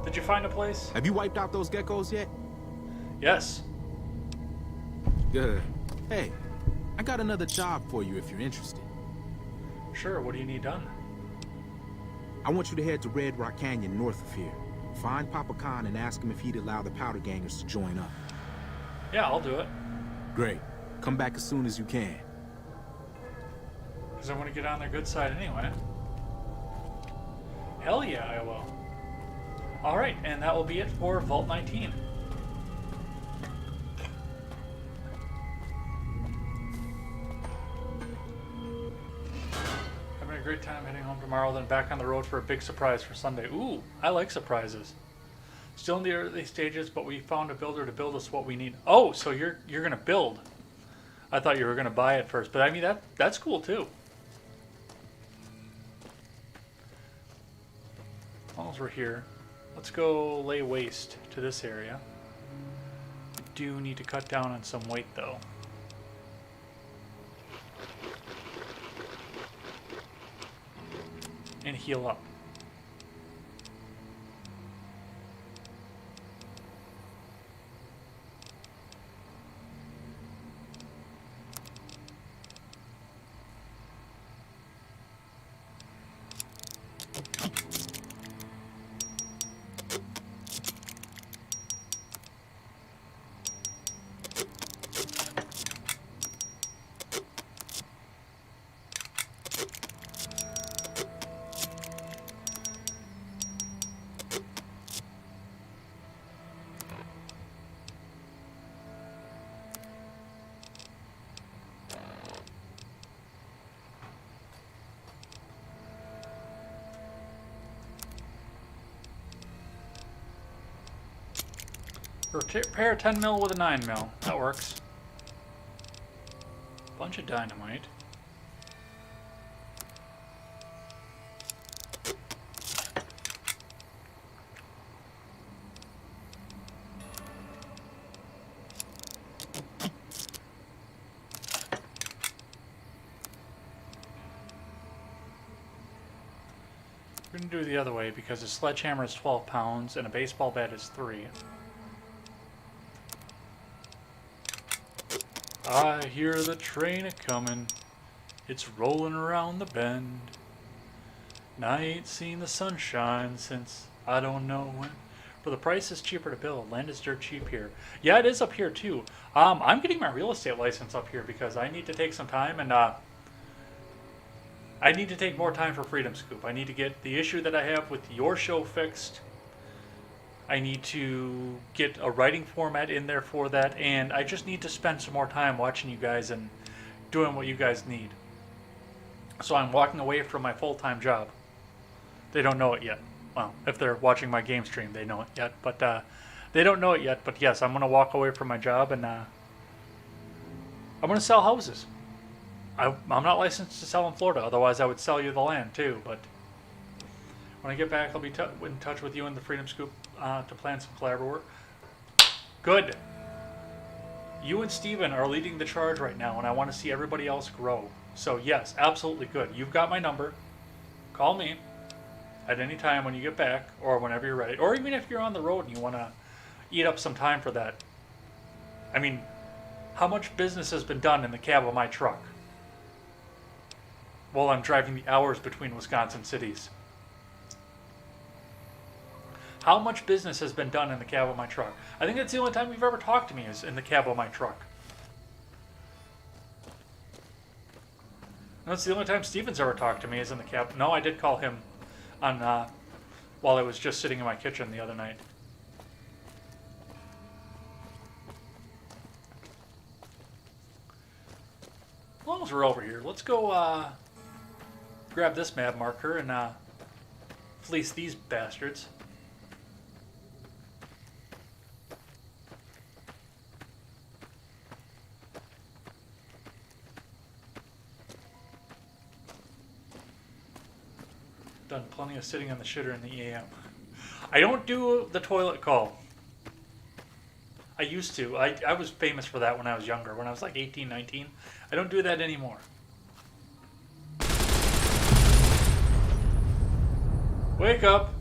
Did you find a place? Have you wiped out those geckos yet? Yes. Good. Hey, I got another job for you if you're interested. Sure, what do you need done? I want you to head to Red Rock Canyon north of here. Find Papa Khan and ask him if he'd allow the Powder Gangers to join up. Yeah, I'll do it. Great. Come back as soon as you can. Because I want to get on their good side anyway. Hell yeah, I will. Alright, and that will be it for Vault 19. Having a great time heading home tomorrow, then back on the road for a big surprise for Sunday. Ooh, I like surprises. Still in the early stages, but we found a builder to build us what we need. Oh, so you're gonna build. I thought you were gonna buy it first, but I mean that's cool too. As long as we're here, let's go lay waste to this area. We do need to cut down on some weight though. And heal up. Repair 10 mil with a 9 mil. That works. Bunch of dynamite. We're going to do it the other way because a sledgehammer is 12 pounds and a baseball bat is 3. I hear the train a-comin', it's rolling around the bend. And I ain't seen the sunshine since I don't know when. For the price is cheaper to build. Land is dirt cheap here. Yeah, it is up here too. I'm getting my real estate license up here because I need to take some time and I need to take more time for Freedom Scoop. I need to get the issue that I have with your show fixed. I need to get a writing format in there for that, and I just need to spend some more time watching you guys and doing what you guys need. So I'm walking away from my full-time job. They don't know it yet. Well, if they're watching my game stream, they know it yet, but they don't know it yet. But yes, I'm going to walk away from my job, and I'm going to sell houses. I'm not licensed to sell in Florida, otherwise I would sell you the land too, but when I get back, I'll be in touch with you in the Freedom Scoop to plan some collaborative work. Good. You and Steven are leading the charge right now, and I want to see everybody else grow. So yes, absolutely good. You've got my number. Call me at any time when you get back, or whenever you're ready. Or even if you're on the road and you want to eat up some time for that. I mean, how much business has been done in the cab of my truck while I'm driving the hours between Wisconsin cities? How much business has been done in the cab of my truck? I think that's the only time you've ever talked to me is in the cab of my truck. And that's the only time Steven's ever talked to me is in the cab. No, I did call him on while I was just sitting in my kitchen the other night. As long as we're over here, let's go grab this map marker and fleece these bastards. Done plenty of sitting on the shitter in the AM. I don't do the toilet call. I used to. I was famous for that when I was younger, when I was like 18, 19. I don't do that anymore. Wake up!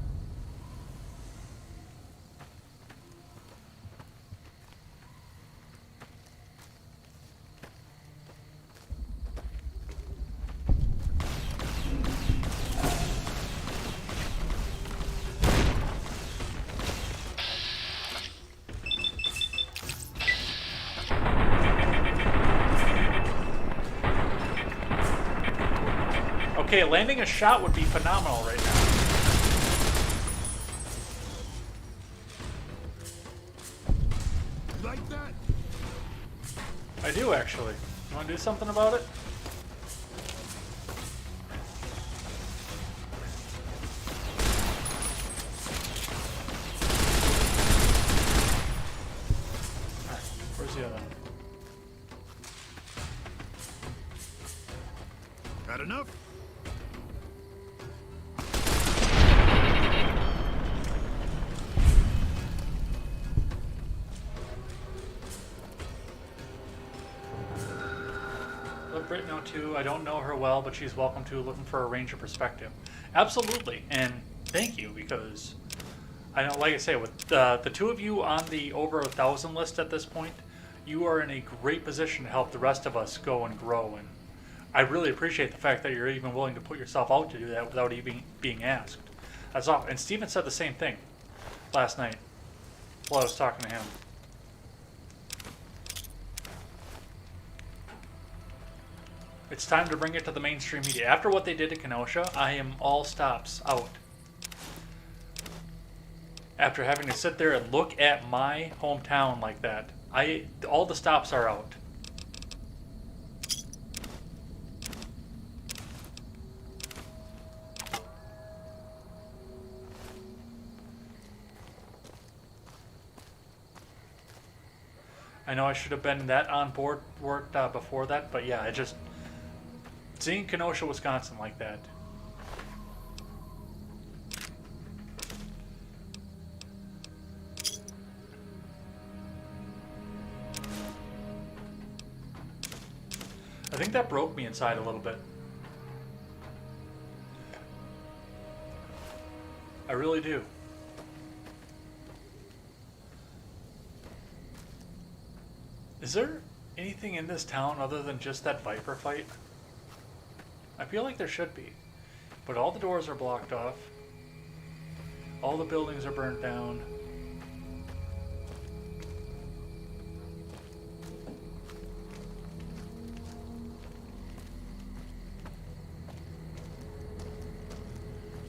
Okay, landing a shot would be phenomenal right now. Like that? I do, actually. You want to do something about it? Alright, where's the other one? Had enough? Let Britt know too. I don't know her well, but she's welcome to looking for a range of perspective. Absolutely, and thank you, because I know, like I say, with the two of you on the over 1,000 list at this point, you are in a great position to help the rest of us go and grow. And I really appreciate the fact that you're even willing to put yourself out to do that without even being asked. That's all. And Steven said the same thing last night while I was talking to him. It's time to bring it to the mainstream media. After what they did to Kenosha, I am all stops out. After having to sit there and look at my hometown like that, all the stops are out. I know I should have been that on board before that, but yeah, seeing Kenosha, Wisconsin like that. I think that broke me inside a little bit. I really do. Is there anything in this town other than just that Viper fight? I feel like there should be. But all the doors are blocked off. All the buildings are burnt down.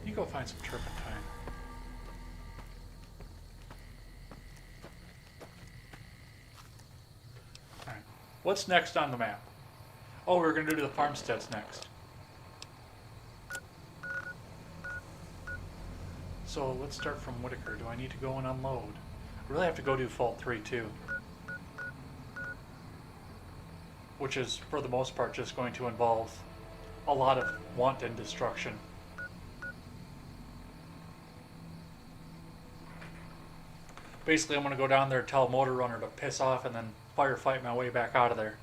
You go find some turpentine. Alright. What's next on the map? Oh, we're going to do the farmsteads next. So let's start from Whitaker. Do I need to go and unload? I really have to go do Fault 3 too. Which is, for the most part, just going to involve a lot of wanton destruction. Basically, I'm going to go down there and tell Motor Runner to piss off and then firefight my way back out of there.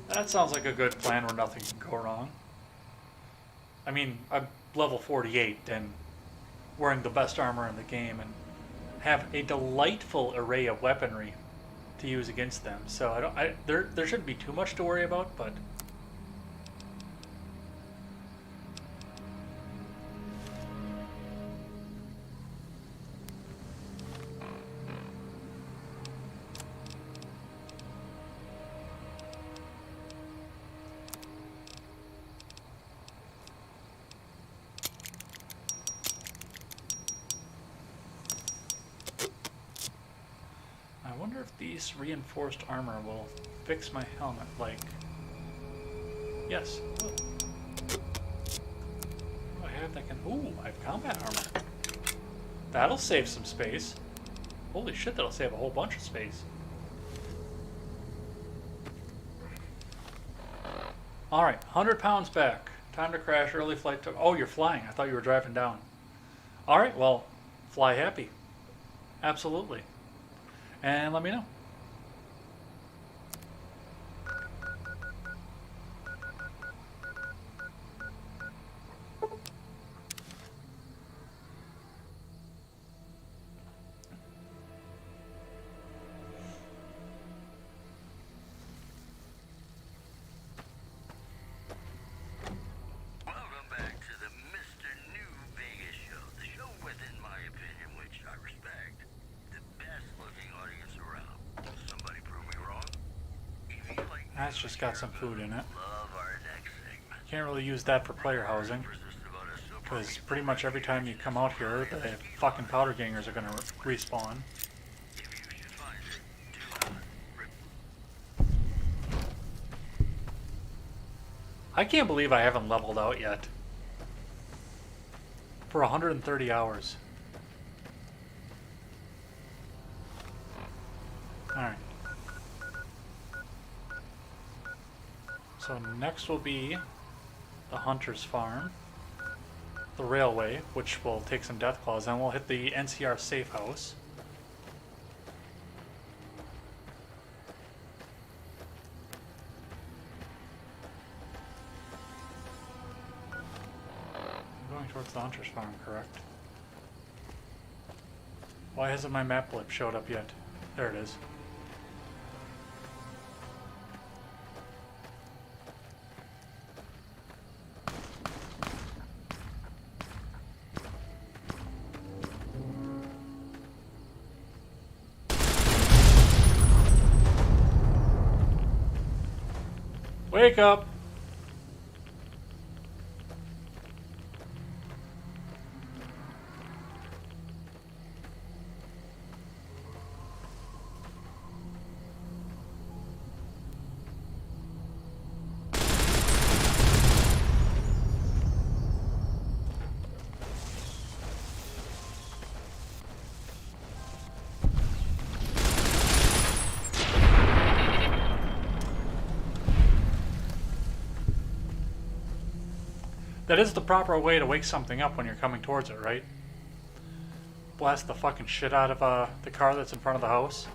That sounds like a good plan where nothing can go wrong. I mean, I'm level 48 and wearing the best armor in the game and have a delightful array of weaponry to use against them. So there shouldn't be too much to worry about, but I wonder if these reinforced armor will fix my helmet, like... Yes, it will. Oh, I have that can... Ooh, I have combat armor. That'll save some space. Holy shit, that'll save a whole bunch of space. Alright, 100 pounds back. Time to crash, early flight to... Oh, you're flying. I thought you were driving down. Alright, well, fly happy. Absolutely. And let me know. Welcome back to the Mr. New Vegas show. The show within my opinion, which I respect. The best looking audience around. Somebody prove me wrong. If you like That's just got some food in it. love our next segment. Can't really use that for player housing. Because pretty much every time you come out here, the fucking powder gangers are gonna respawn. I can't believe I haven't leveled out yet. For 130 hours. Alright. So next will be the Hunter's Farm. The Railway, which will take some Deathclaws, then we'll hit the NCR Safe House. I'm going towards the Hunter's Farm, correct? Why hasn't my map blip showed up yet? There it is. Wake up! That is the proper way to wake something up when you're coming towards it, right? blast the fucking shit out of the car that's in front of the house.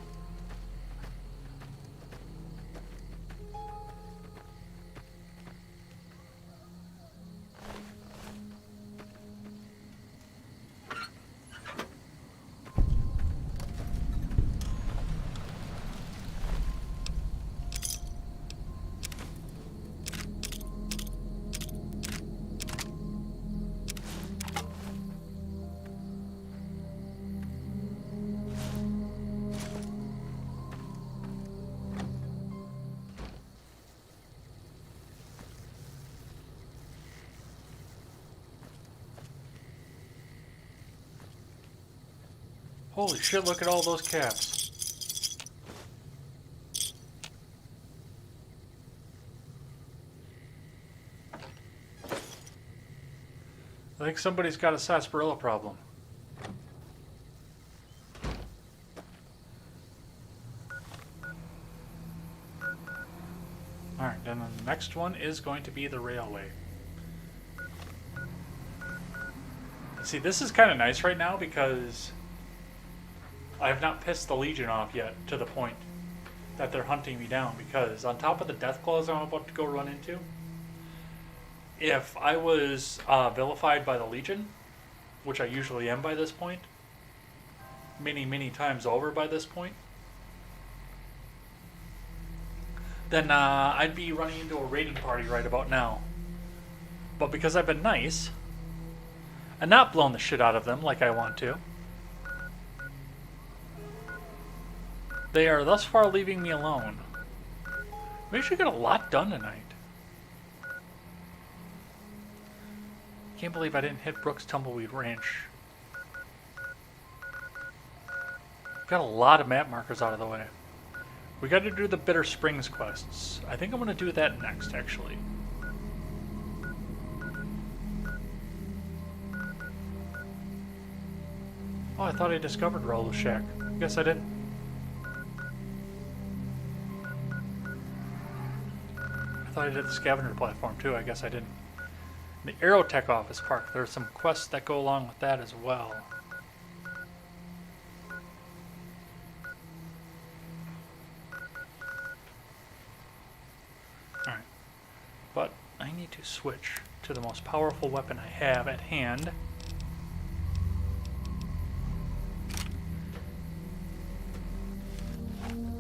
Holy shit, look at all those caps. I think somebody's got a sarsaparilla problem. Alright, then the next one is going to be the railway. See, this is kind of nice right now because I have not pissed the Legion off yet to the point that they're hunting me down, because on top of the Deathclaws I'm about to go run into, if I was vilified by the Legion, which I usually am by this point, many times over by this point, then I'd be running into a raiding party right about now. But because I've been nice and not blown the shit out of them like I want to, they are thus far leaving me alone. We actually got a lot done tonight. Can't believe I didn't hit Brooks Tumbleweed Ranch. Got a lot of map markers out of the way. We got to do the Bitter Springs quests. I think I'm going to do that next, actually. Oh, I thought I discovered Rollo Shack. Guess I didn't. I thought I did the scavenger platform too. I guess I didn't. The Aerotech Office Park. There are some quests that go along with that as well. Alright. But I need to switch to the most powerful weapon I have at hand.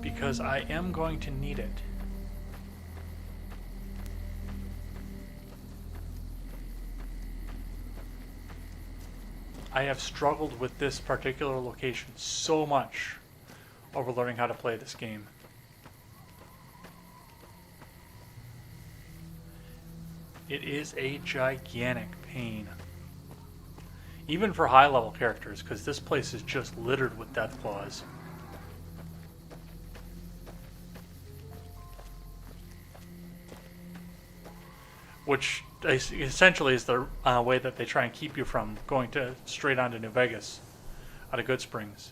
Because I am going to need it. I have struggled with this particular location so much over learning how to play this game. It is a gigantic pain. Even for high-level characters, because this place is just littered with Deathclaws. Which essentially is the way that they try and keep you from going straight on to New Vegas out of Goodsprings.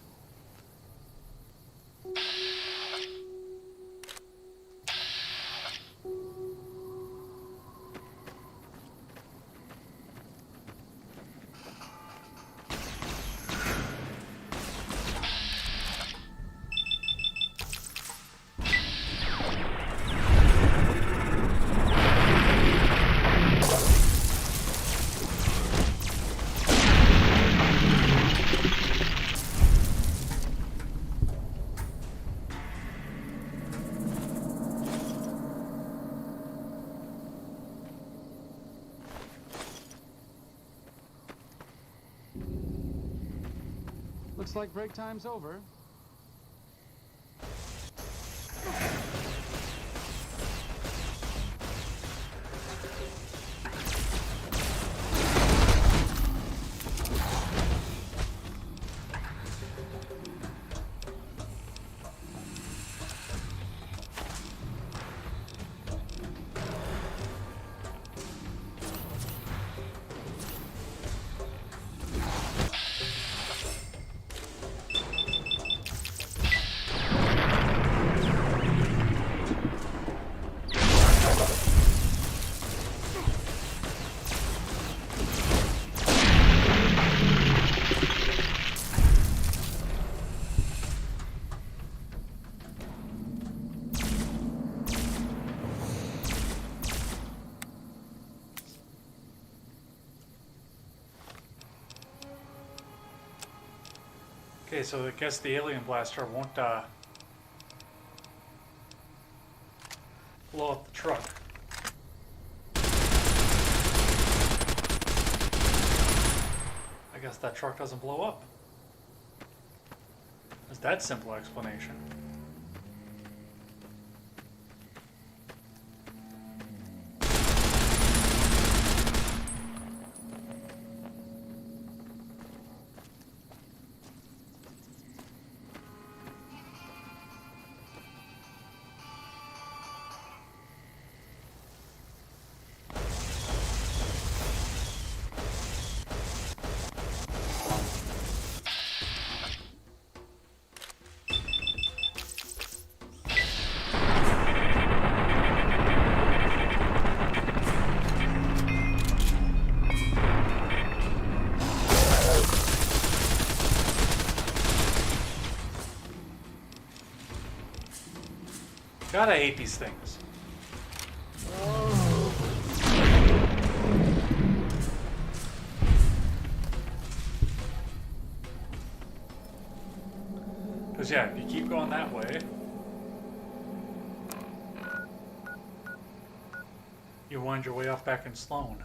Looks like break time's over. Okay, so I guess the alien blaster won't blow up the truck. I guess that truck doesn't blow up. Is that simple explanation? God, I hate these things. Because yeah, if you keep going that way, you wind your way off back in Sloan.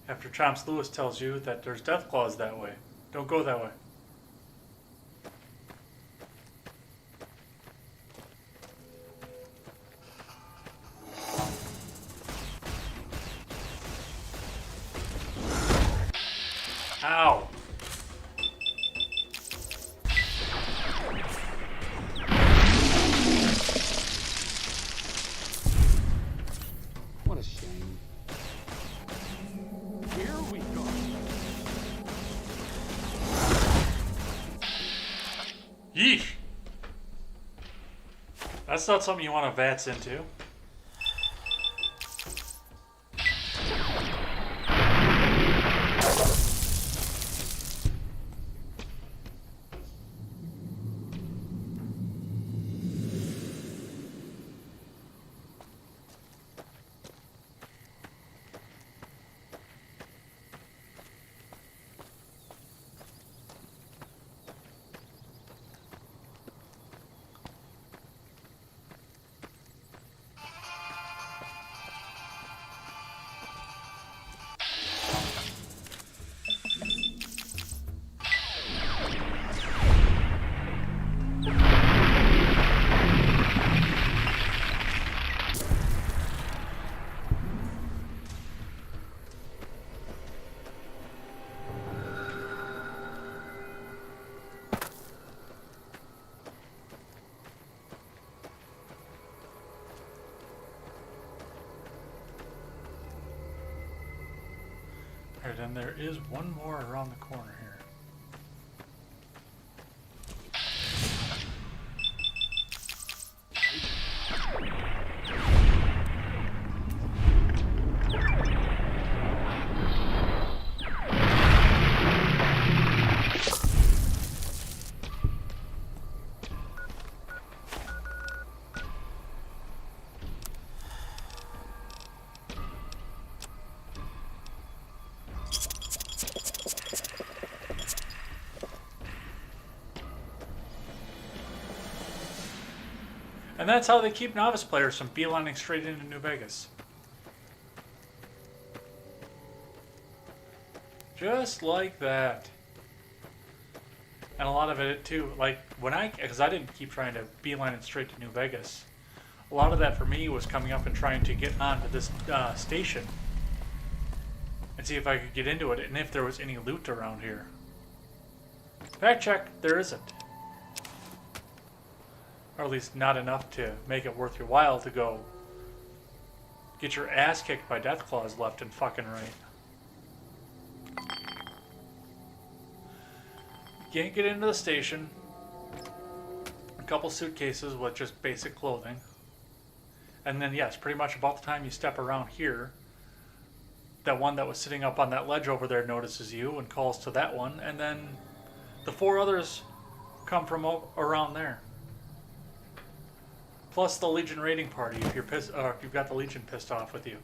After Chomps Lewis tells you that there's death claws that way. Don't go that way. Ow. What a shame. Here we go. Yeesh. That's not something you want to VATS into. Alright, and there is one more around the corner here. And that's how they keep novice players from beelining straight into New Vegas. Just like that. And a lot of it too, like because I didn't keep trying to beeline it straight to New Vegas. A lot of that for me was coming up and trying to get onto this station and see if I could get into it and if there was any loot around here. Fact check, there isn't. Or at least not enough to make it worth your while to go get your ass kicked by Deathclaws left and fucking right. You can't get into the station. A couple suitcases with just basic clothing. And then yes, pretty much about the time you step around here, that one that was sitting up on that ledge over there notices you and calls to that one, and then the 4 others come from around there. Plus the Legion raiding party if you're pissed, or if you've got the Legion pissed off with you.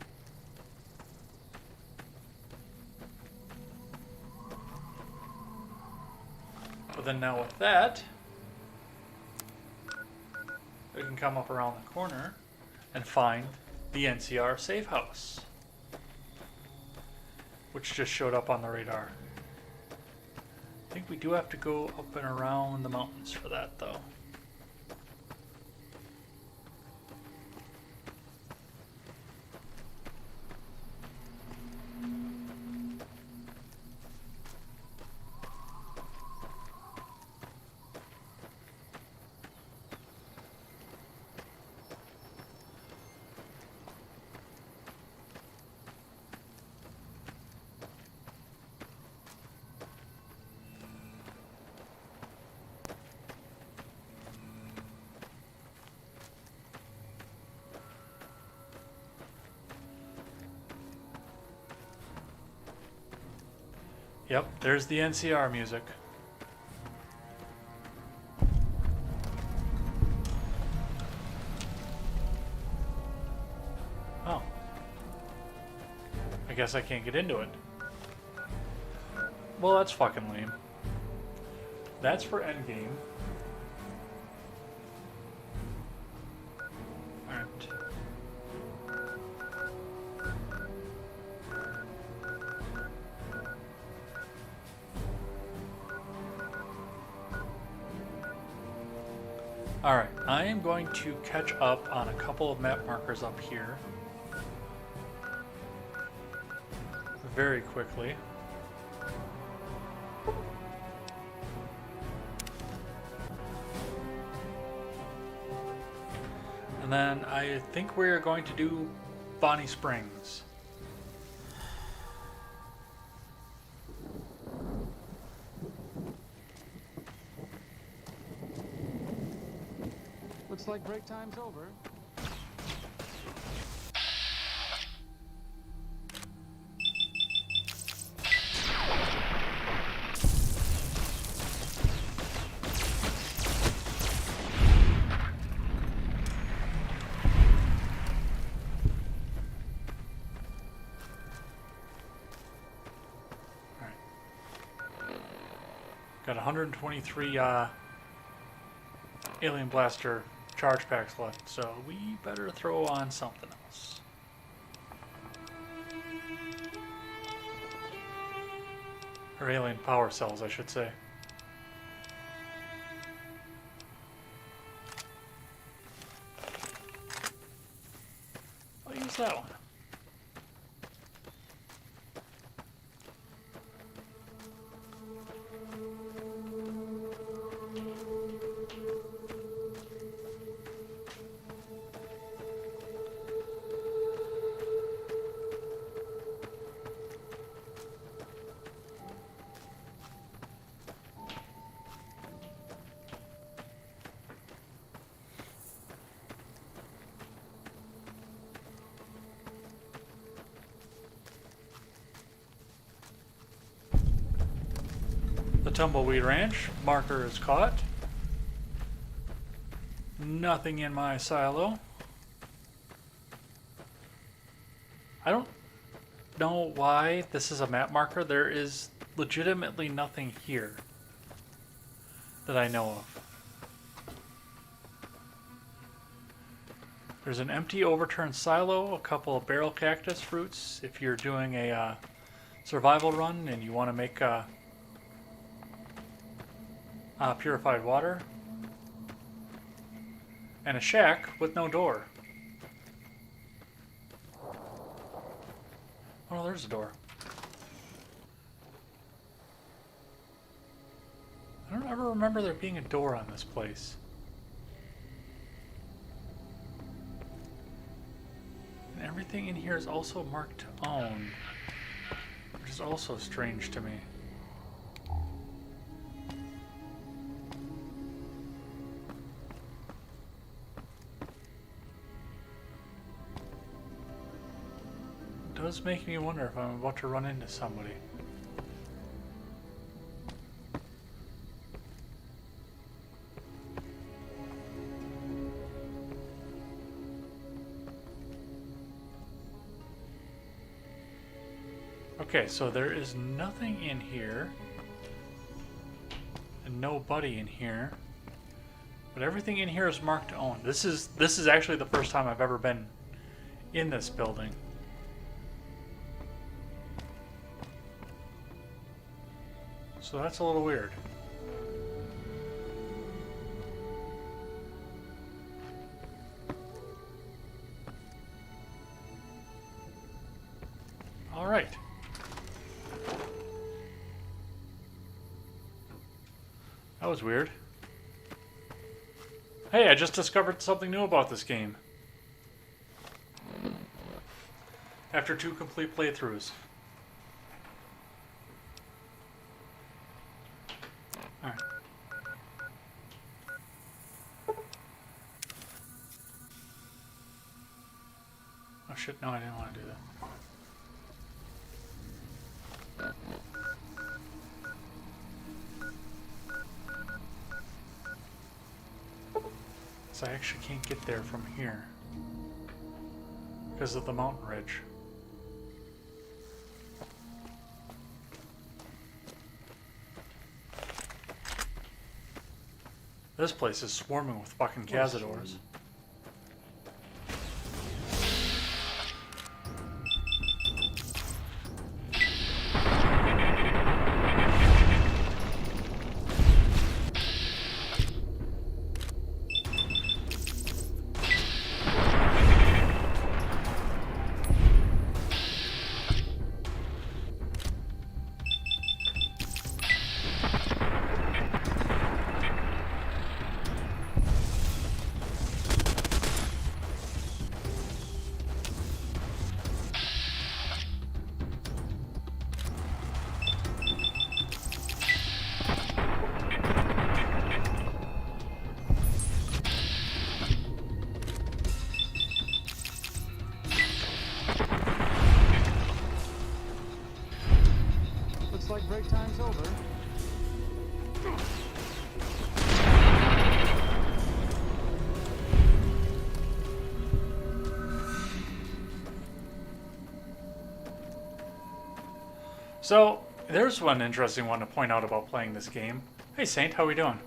then now with that, we can come up around the corner and find the NCR safe house, which just showed up on the radar. I think we do have to go up and around the mountains for that, though. Yep, there's the NCR music. Oh. I guess I can't get into it. Well, that's fucking lame. That's for endgame. Alright. Alright, I am going to catch up on a couple of map markers up here very quickly. And then I think we're going to do Bonnie Springs. Looks like break time's over. Got 123 Alien Blaster charge packs left, so we better throw on something else. Or alien power cells, I should say. I'll use that one. The Tumbleweed Ranch marker is caught. Nothing in my silo. I don't know why this is a map marker. There is legitimately nothing here that I know of. There's an empty overturned silo, a couple of barrel cactus fruits if you're doing a survival run and you want to make purified water, and a shack with no door. Oh no, there's a door. I don't ever remember there being a door on this place. And everything in here is also marked own, which is also strange to me. It does make me wonder if I'm about to run into somebody. Okay, so there is nothing in here. and nobody in here. But everything in here is marked to own. This is actually the first time I've ever been in this building. So that's a little weird. All right. That was weird. Hey, I just discovered something new about this game. After 2 complete playthroughs. Alright. Oh shit, no, I didn't want to do that. So I actually can't get there from here because of the mountain ridge. This place is swarming with fucking Cazadors. Looks like break time's over. So, there's one interesting one to point out about playing this game. Hey Saint, how we doing?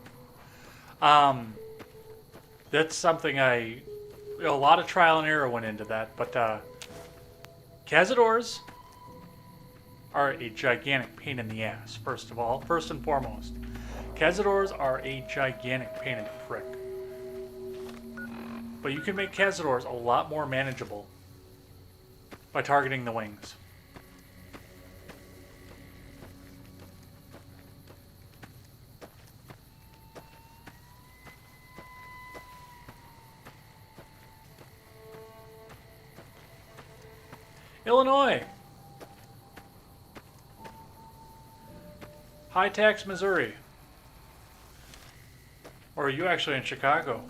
That's something a lot of trial and error went into that, but Cazadors are a gigantic pain in the ass, first of all. First and foremost, Cazadors are a gigantic pain in the frick. But you can make Cazadors a lot more manageable by targeting the wings. Illinois. High tax Missouri. Or are you actually in Chicago?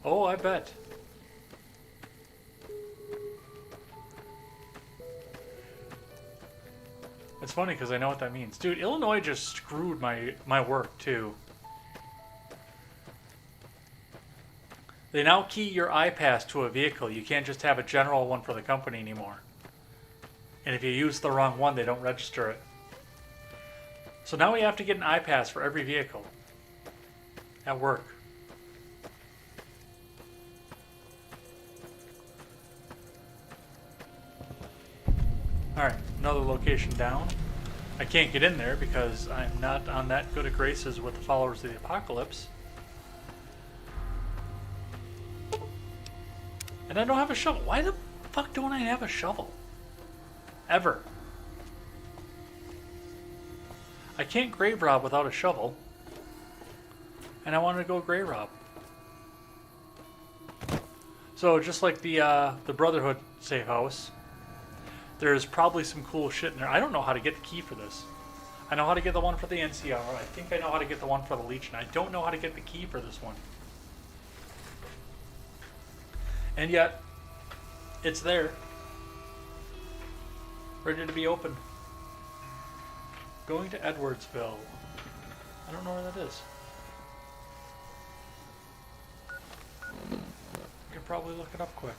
Oh, I bet. It's funny because I know what that means. Dude, Illinois just screwed my work too. They now key your iPass to a vehicle. You can't just have a general one for the company anymore. And if you use the wrong one, they don't register it. So now we have to get an iPass for every vehicle at work. Alright, another location down. I can't get in there because I'm not on that good of graces with the followers of the apocalypse. And I don't have a shovel. Why the fuck don't I have a shovel? Ever. I can't grave rob without a shovel. And I want to go grave rob. So just like the Brotherhood safe house, there's probably some cool shit in there. I don't know how to get the key for this. I know how to get the one for the NCR. I think I know how to get the one for the Legion. I don't know how to get the key for this one. And yet, it's there. Ready to be opened. Going to Edwardsville. I don't know where that is. I could probably look it up quick.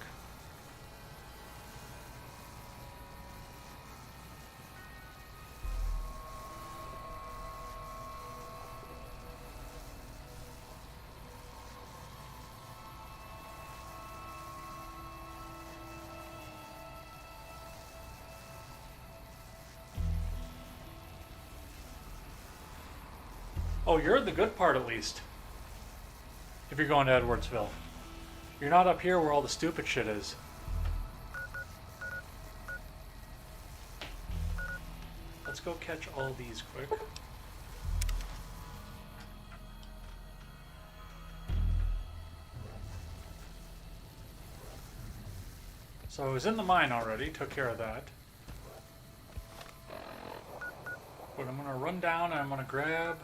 Oh, you're in the good part at least. If you're going to Edwardsville. You're not up here where all the stupid shit is. Let's go catch all these quick. So I was in the mine already, took care of that. But I'm gonna run down and I'm gonna grab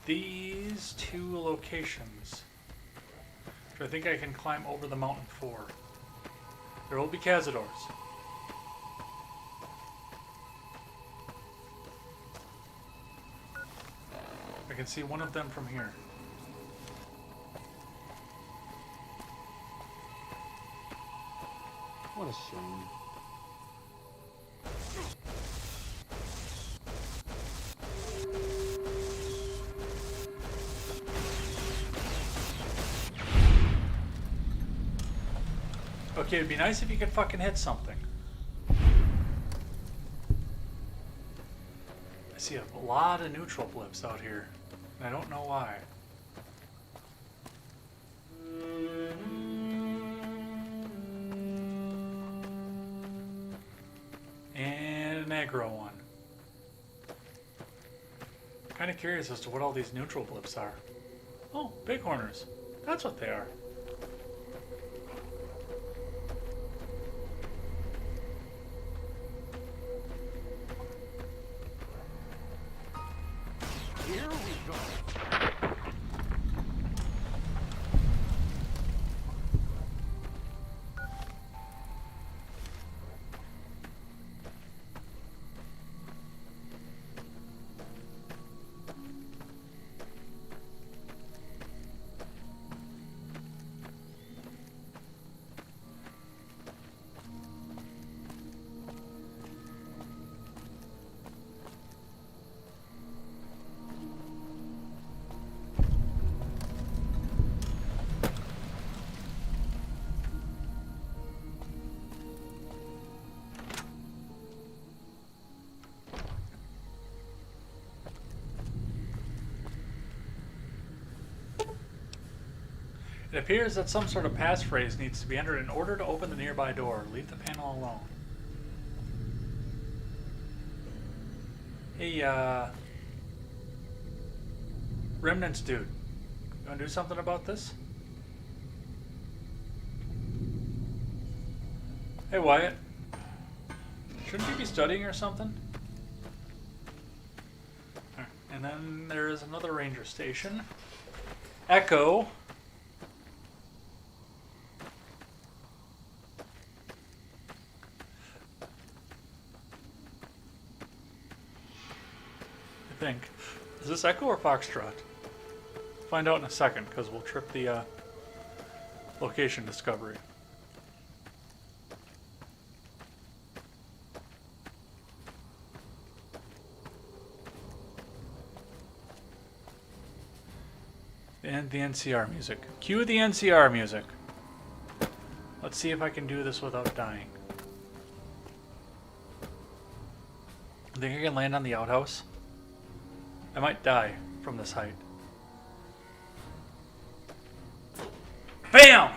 these two locations, which I think I can climb over the mountain for. There will be Cazadors. I can see one of them from here. What a shame. Okay, it'd be nice if you could fucking hit something. I see a lot of neutral blips out here, and I don't know why. And an aggro one. Kind of curious as to what all these neutral blips are. Oh, bighorners. That's what they are. Here we go. It appears that some sort of passphrase needs to be entered in order to open the nearby door. Leave the panel alone. Hey, Remnants dude. You wanna do something about this? Hey, Wyatt. Shouldn't you be studying or something? Alright, and then there is another ranger station. Echo. I think. Is this Echo or Foxtrot? Find out in a second, because we'll trip the location discovery. And the NCR music. Cue the NCR music. Let's see if I can do this without dying. I think I can land on the outhouse. I might die from this height. BAM!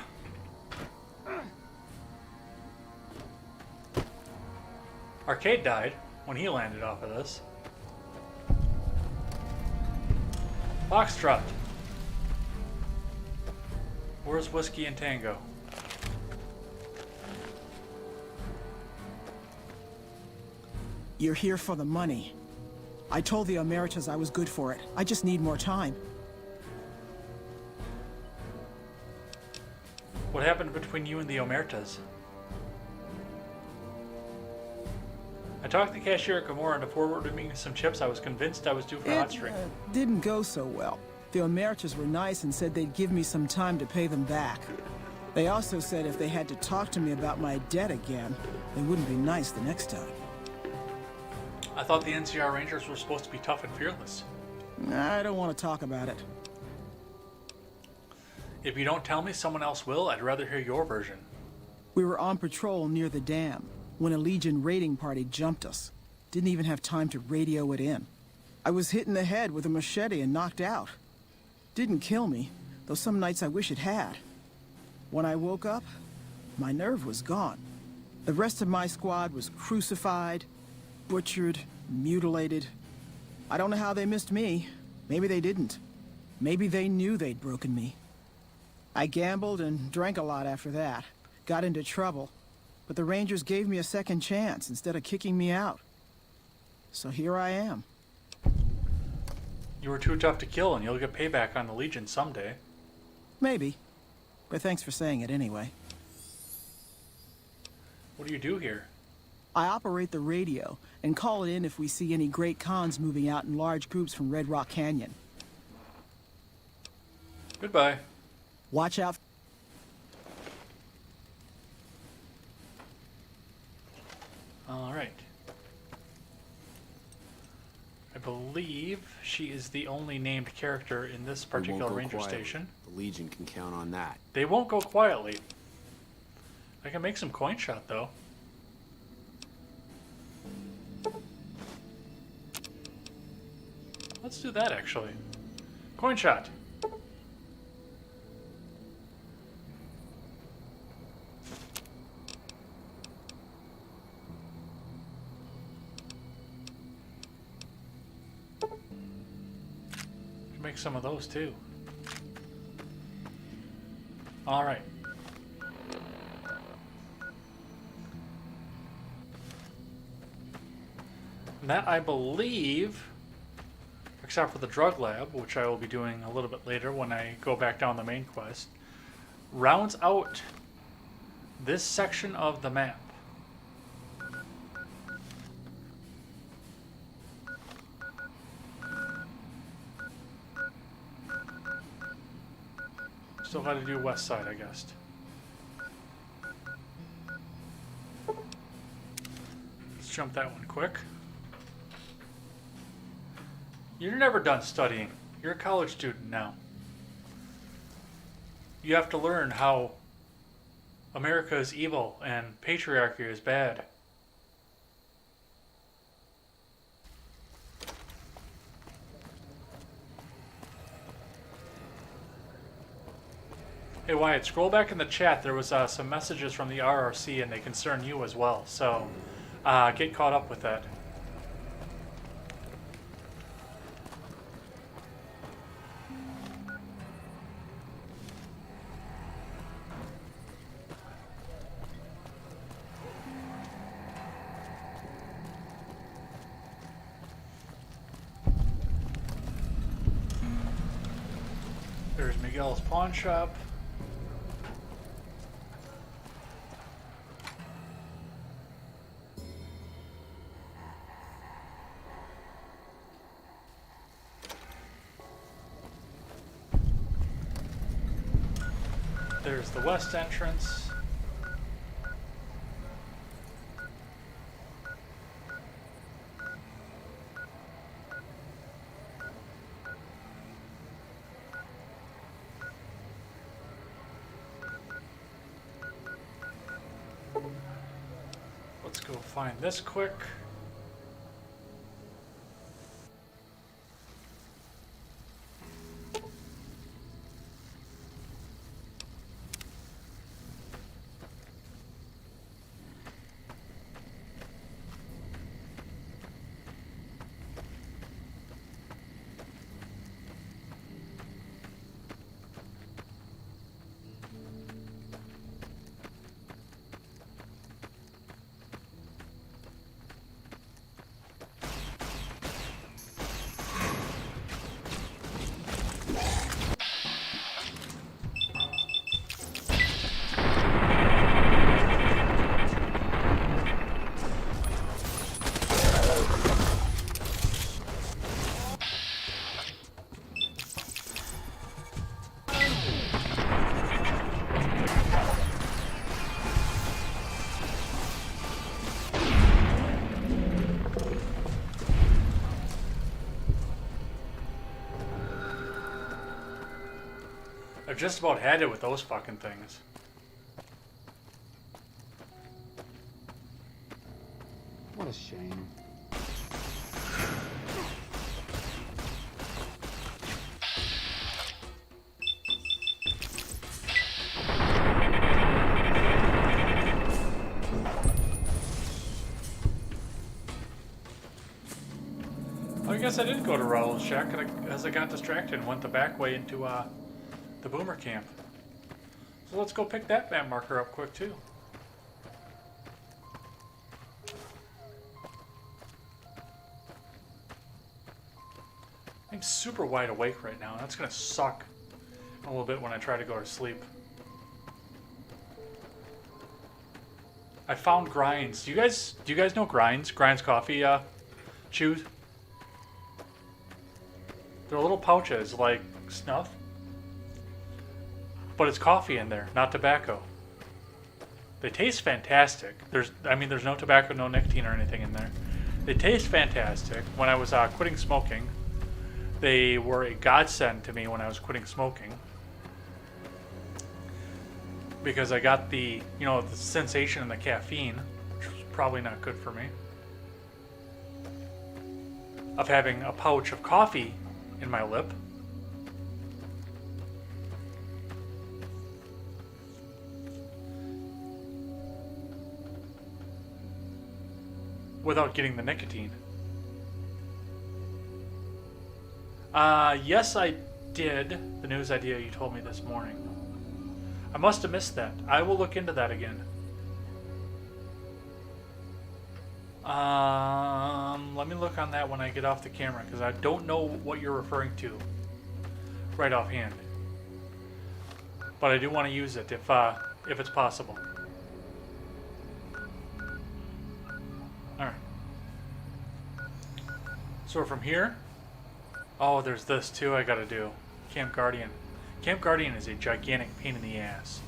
Arcade died when he landed off of this. Foxtrot. Where's Whiskey and Tango? You're here for the money. I told the Emeritus I was good for it. I just need more time. What happened between you and the Omertas? I talked to the cashier at Gamora and to forward me some chips. I was convinced I was due for a hot streak. Didn't go so well. The Emeritus were nice and said they'd give me some time to pay them back. They also said if they had to talk to me about my debt again, they wouldn't be nice the next time. I thought the NCR Rangers were supposed to be tough and fearless. I don't want to talk about it. If you don't tell me, someone else will. I'd rather hear your version. We were on patrol near the dam when a Legion raiding party jumped us. Didn't even have time to radio it in. I was hit in the head with a machete and knocked out. Didn't kill me, though some nights I wish it had. When I woke up, my nerve was gone. The rest of my squad was crucified, butchered, mutilated. I don't know how they missed me. Maybe they didn't. Maybe they knew they'd broken me. I gambled and drank a lot after that. Got into trouble. But the Rangers gave me a second chance instead of kicking me out. So here I am. You were too tough to kill, and you'll get payback on the Legion someday. Maybe. But thanks for saying it anyway. What do you do here? I operate the radio and call it in if we see any great cons moving out in large groups from Red Rock Canyon. Goodbye. Watch out. All right. I believe she is the only named character in this particular ranger station. The Legion can count on that. They won't go quietly. I can make some coin shot, though. Let's do that, actually. Coin shot. Make some of those too. All right. And that, I believe, except for the drug lab, which I will be doing a little bit later when I go back down the main quest, rounds out this section of the map. Still got to do west side, I guess. Let's jump that one quick. You're never done studying. You're a college student now. You have to learn how America is evil and patriarchy is bad. Hey Wyatt, scroll back in the chat. There was some messages from the RRC and they concern you as well. So get caught up with that. There's Miguel's pawn shop. There's the west entrance. Let's go find this quick. I've just about had it with those fucking things. What a shame. guess I did go to Raoul's shack as I got distracted and went the back way into the boomer camp. So let's go pick that map marker up quick too. I'm super wide awake right now, and that's gonna suck a little bit when I try to go to sleep. I found Grinds. Do you guys know Grinds? Grinds coffee chews? They're little pouches like snuff, but it's coffee in there, not tobacco. They taste fantastic. There's no tobacco, no nicotine or anything in there. They taste fantastic. When I was quitting smoking, they were a godsend to me when I was quitting smoking, because I got the sensation and the caffeine, which was probably not good for me, of having a pouch of coffee in my lip. Without getting the nicotine. Yes, I did. The news idea you told me this morning. I must have missed that. I will look into that again. Let me look on that when I get off the camera, because I don't know what you're referring to right offhand. But I do want to use it if it's possible. Alright. So from here... Oh, there's this too I gotta do. Camp Guardian. Camp Guardian is a gigantic pain in the ass.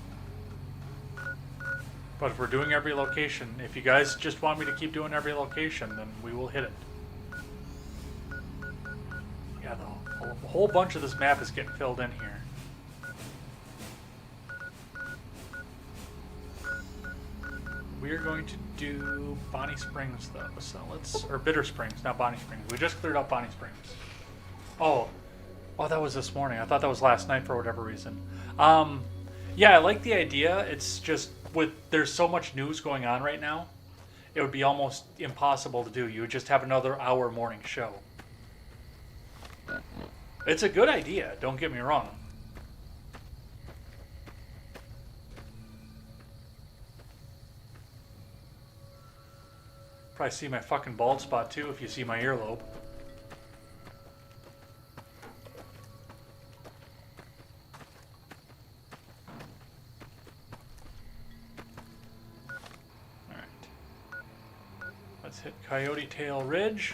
But if we're doing every location, if you guys just want me to keep doing every location, then we will hit it. Yeah, a whole bunch of this map is getting filled in here. We are going to do Bonnie Springs though, so or Bitter Springs, not Bonnie Springs. We just cleared up Bonnie Springs. Oh, that was this morning. I thought that was last night for whatever reason. Yeah, I like the idea. It's just there's so much news going on right now, it would be almost impossible to do. You would just have another hour morning show. It's a good idea, don't get me wrong. Probably see my fucking bald spot too if you see my earlobe. Hit Coyote Tail Ridge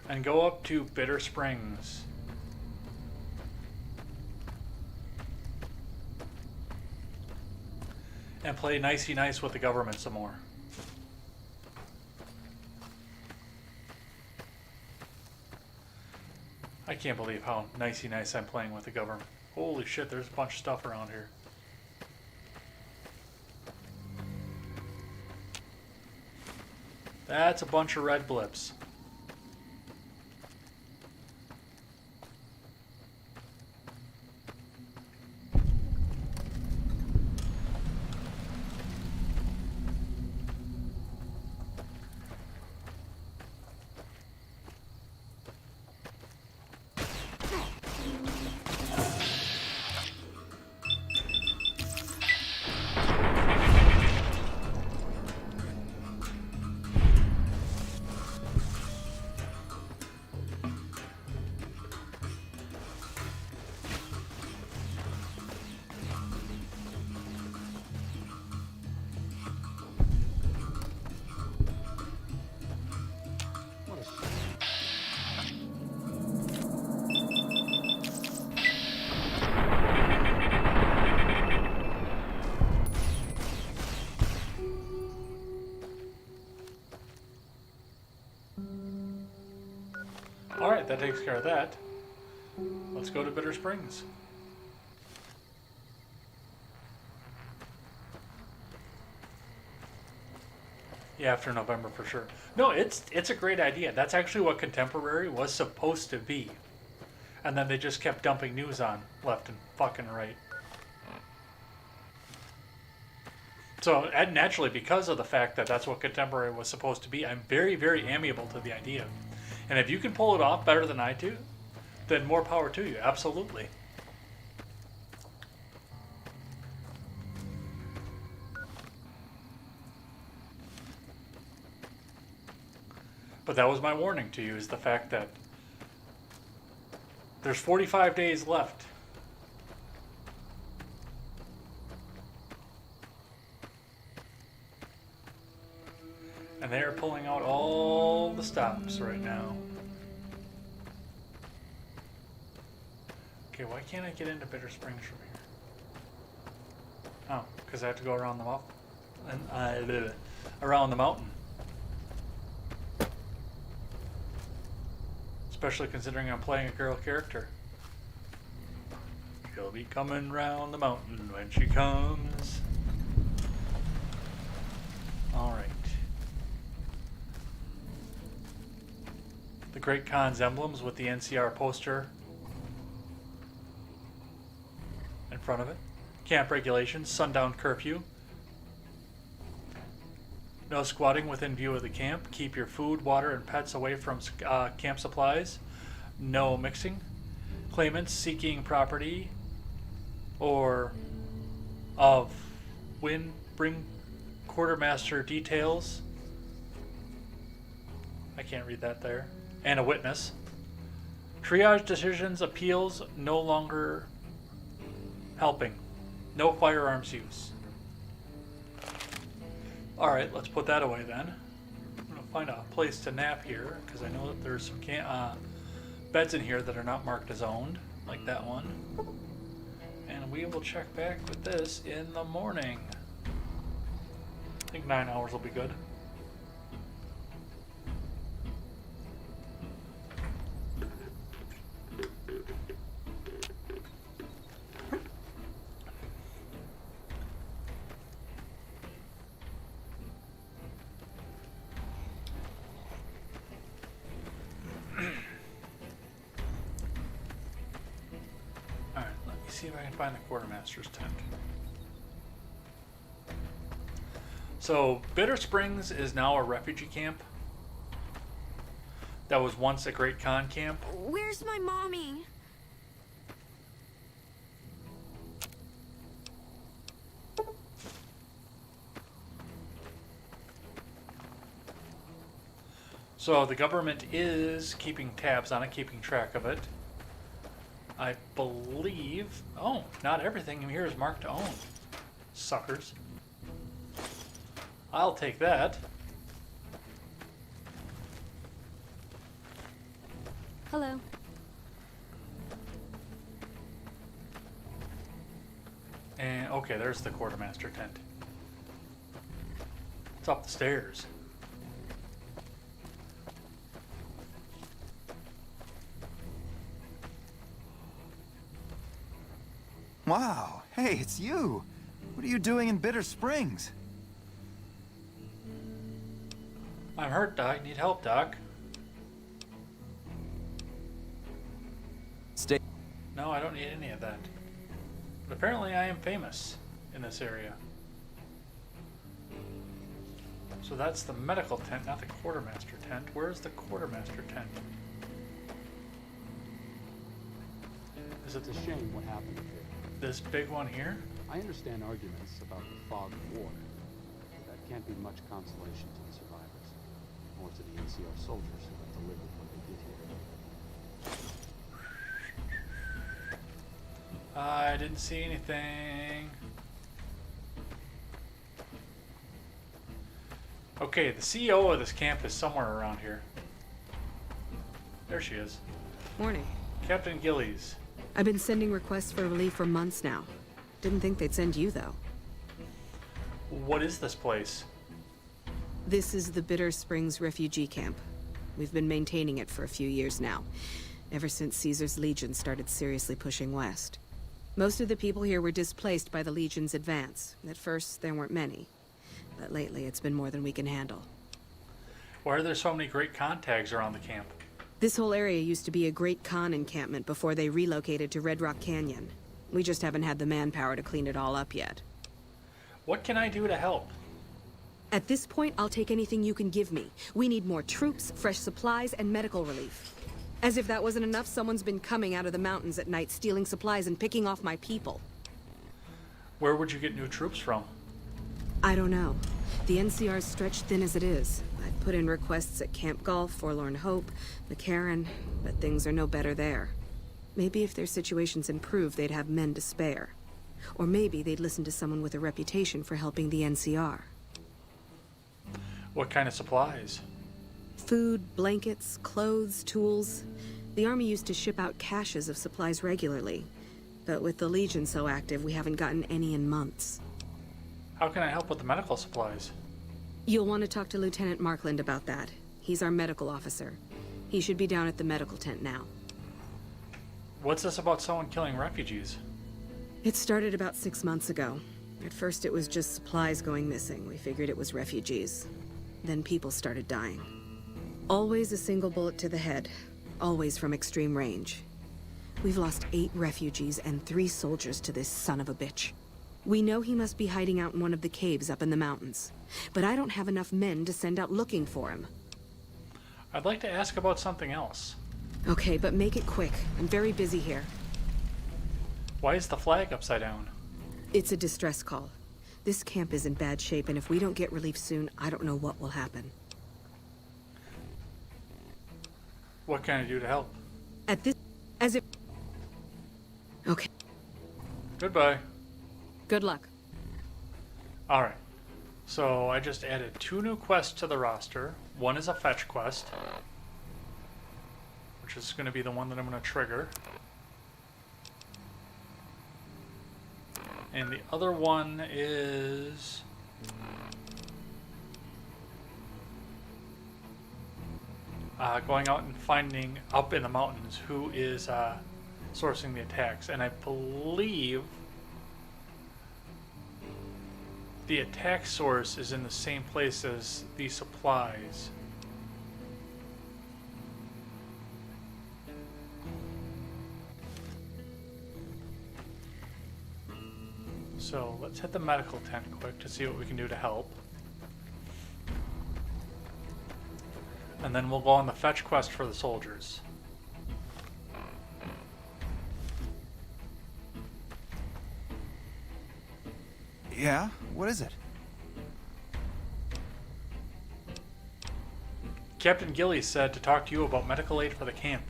and go up to Bitter Springs. And play nicey nice with the government some more. I can't believe how nicey nice I'm playing with the government. Holy shit, there's a bunch of stuff around here. That's a bunch of red blips. Alright, that takes care of that. Let's go to Bitter Springs. Yeah, after November for sure. No, it's a great idea. That's actually what Contemporary was supposed to be. And then they just kept dumping news on left and fucking right. So, and naturally, because of the fact that that's what Contemporary was supposed to be, I'm very, very amiable to the idea. And if you can pull it off better than I do, then more power to you. Absolutely. But that was my warning to you, is the fact that there's 45 days left. And they are pulling out all the stops right now. Okay, why can't I get into Bitter Springs from here? Oh, because I have to go around the mountain. Around the mountain. Especially considering I'm playing a girl character. She'll be coming round the mountain when she comes. Alright. The Great Khan's emblems with the NCR poster in front of it. Camp regulations, sundown curfew. No squatting within view of the camp. Keep your food, water, and pets away from camp supplies. No mixing. Claimants seeking property or of bring quartermaster details. I can't read that there. And a witness. Triage decisions, appeals, no longer helping. No firearms use. Alright, let's put that away then. I'm going to find a place to nap here, because I know that there's some beds in here that are not marked as owned, like that one. And we will check back with this in the morning. I think 9 hours will be good. See if I can find the quartermaster's tent. So Bitter Springs is now a refugee camp that was once a Great Khan camp. Where's my mommy? So the government is keeping tabs on it, keeping track of it. I believe... Oh, not everything in here is marked to own. Suckers. I'll take that. Hello. And, okay, there's the quartermaster tent. It's up the stairs. Wow, hey, it's you. What are you doing in Bitter Springs? I'm hurt, Doc. Need help, Doc. Stay. No, I don't need any of that. But apparently I am famous in this area. So that's the medical tent, not the quartermaster tent. Where's the quartermaster tent? It's a shame what happened here. This big one here? I understand arguments about the fog of war, but that can't be much consolation to the survivors, or to the NCR soldiers who have delivered what they did here. I didn't see anything. Okay, the CEO of this camp is somewhere around here. There she is. Morning. Captain Gillies. I've been sending requests for relief for months now. Didn't think they'd send you, though. What is this place? This is the Bitter Springs refugee camp. We've been maintaining it for a few years now, ever since Caesar's Legion started seriously pushing west. Most of the people here were displaced by the Legion's advance. At first, there weren't many, but lately it's been more than we can handle. Why are there so many Great Khan tags around the camp? This whole area used to be a Great Khan encampment before they relocated to Red Rock Canyon. We just haven't had the manpower to clean it all up yet. What can I do to help? At this point, I'll take anything you can give me. We need more troops, fresh supplies, and medical relief. As if that wasn't enough, someone's been coming out of the mountains at night, stealing supplies and picking off my people. Where would you get new troops from? I don't know. The NCR's stretched thin as it is. I've put in requests at Camp Golf, Forlorn Hope, McCarran, but things are no better there. Maybe if their situations improve, they'd have men to spare. Or maybe they'd listen to someone with a reputation for helping the NCR. What kind of supplies? Food, blankets, clothes, tools. The Army used to ship out caches of supplies regularly. But with the Legion so active, we haven't gotten any in months. How can I help with the medical supplies? You'll want to talk to Lieutenant Markland about that. He's our medical officer. He should be down at the medical tent now. What's this about someone killing refugees? It started about 6 months ago. At first it was just supplies going missing. We figured it was refugees. Then people started dying. Always a single bullet to the head. Always from extreme range. We've lost 8 refugees and 3 soldiers to this son of a bitch. We know he must be hiding out in one of the caves up in the mountains. But I don't have enough men to send out looking for him. I'd like to ask about something else. Okay, but make it quick. I'm very busy here. Why is the flag upside down? It's a distress call. This camp is in bad shape, and if we don't get relief soon, I don't know what will happen. What can I do to help? At this... as if... Okay. Goodbye. Good luck. Alright. So I just added 2 new quests to the roster. One is a fetch quest, which is going to be the one that I'm going to trigger. And the other one is... going out and finding up in the mountains who is sourcing the attacks. And I believe the attack source is in the same place as the supplies. So let's hit the medical tent quick to see what we can do to help. And then we'll go on the fetch quest for the soldiers. Yeah? What is it? Captain Gillies said to talk to you about medical aid for the camp.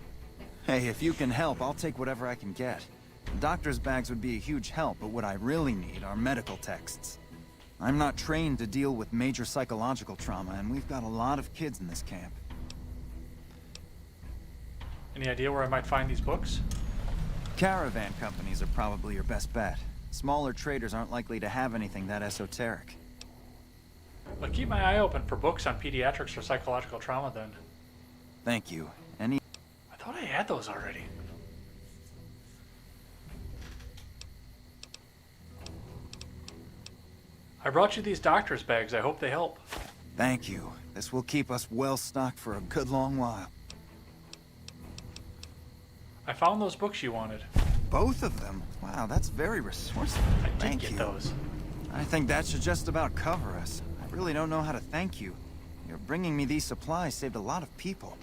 Hey, if you can help, I'll take whatever I can get. The doctor's bags would be a huge help, but what I really need are medical texts. I'm not trained to deal with major psychological trauma, and we've got a lot of kids in this camp. Any idea where I might find these books? Caravan companies are probably your best bet. Smaller traders aren't likely to have anything that esoteric. But keep my eye open for books on pediatrics or psychological trauma then. Thank you. I thought I had those already. I brought you these doctor's bags. I hope they help. Thank you. This will keep us well stocked for a good long while. I found those books you wanted. Both of them? Wow, that's very resourceful. I did get those. I think that should just about cover us. I really don't know how to thank you. Your bringing me these supplies saved a lot of people.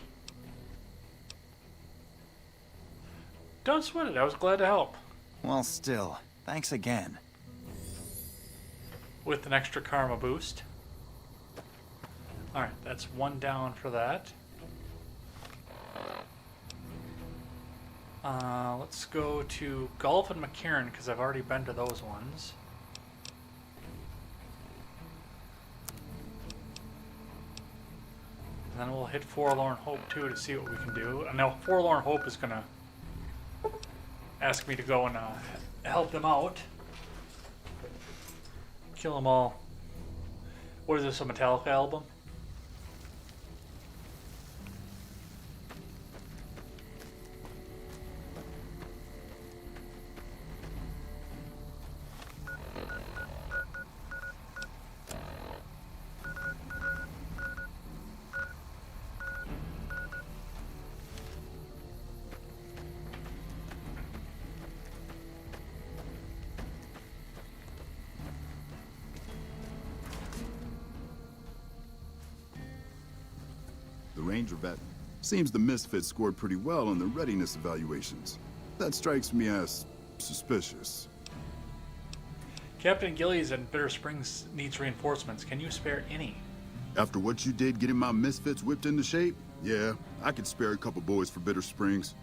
Don't sweat it. I was glad to help. Well, still, thanks again. With an extra karma boost. Alright, that's 1 down for that. Let's go to Golf and McCarran, because I've already been to those ones. And then we'll hit Forlorn Hope too to see what we can do. And now Forlorn Hope is gonna ask me to go and help them out. Kill them all. What is this, a Metallica album? Ranger vet. Seems the Misfits scored pretty well on the readiness evaluations. That strikes me as suspicious. Captain Gillies and Bitter Springs needs reinforcements. Can you spare any? After what you did getting my Misfits whipped into shape, yeah, I could spare a couple boys for Bitter Springs.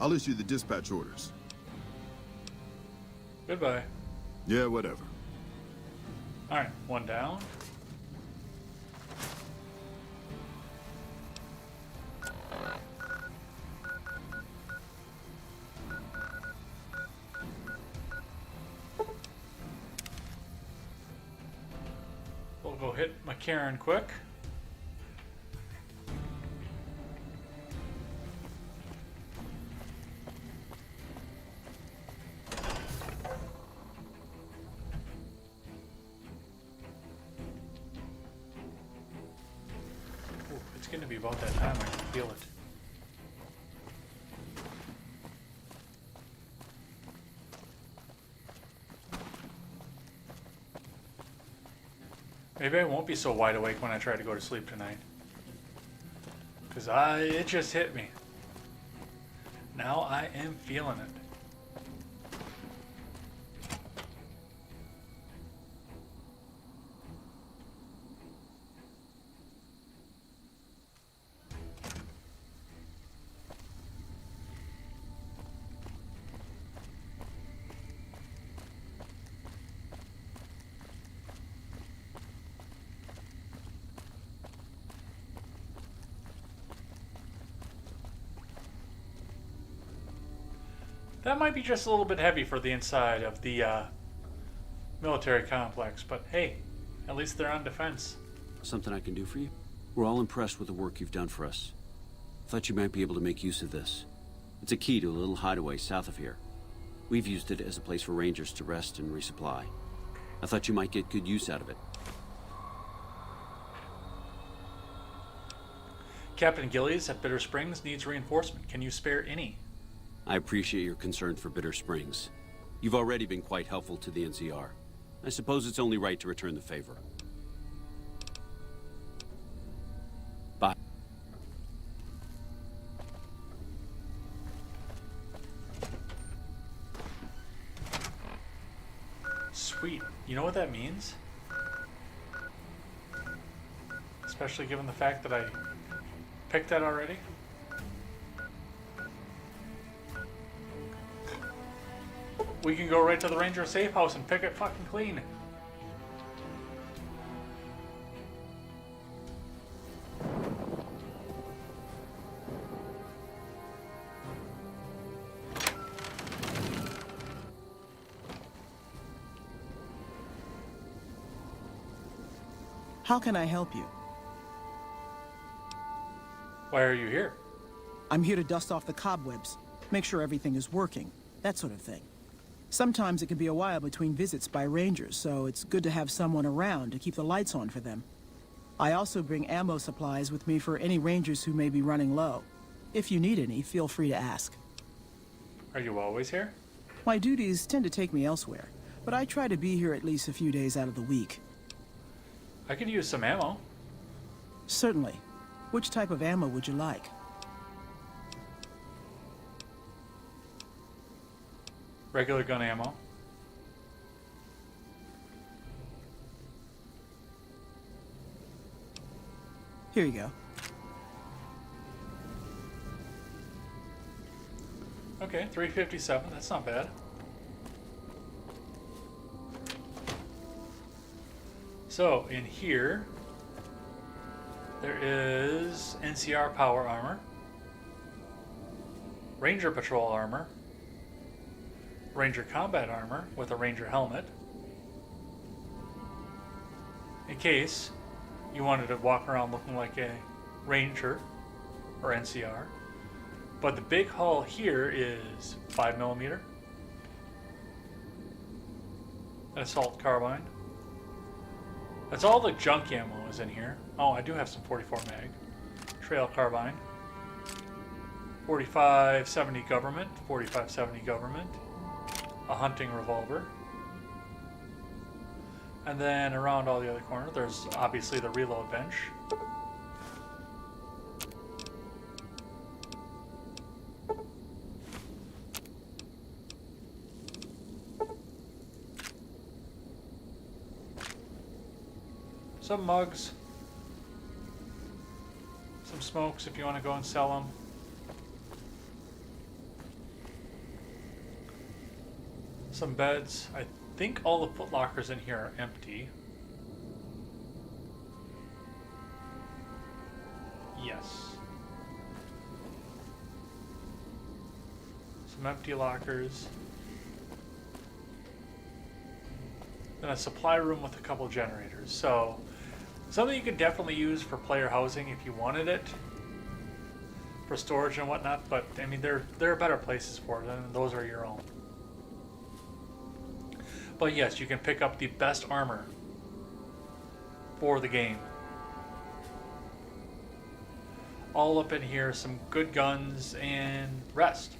I'll issue the dispatch orders. Goodbye. Yeah, whatever. Alright, one down. We'll go hit McCarran quick. Ooh, it's going to be about that time. I can feel it. Maybe I won't be so wide awake when I try to go to sleep tonight. Because it just hit me. Now I am feeling it. That might be just a little bit heavy for the inside of the military complex, but hey, at least they're on defense. Something I can do for you? We're all impressed with the work you've done for us. Thought you might be able to make use of this. It's a key to a little hideaway south of here. We've used it as a place for Rangers to rest and resupply. I thought you might get good use out of it. Captain Gillies at Bitter Springs needs reinforcement. Can you spare any? I appreciate your concern for Bitter Springs. You've already been quite helpful to the NCR. I suppose it's only right to return the favor. Bye. Sweet. You know what that means? Especially given the fact that I picked that already. We can go right to the Ranger safe house and pick it fucking clean. How can I help you? Why are you here? I'm here to dust off the cobwebs, make sure everything is working, that sort of thing. Sometimes it can be a while between visits by Rangers, so it's good to have someone around to keep the lights on for them. I also bring ammo supplies with me for any Rangers who may be running low. If you need any, feel free to ask. Are you always here? My duties tend to take me elsewhere, but I try to be here at least a few days out of the week. I could use some ammo. Certainly. Which type of ammo would you like? Regular gun ammo. Here you go. Okay, 357. That's not bad. So, in here, there is NCR power armor, Ranger patrol armor, Ranger combat armor with a Ranger helmet, in case you wanted to walk around looking like a Ranger or NCR. But the big haul here is 5mm, an assault carbine. That's all the junk ammo is in here. Oh, I do have some 44 mag. Trail carbine. 4570 government, 4570 government. A hunting revolver. And then around all the other corners, there's obviously the reload bench. Some mugs. Some smokes if you want to go and sell them. Some beds. I think all the foot lockers in here are empty. Yes. Some empty lockers. Then a supply room with a couple generators. So, something you could definitely use for player housing if you wanted it. For storage and whatnot, but I mean, there are better places for it, and those are your own. But yes, you can pick up the best armor for the game. All up in here, some good guns and rest.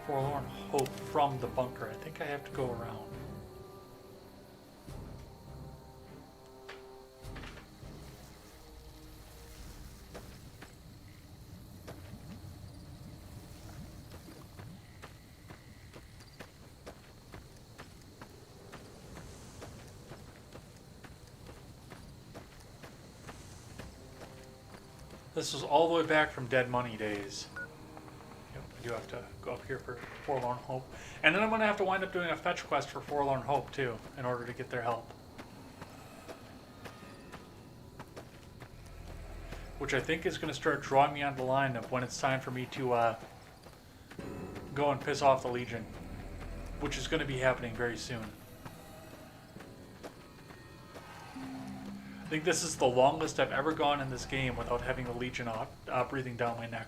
Forlorn Hope from the bunker. I think I have to go around. This was all the way back from Dead Money days. I do have to go up here for Forlorn Hope. And then I'm going to have to wind up doing a fetch quest for Forlorn Hope, too, in order to get their help. Which I think is going to start drawing me on the line of when it's time for me to go and piss off the Legion. Which is going to be happening very soon. I think this is the longest I've ever gone in this game without having the Legion breathing down my neck.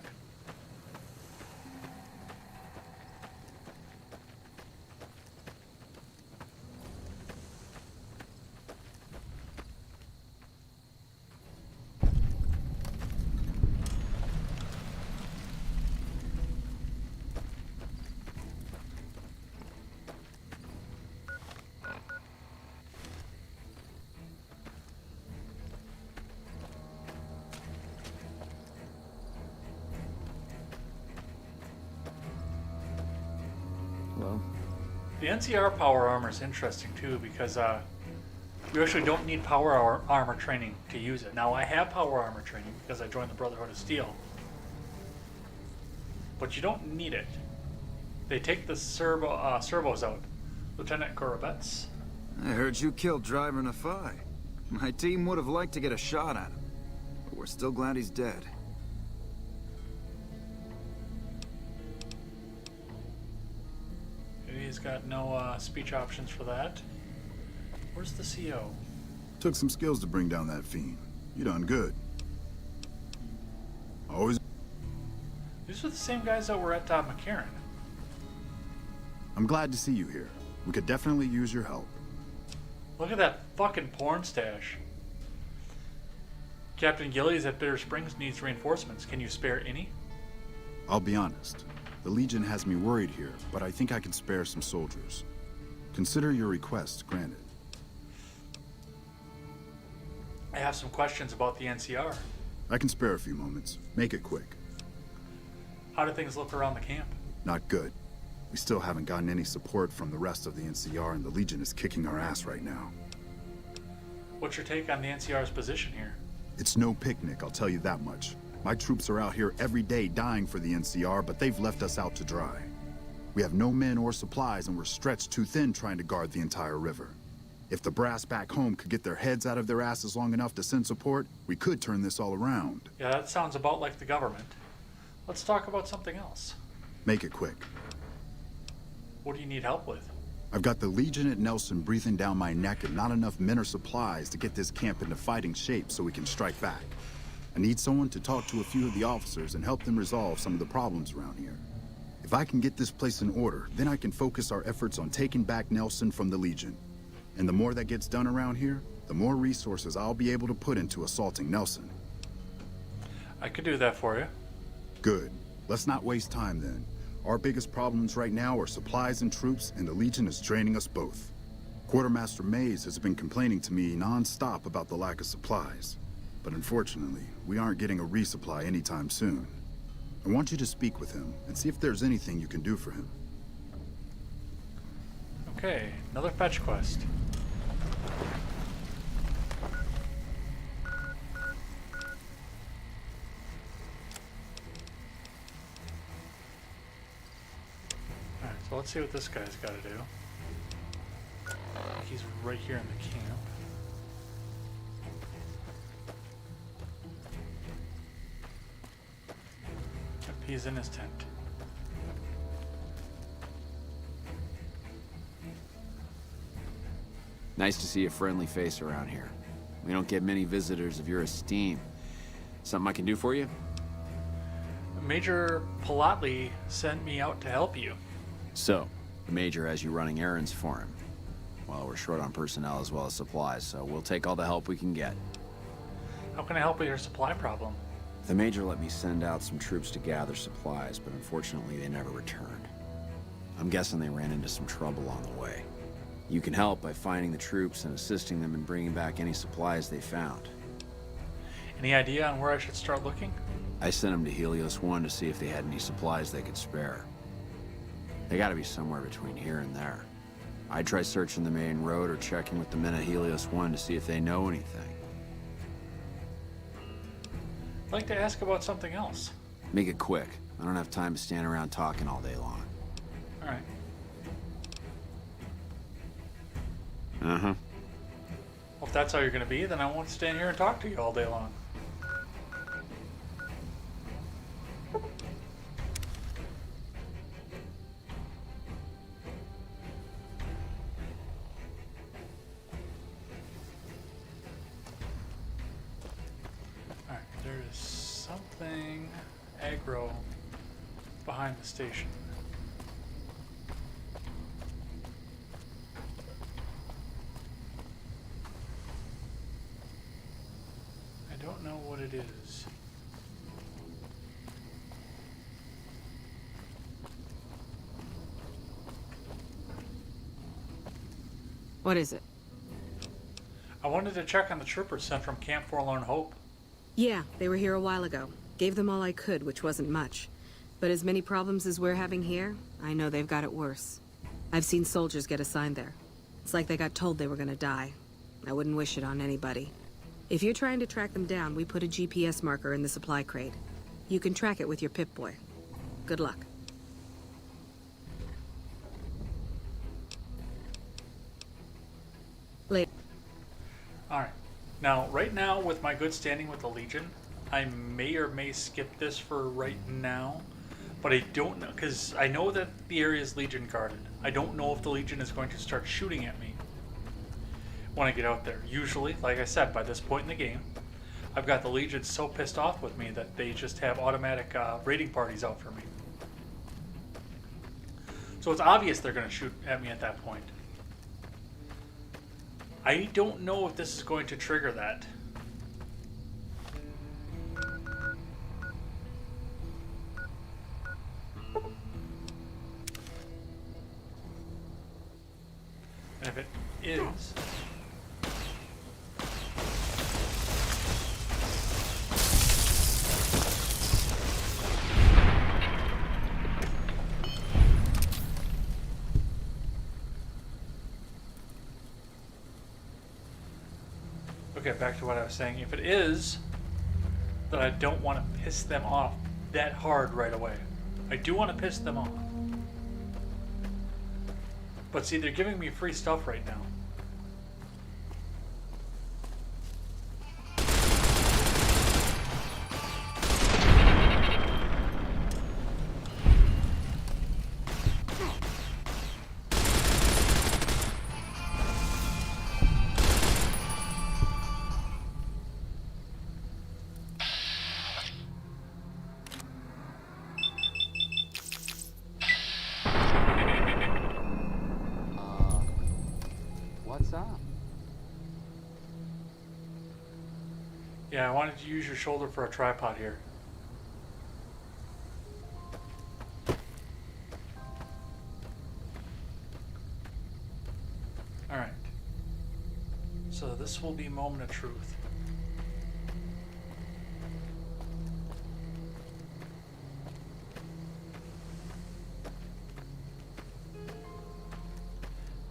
The NCR power armor is interesting too because you actually don't need power armor training to use it. Now I have power armor training because I joined the Brotherhood of Steel, but you don't need it. They take the servos out. Lieutenant Gorobets. I heard you killed Driver Nafai. My team would have liked to get a shot at him, but we're still glad he's dead. He's got no speech options for that. Where's the CO? Took some skills to bring down that fiend. You done good. Always. These are the same guys that were at McCarran. I'm glad to see you here. We could definitely use your help. Look at that fucking porn stash. Captain Gillies at Bitter Springs needs reinforcements. Can you spare any? I'll be honest. The Legion has me worried here, but I think I can spare some soldiers. Consider your request granted. I have some questions about the NCR. I can spare a few moments. Make it quick. How do things look around the camp? Not good. We still haven't gotten any support from the rest of the NCR, and the Legion is kicking our ass right now. What's your take on the NCR's position here? It's no picnic, I'll tell you that much. My troops are out here every day dying for the NCR, but they've left us out to dry. We have no men or supplies, and we're stretched too thin trying to guard the entire river. If the brass back home could get their heads out of their asses long enough to send support, we could turn this all around. Yeah, that sounds about like the government. Let's talk about something else. Make it quick. What do you need help with? I've got the Legion at Nelson breathing down my neck and not enough men or supplies to get this camp into fighting shape so we can strike back. I need someone to talk to a few of the officers and help them resolve some of the problems around here. If I can get this place in order, then I can focus our efforts on taking back Nelson from the Legion. And the more that gets done around here, the more resources I'll be able to put into assaulting Nelson. I could do that for you. Good. Let's not waste time then. Our biggest problems right now are supplies and troops, and the Legion is draining us both. Quartermaster Mays has been complaining to me non-stop about the lack of supplies. But unfortunately, we aren't getting a resupply anytime soon. I want you to speak with him and see if there's anything you can do for him. Okay, another fetch quest. Alright, so let's see what this guy's got to do. He's right here in the camp. Yep, he's in his tent. Nice to see a friendly face around here. We don't get many visitors of your esteem. Something I can do for you? Major Palatli sent me out to help you. So, the Major has you running errands for him. Well, we're short on personnel as well as supplies, so we'll take all the help we can get. How can I help with your supply problem? The Major let me send out some troops to gather supplies, but unfortunately they never returned. I'm guessing they ran into some trouble on the way. You can help by finding the troops and assisting them in bringing back any supplies they found. Any idea on where I should start looking? I sent them to Helios 1 to see if they had any supplies they could spare. They gotta be somewhere between here and there. I'd try searching the main road or checking with the men at Helios 1 to see if they know anything. I'd like to ask about something else. Make it quick. I don't have time to stand around talking all day long. Alright. Uh-huh. Well, if that's how you're going to be, then I won't stand here and talk to you all day long. Alright, there is something aggro behind the station. I don't know what it is. What is it? I wanted to check on the troopers sent from Camp Forlorn Hope. Yeah, they were here a while ago. Gave them all I could, which wasn't much. But as many problems as we're having here, I know they've got it worse. I've seen soldiers get assigned there. It's like they got told they were gonna die. I wouldn't wish it on anybody. If you're trying to track them down, we put a GPS marker in the supply crate. You can track it with your Pip-Boy. Good luck. Later. Alright. Now, right now, with my good standing with the Legion, I may or may skip this for right now. But I don't know, because I know that the area is Legion guarded. I don't know if the Legion is going to start shooting at me when I get out there. Usually, like I said, by this point in the game, I've got the Legion so pissed off with me that they just have automatic raiding parties out for me. So it's obvious they're going to shoot at me at that point. I don't know if this is going to trigger that. And if it is... Okay, back to what I was saying. If it is, then I don't want to piss them off that hard right away. I do want to piss them off. But see, they're giving me free stuff right now. What's up? Yeah, I wanted to use your shoulder for a tripod here. So this will be moment of truth.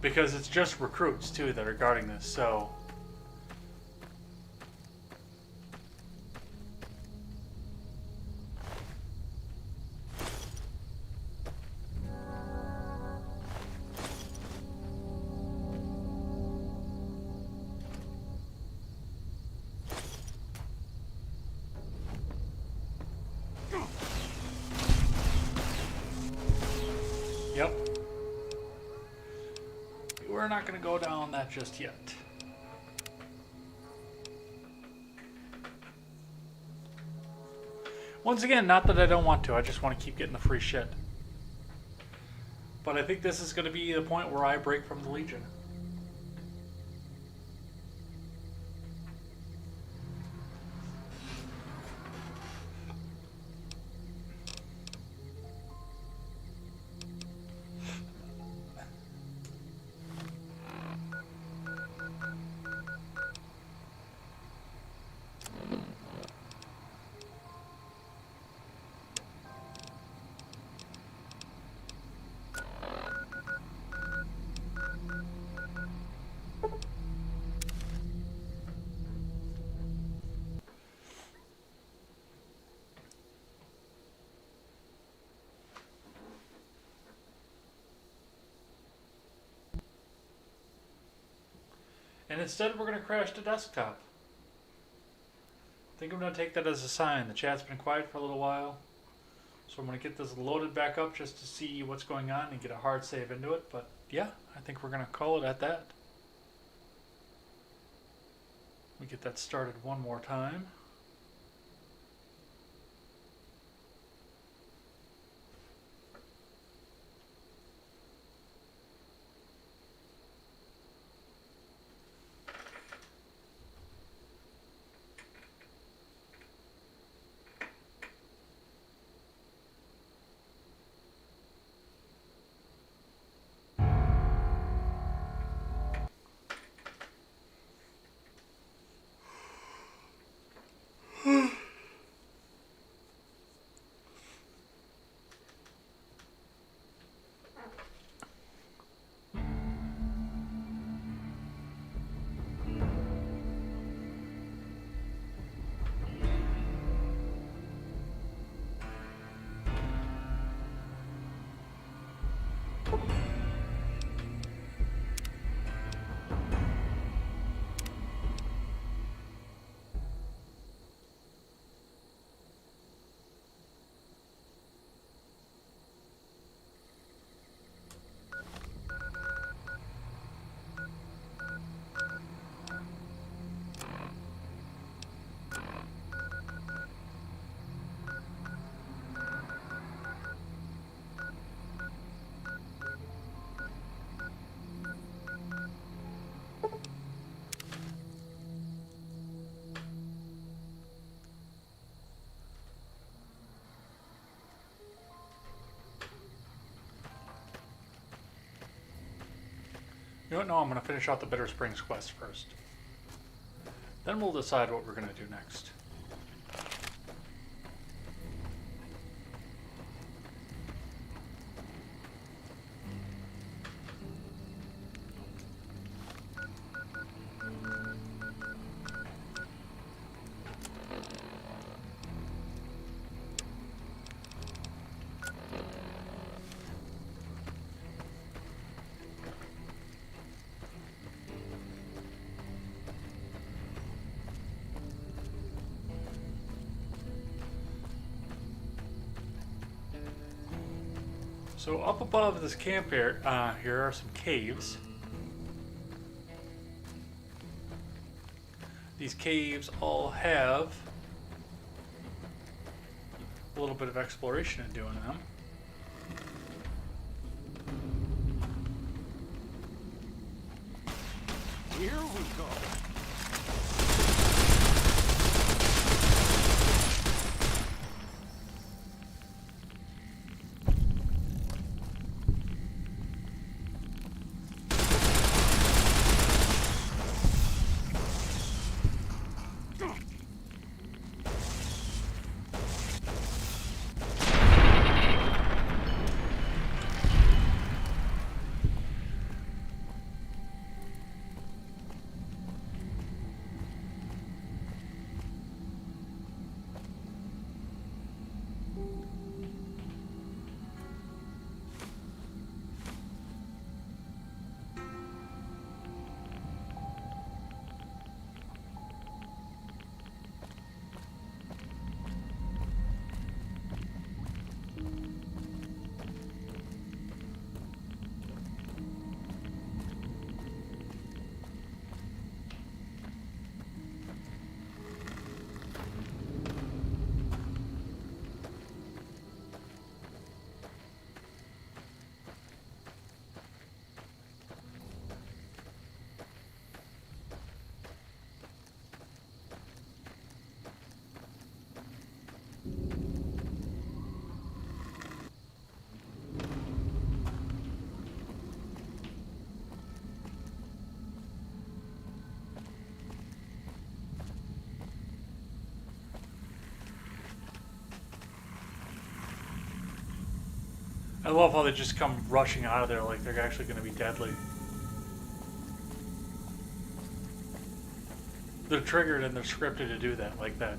Because it's just recruits too that are guarding this, so yep. We're not going to go down that just yet. Once again, not that I don't want to, I just want to keep getting the free shit. But I think this is going to be the point where I break from the Legion. And instead we're going to crash the desktop. I think I'm going to take that as a sign. The chat's been quiet for a little while. So I'm going to get this loaded back up just to see what's going on and get a hard save into it. But yeah, I think we're going to call it at that. We get that started one more time. You know what? No, I'm going to finish out the Bitter Springs quest first. Then we'll decide what we're going to do next. So up above this camp here, here are some caves. These caves all have a little bit of exploration in doing them. Here we go. I love how they just come rushing out of there like they're actually going to be deadly. They're triggered and they're scripted to do that, like that.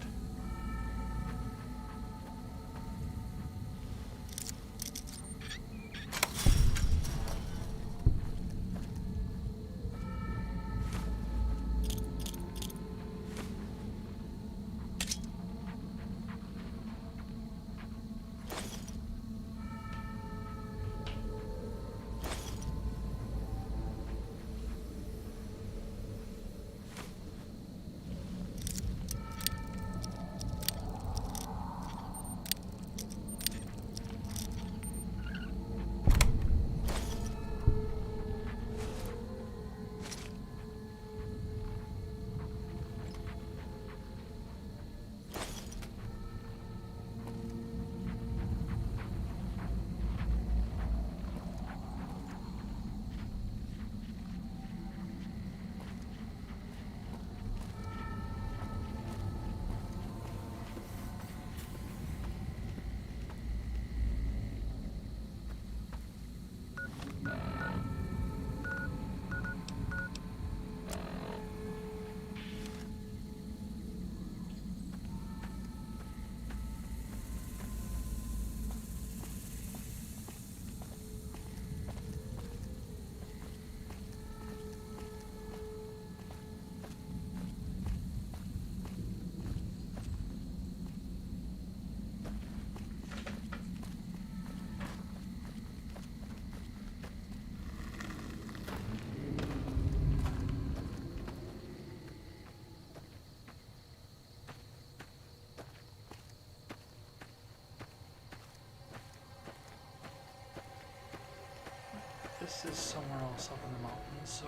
This is somewhere else up in the mountains, so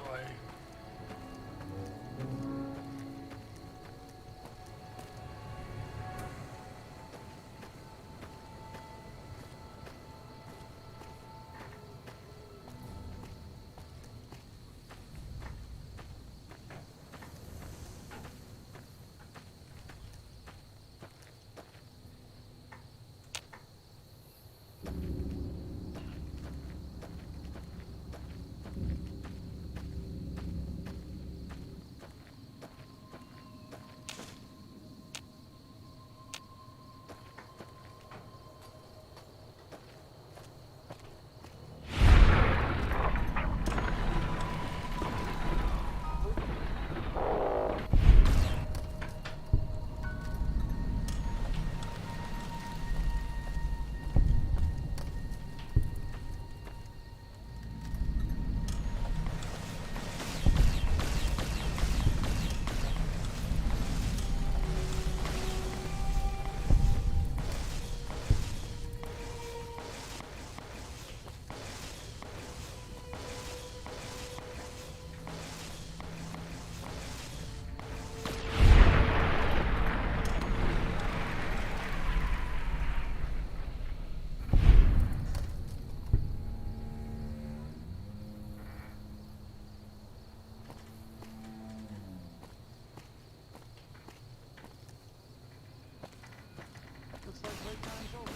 Looks like break time's over.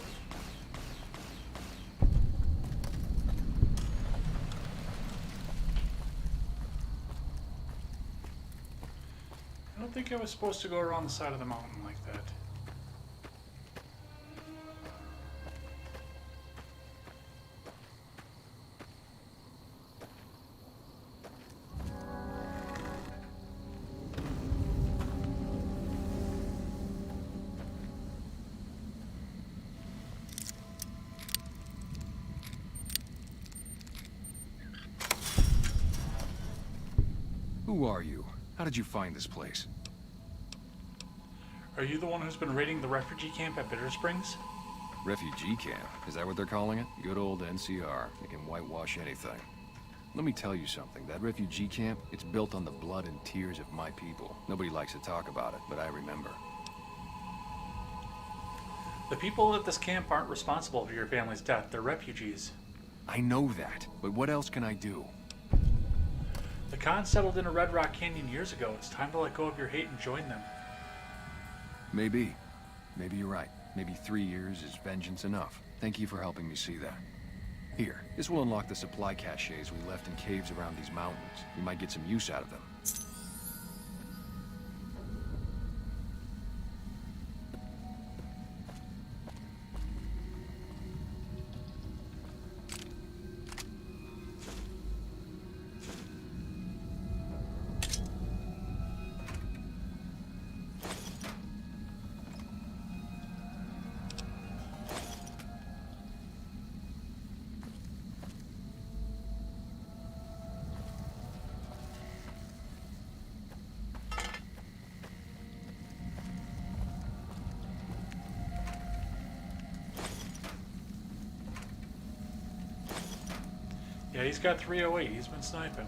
I don't think I was supposed to go around the side of the mountain like that. Who are you? How did you find this place? Are you the one who's been raiding the refugee camp at Bitter Springs? Refugee camp? Is that what they're calling it? Good old NCR. They can whitewash anything. Let me tell you something. That refugee camp, it's built on the blood and tears of my people. Nobody likes to talk about it, but I remember. The people at this camp aren't responsible for your family's death. They're refugees. I know that, but what else can I do? The Khans settled into Red Rock Canyon years ago. It's time to let go of your hate and join them. Maybe. Maybe you're right. Maybe 3 years is vengeance enough. Thank you for helping me see that. Here, this will unlock the supply caches we left in caves around these mountains. We might get some use out of them. Yeah, he's got 308. He's been sniping.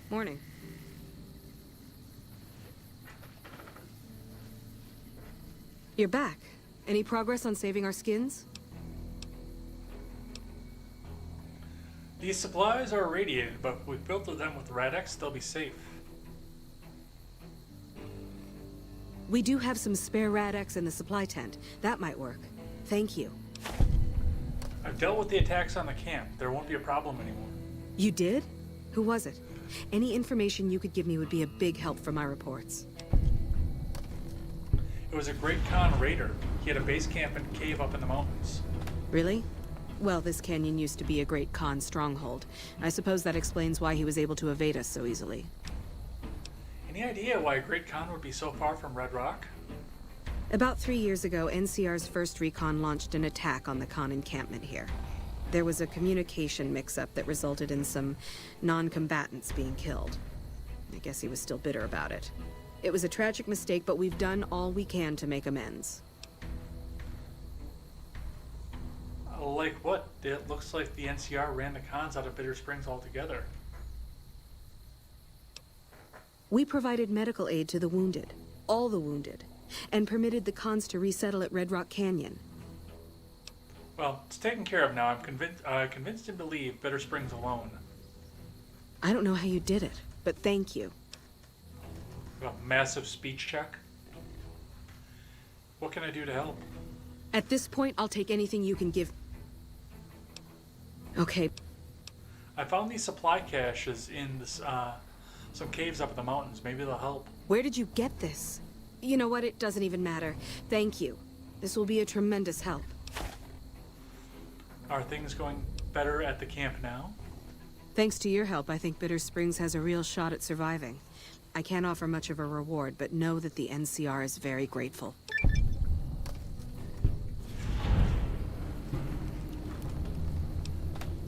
Morning. You're back. Any progress on saving our skins? These supplies are irradiated, but if we filter them with Rad-X, they'll be safe. We do have some spare Rad-X in the supply tent. That might work. Thank you. I've dealt with the attacks on the camp. There won't be a problem anymore. You did? Who was it? Any information you could give me would be a big help for my reports. It was a Great Khan raider. He had a base camp and cave up in the mountains. Really? Well, this canyon used to be a Great Khan stronghold. I suppose that explains why he was able to evade us so easily. Any idea why Great Khan would be so far from Red Rock? About 3 years ago, NCR's first recon launched an attack on the Khan encampment here. There was a communication mix-up that resulted in some non-combatants being killed. I guess he was still bitter about it. It was a tragic mistake, but we've done all we can to make amends. Like what? It looks like the NCR ran the Khans out of Bitter Springs altogether. We provided medical aid to the wounded, all the wounded, and permitted the Khans to resettle at Red Rock Canyon. Well, it's taken care of now. I'm convinced and believe Bitter Springs alone. I don't know how you did it, but thank you. A massive speech check. What can I do to help? At this point, I'll take anything you can give. Okay. I found these supply caches in this, some caves up in the mountains. Maybe they'll help. Where did you get this? You know what? It doesn't even matter. Thank you. This will be a tremendous help. Are things going better at the camp now? Thanks to your help, I think Bitter Springs has a real shot at surviving. I can't offer much of a reward, but know that the NCR is very grateful.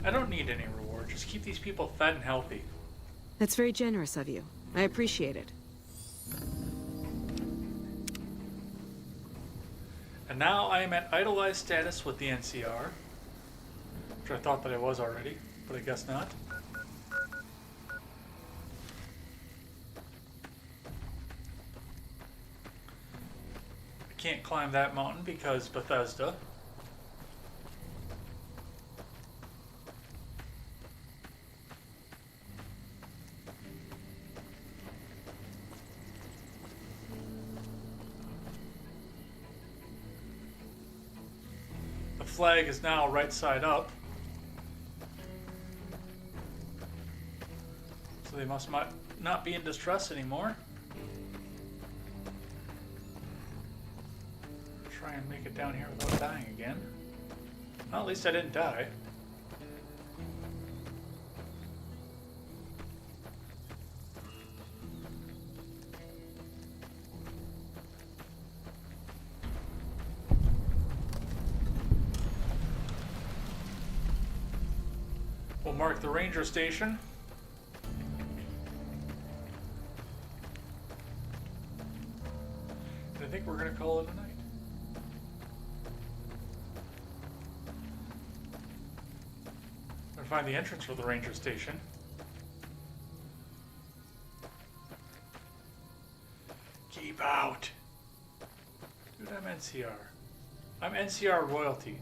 I don't need any reward. Just keep these people fed and healthy. That's very generous of you. I appreciate it. And now I am at idolized status with the NCR. Which I thought that I was already, but I guess not. I can't climb that mountain because Bethesda. The flag is now right side up. So they must not be in distress anymore. Try and make it down here without dying again. Well, at least I didn't die. We'll mark the ranger station. I think we're going to call it a night. I'm going to find the entrance for the ranger station. Keep out. Dude, I'm NCR. I'm NCR royalty.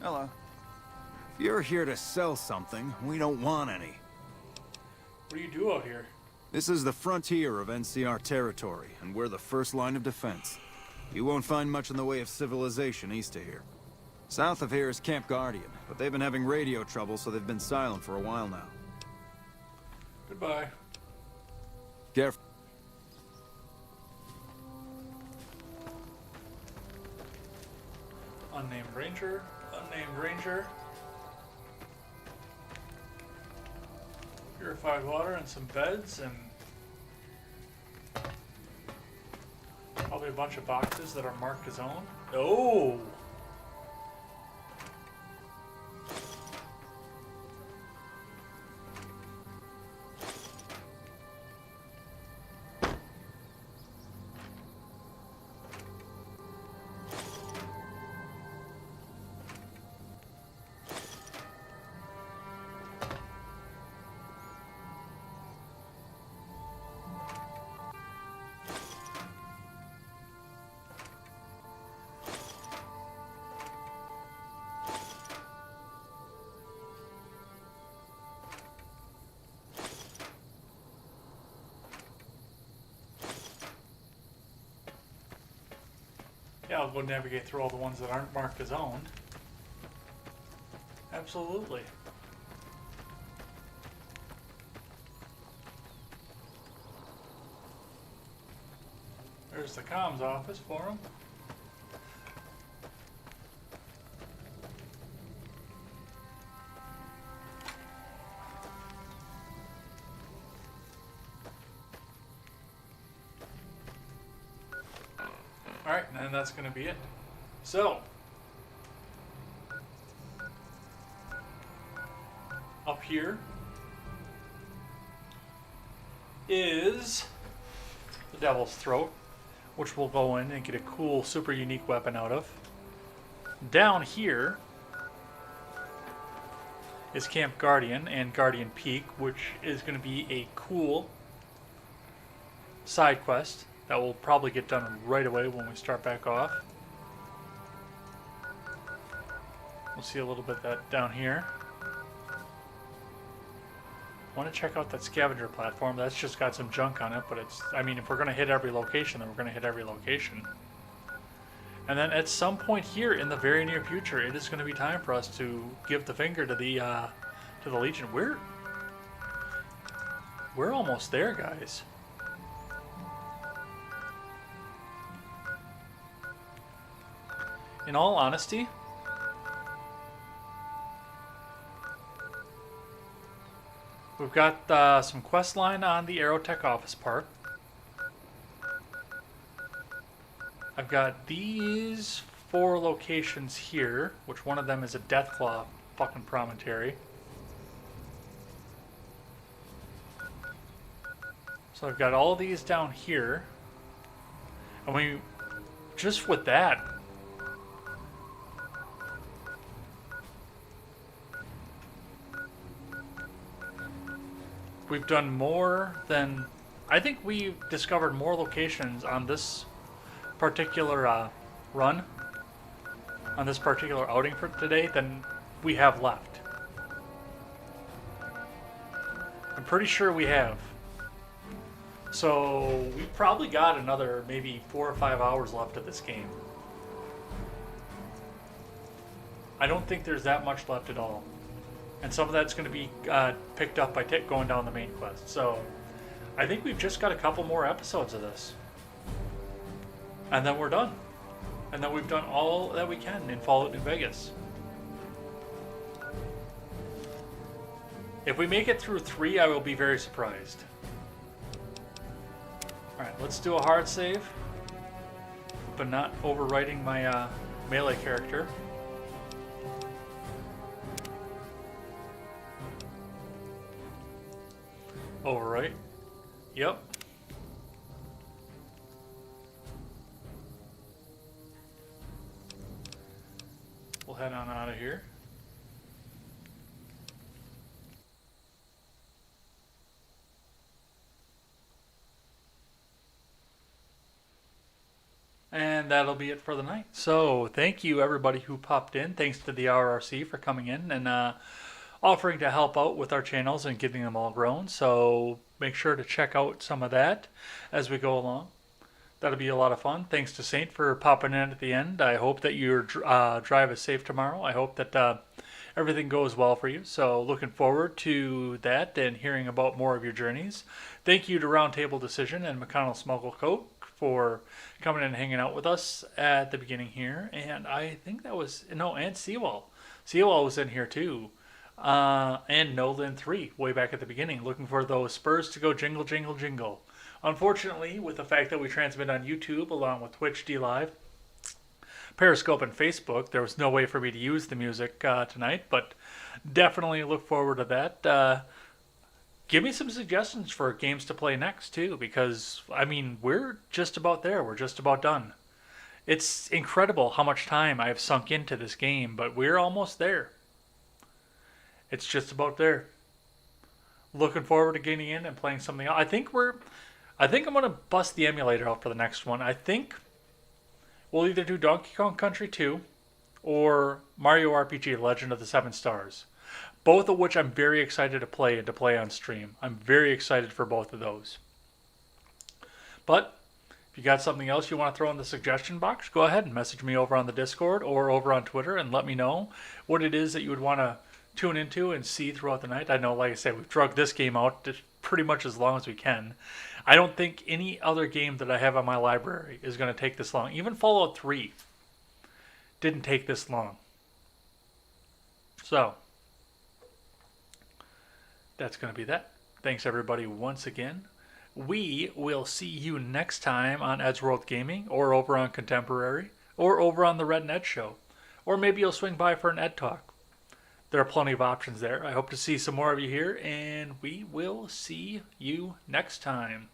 Hello. If you're here to sell something, we don't want any. What do you do out here? This is the frontier of NCR territory, and we're the first line of defense. You won't find much in the way of civilization east of here. South of here is Camp Guardian, but they've been having radio trouble, so they've been silent for a while now. Goodbye. Careful. Unnamed ranger. Unnamed ranger. Purified water and some beds and probably a bunch of boxes that are marked as owned. Oh! Yeah, I'll go navigate through all the ones that aren't marked as owned. Absolutely. There's the comms office for them. Alright, and that's going to be it. So, up here is the Devil's Throat, which we'll go in and get a cool, super unique weapon out of. Down here is Camp Guardian and Guardian Peak, which is going to be a cool side quest that will probably get done right away when we start back off. We'll see a little bit of that down here. Want to check out that scavenger platform. That's just got some junk on it, but it's, I mean, if we're going to hit every location, then we're going to hit every location. And then at some point here in the very near future, it is going to be time for us to give the finger to the Legion. We're almost there, guys. In all honesty, we've got some quest line on the Aerotech Office Park. I've got these 4 locations here, which one of them is a Deathclaw fucking promontory. So I've got all these down here. And we, just with that, we've done more than, I think we've discovered more locations on this particular run, on this particular outing for today than we have left. I'm pretty sure we have. So we've probably got another maybe 4 or 5 hours left of this game. I don't think there's that much left at all. And some of that's going to be picked up by going down the main quest. So I think we've just got a couple more episodes of this. And then we're done. And then we've done all that we can in Fallout New Vegas. If we make it through 3, I will be very surprised. Alright, let's do a hard save. But not overwriting my melee character. Overwrite. Yep. We'll head on out of here. And that'll be it for the night. So thank you everybody who popped in. Thanks to the RRC for coming in and offering to help out with our channels and getting them all grown. So make sure to check out some of that as we go along. That'll be a lot of fun. Thanks to Saint for popping in at the end. I hope that your drive is safe tomorrow. I hope that everything goes well for you. So looking forward to that and hearing about more of your journeys. Thank you to Roundtable Decision and McConnell Smuggle Coke for coming and hanging out with us at the beginning here. And I think that was, no, and Seawall. Seawall was in here too. And Nolan 3 way back at the beginning, looking for those spurs to go jingle, jingle, jingle. Unfortunately, with the fact that we transmit on YouTube along with Twitch, DLive, Periscope, and Facebook, there was no way for me to use the music tonight, but definitely look forward to that. Give me some suggestions for games to play next, too, because, I mean, we're just about there. We're just about done. It's incredible how much time I have sunk into this game, but we're almost there. It's just about there. Looking forward to getting in and playing something else. I think I'm going to bust the emulator out for the next one. I think we'll either do Donkey Kong Country 2 or Mario RPG Legend of the Seven Stars. Both of which I'm very excited to play and to play on stream. I'm very excited for both of those. But if you got something else you want to throw in the suggestion box, go ahead and message me over on the Discord or over on Twitter and let me know what it is that you would want to tune into and see throughout the night. I know, like I said, we've drugged this game out pretty much as long as we can. I don't think any other game that I have on my library is going to take this long. Even Fallout 3 didn't take this long. So that's going to be that. Thanks everybody once again. We will see you next time on Edgeworld Gaming, or over on Contemporary, or over on the Red and Ed Show. Or maybe you'll swing by for an Ed Talk. There are plenty of options there. I hope to see some more of you here, and we will see you next time.